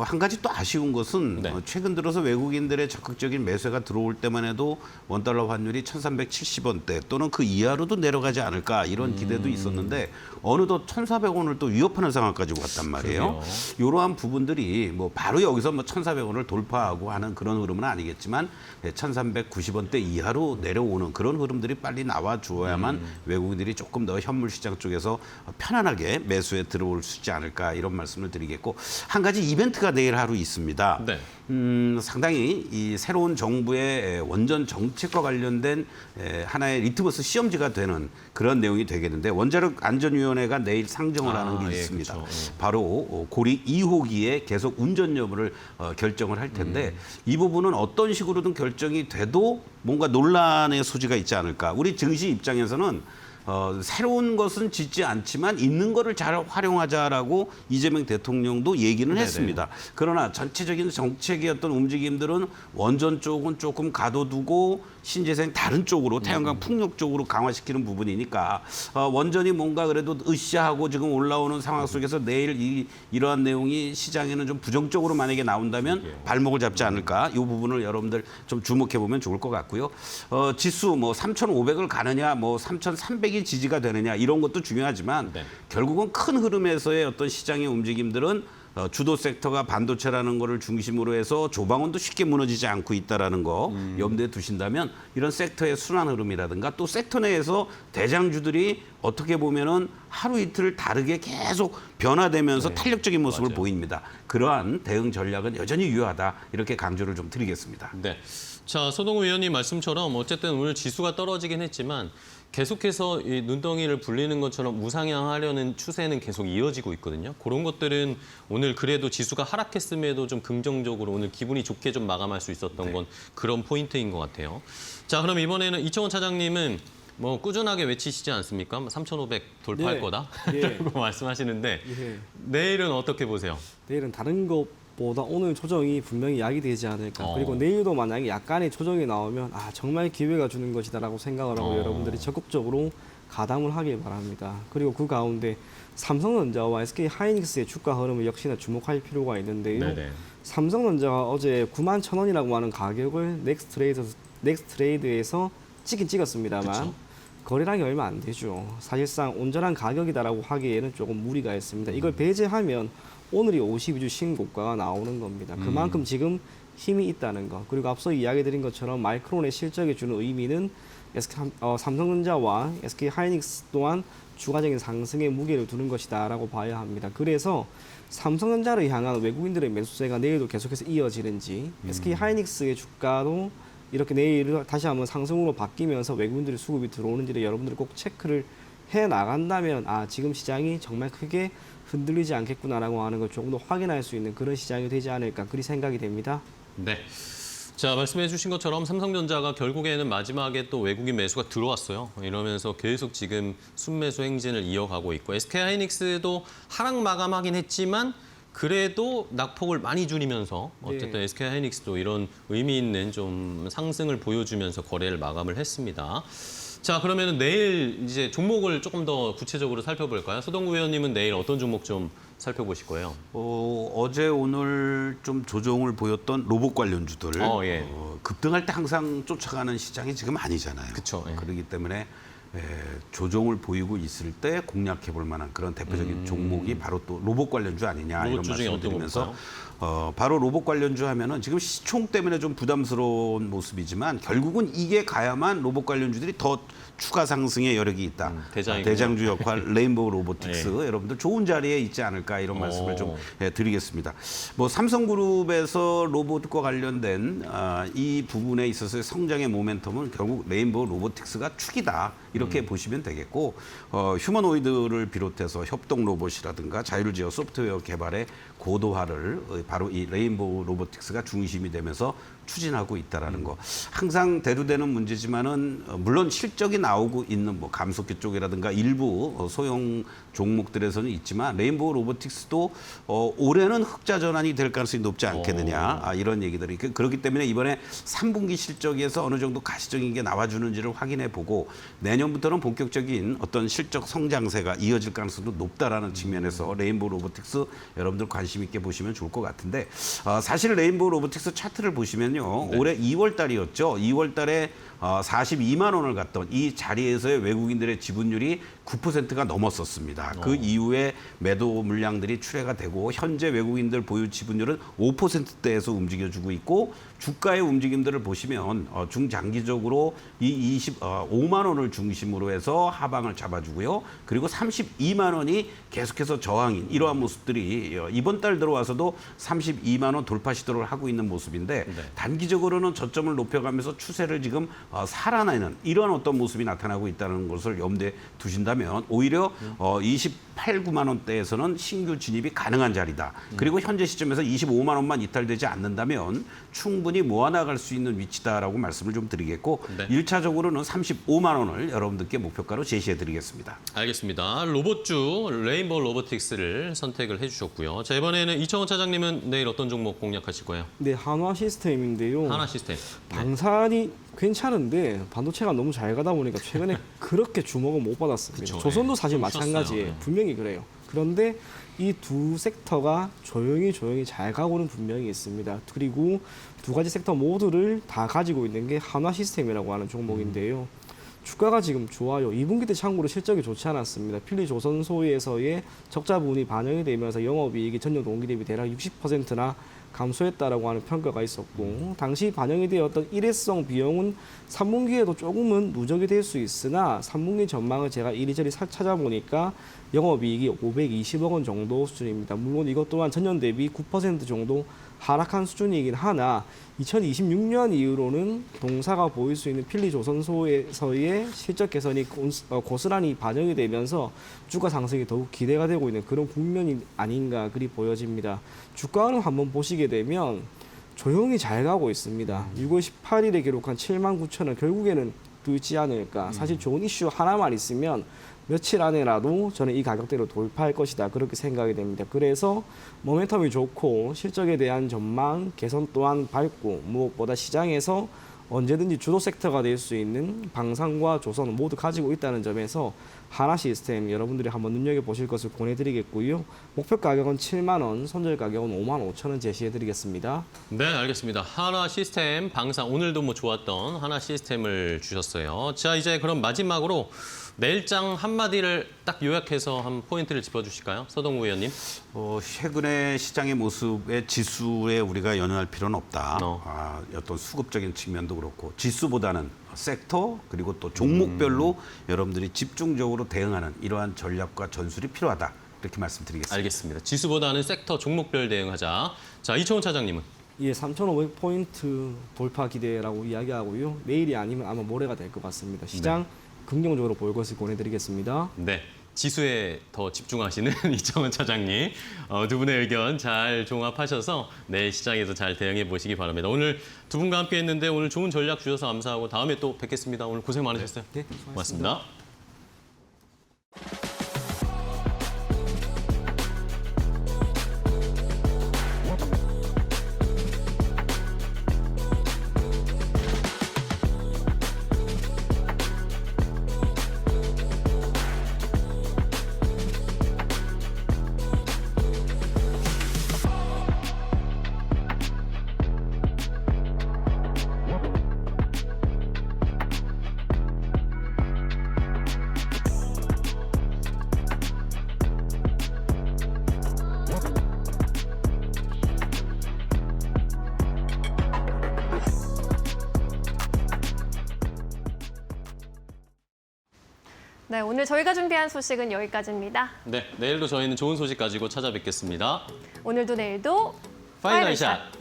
한 가지 또 아쉬운 것은 최근 들어서 외국인들의 적극적인 매수가 들어올 때만 해도 원달러 환율이 1,370원대 또는 그 이하로도 내려가지 않을까 이런 기대도 있었는데 어느덧 1,400원을 또 위협하는 상황까지 왔단 말이에요. 이러한 부분들이 뭐 바로 여기서 뭐 1,400원을 돌파하고 하는 그런 흐름은 아니겠지만 1,390원대 이하로 내려오는 그런 흐름들이 빨리 나와 주어야만 외국인들이 조금 더 현물 시장 쪽에서 편안하게 매수에 들어올 수 있지 않을까 이런 말씀을 드리겠고 한 가지 이벤트가 내일 하루 있습니다. 네. 상당히 이 새로운 정부의 원전 정책과 관련된 하나의 리트머스 시험지가 되는 그런 내용이 되겠는데 원자력 안전위원회가 내일 상정을 하는 게 있습니다. 그렇죠. 바로 고리 2호기의 계속 운전 여부를 결정을 할 텐데 이 부분은 어떤 식으로든 결정이 돼도 뭔가 논란의 소지가 있지 않을까. 우리 증시 입장에서는 새로운 것은 짓지 않지만 있는 거를 잘 활용하자라고 이재명 대통령도 얘기는 했습니다. 그러나 전체적인 정책의 어떤 움직임들은 원전 쪽은 조금 가둬두고 신재생 다른 쪽으로 태양광 풍력 쪽으로 강화시키는 부분이니까 원전이 뭔가 그래도 으쌰하고 지금 올라오는 상황 속에서 내일 이러한 내용이 시장에는 좀 부정적으로 만약에 나온다면 발목을 잡지 않을까 이 부분을 여러분들 좀 주목해 보면 좋을 것 같고요. 지수 뭐 3,500을 가느냐 뭐 3,300이 실질적인 지지가 되느냐 이런 것도 중요하지만 네. 결국은 큰 흐름에서의 어떤 시장의 움직임들은 주도 섹터가 반도체라는 거를 중심으로 해서 조방원도 쉽게 무너지지 않고 있다라는 거 염두에 두신다면 이런 섹터의 순환 흐름이라든가 또 섹터 내에서 대장주들이 어떻게 보면은 하루 이틀 다르게 계속 변화되면서 탄력적인 모습을 맞아요. 보입니다. 그러한 대응 전략은 여전히 유효하다 이렇게 강조를 좀 드리겠습니다. 네. 자, 서동우 위원님 말씀처럼 어쨌든 오늘 지수가 떨어지긴 했지만 계속해서 이 눈덩이를 불리는 것처럼 우상향하려는 추세는 계속 이어지고 있거든요. 그런 것들은 오늘 그래도 지수가 하락했음에도 좀 긍정적으로 오늘 기분이 좋게 좀 마감할 수 있었던 건 그런 포인트인 것 같아요. 자, 그럼 이번에는 이청원 차장님은 뭐 꾸준하게 외치시지 않습니까? 3,500 돌파할 네. 거다 예. 라고 말씀하시는데 예. 내일은 어떻게 보세요? 내일은 다른 것보다 오늘 조정이 분명히 야기되지 않을까. 어. 그리고 내일도 만약에 약간의 조정이 나오면 정말 기회가 주는 것이다라고 생각을 하고 여러분들이 적극적으로 가담을 하길 바랍니다. 그리고 그 가운데 삼성전자와 SK하이닉스의 주가 흐름을 역시나 주목할 필요가 있는데요. 네네. 삼성전자가 어제 91,000원이라고 하는 가격을 넥스트레이드에서 찍긴 찍었습니다만 그쵸. 거래량이 얼마 안 되죠. 사실상 온전한 가격이다라고 하기에는 조금 무리가 있습니다. 이걸 배제하면 오늘이 52주 신고가가 나오는 겁니다. 그만큼 지금 힘이 있다는 거. 그리고 앞서 이야기 드린 것처럼 마이크론의 실적이 주는 의미는 삼성전자와 SK하이닉스 또한 추가적인 상승에 무게를 두는 것이다라고 봐야 합니다. 그래서 삼성전자를 향한 외국인들의 매수세가 내일도 계속해서 이어지는지 SK하이닉스의 주가도 이렇게 내일 다시 한번 상승으로 바뀌면서 외국인들의 수급이 들어오는지를 여러분들이 꼭 체크를 해 나간다면 지금 시장이 정말 크게 흔들리지 않겠구나라고 하는 걸 조금 더 확인할 수 있는 그런 시장이 되지 않을까 그리 생각이 됩니다. 네. 자, 말씀해 주신 것처럼 삼성전자가 결국에는 마지막에 또 외국인 매수가 들어왔어요. 이러면서 계속 지금 순매수 행진을 이어가고 있고 SK하이닉스도 하락 마감하긴 했지만 그래도 낙폭을 많이 줄이면서 어쨌든 SK하이닉스도 이런 의미 있는 좀 상승을 보여주면서 거래를 마감을 했습니다. 자, 그러면 내일 이제 종목을 조금 더 구체적으로 살펴볼까요? 서동구 의원님은 내일 어떤 종목 좀 살펴보실 거예요? 어제 오늘 좀 조정을 보였던 로봇 관련주들 예. 급등할 때 항상 쫓아가는 시장이 지금 아니잖아요. 그쵸, 예. 그렇기 때문에 조정을 보이고 있을 때 공략해 볼 만한 그런 대표적인 종목이 바로 또 로봇 관련주 아니냐 로봇 이런 주 중에 말씀을 어떤 드리면서 바로 로봇 관련주 하면은 지금 시총 때문에 좀 부담스러운 모습이지만 결국은 이게 가야만 로봇 관련주들이 더 추가 상승의 여력이 있다. 대장주 역할 레인보우 로보틱스 여러분들 좋은 자리에 있지 않을까 이런 말씀을 좀 드리겠습니다. 뭐 삼성그룹에서 로봇과 관련된 이 부분에 있어서의 성장의 모멘텀은 결국 레인보우 로보틱스가 축이다 이렇게 보시면 되겠고 휴머노이드를 비롯해서 협동 로봇이라든가 자율제어 소프트웨어 개발의 고도화를 바로 이 레인보우 로보틱스가 중심이 되면서 추진하고 있다라는 거. 항상 대두되는 문제지만은 물론 실적이 나오고 있는 뭐 감속기 쪽이라든가 일부 소형 종목들에서는 있지만 레인보우 로보틱스도 올해는 흑자 전환이 될 가능성이 높지 않겠느냐 이런 얘기들이 그렇기 때문에 이번에 3분기 실적에서 어느 정도 가시적인 게 나와주는지를 확인해 보고 내년부터는 본격적인 어떤 실적 성장세가 이어질 가능성도 높다라는 측면에서 레인보우 로보틱스 여러분들 관심 있게 보시면 좋을 것 같은데 사실 레인보우 로보틱스 차트를 보시면요. 올해 2월 달이었죠. 2월 달에 42만 원을 갔던 이 자리에서의 외국인들의 지분율이 9%가 넘었었습니다. 그 이후에 매도 물량들이 출회가 되고 현재 외국인들 보유 지분율은 5%대에서 움직여주고 있고 주가의 움직임들을 보시면 중장기적으로 이 25만 원을 중심으로 해서 하방을 잡아주고요. 그리고 32만 원이 계속해서 저항인 이러한 모습들이 이번 달 들어와서도 32만 원 돌파 시도를 하고 있는 모습인데 단기적으로는 저점을 높여가면서 추세를 지금 살아내는 이런 어떤 모습이 나타나고 있다는 것을 염두에 두신다면 오히려 28, 9만 원대에서는 신규 진입이 가능한 자리다. 그리고 현재 시점에서 25만 원만 이탈되지 않는다면 충분히 모아나갈 수 있는 위치다라고 말씀을 좀 드리겠고 1차적으로는 35만 원을 여러분들께 목표가로 제시해 드리겠습니다. 알겠습니다. 로봇주 레인보우 로보틱스를 선택을 해주셨고요. 자, 이번에는 이청원 차장님은 내일 어떤 종목 공략하실 거예요? 네, 한화 시스템인데요. 한화 시스템. 방산이 괜찮은데 반도체가 너무 잘 가다 보니까 최근에 그렇게 주목은 못 받았습니다. 그쵸, 조선도 사실 좀 마찬가지예요. 쉬었어요. 분명히 그래요. 그런데 이 두 섹터가 조용히 잘 가고는 분명히 있습니다. 그리고 두 가지 섹터 모두를 다 가지고 있는 게 한화 시스템이라고 하는 종목인데요. 주가가 지금 좋아요. 2분기 때 참고로 실적이 좋지 않았습니다. 필리조선소에서의 적자 부분이 반영이 되면서 영업이익이 전년 동기 대비 대략 60%나 감소했다라고 하는 평가가 있었고, 당시 반영이 되었던 일회성 비용은 3분기에도 조금은 누적이 될 수 있으나 3분기 전망을 제가 이리저리 찾아보니까 영업이익이 520억 원 정도 수준입니다. 물론 이것 또한 전년 대비 9% 정도 하락한 수준이긴 하나 2026년 이후로는 동사가 보일 수 있는 필리조선소에서의 실적 개선이 고스란히 반영이 되면서 주가 상승이 더욱 기대가 되고 있는 그런 국면이 아닌가 그리 보여집니다. 주가는 한번 보시게 되면 조용히 잘 가고 있습니다. 6월 18일에 기록한 79,000원 결국에는 뚫지 않을까. 사실 좋은 이슈 하나만 있으면 며칠 안에라도 저는 이 가격대로 돌파할 것이다 그렇게 생각이 됩니다. 그래서 모멘텀이 좋고 실적에 대한 전망 개선 또한 밝고 무엇보다 시장에서 언제든지 주도 섹터가 될 수 있는 방산과 조선 모두 가지고 있다는 점에서 하나 시스템 여러분들이 한번 눈여겨보실 것을 권해드리겠고요. 목표 가격은 7만 원, 손절 가격은 5만 5천 원 제시해드리겠습니다. 네, 알겠습니다. 하나 시스템 방상 오늘도 뭐 좋았던 하나 시스템을 주셨어요. 자, 이제 그럼 마지막으로 내일장 한마디를 딱 요약해서 한 포인트를 짚어주실까요? 서동우 의원님. 최근의 시장의 모습에 지수에 우리가 연연할 필요는 없다. 어떤 수급적인 측면도 그렇고 지수보다는 섹터 그리고 또 종목별로 여러분들이 집중적으로 대응하는 이러한 전략과 전술이 필요하다. 이렇게 말씀드리겠습니다. 알겠습니다. 지수보다는 섹터 종목별 대응하자. 자, 이초훈 차장님은? 예, 3,500포인트 돌파 기대라고 이야기하고요. 내일이 아니면 아마 모레가 될 것 같습니다. 시장 긍정적으로 볼 것을 권해드리겠습니다. 네. 지수에 더 집중하시는 이청훈 차장님, 두 분의 의견 잘 종합하셔서 내일 시장에서 잘 대응해 보시기 바랍니다. 오늘 두 분과 함께 했는데 오늘 좋은 전략 주셔서 감사하고 다음에 또 뵙겠습니다. 오늘 고생 많으셨어요. 네, 고맙습니다. 네, 오늘 저희가 준비한 소식은 여기까지입니다. 네, 내일도 저희는 좋은 소식 가지고 찾아뵙겠습니다. 오늘도 내일도 파이널 샷!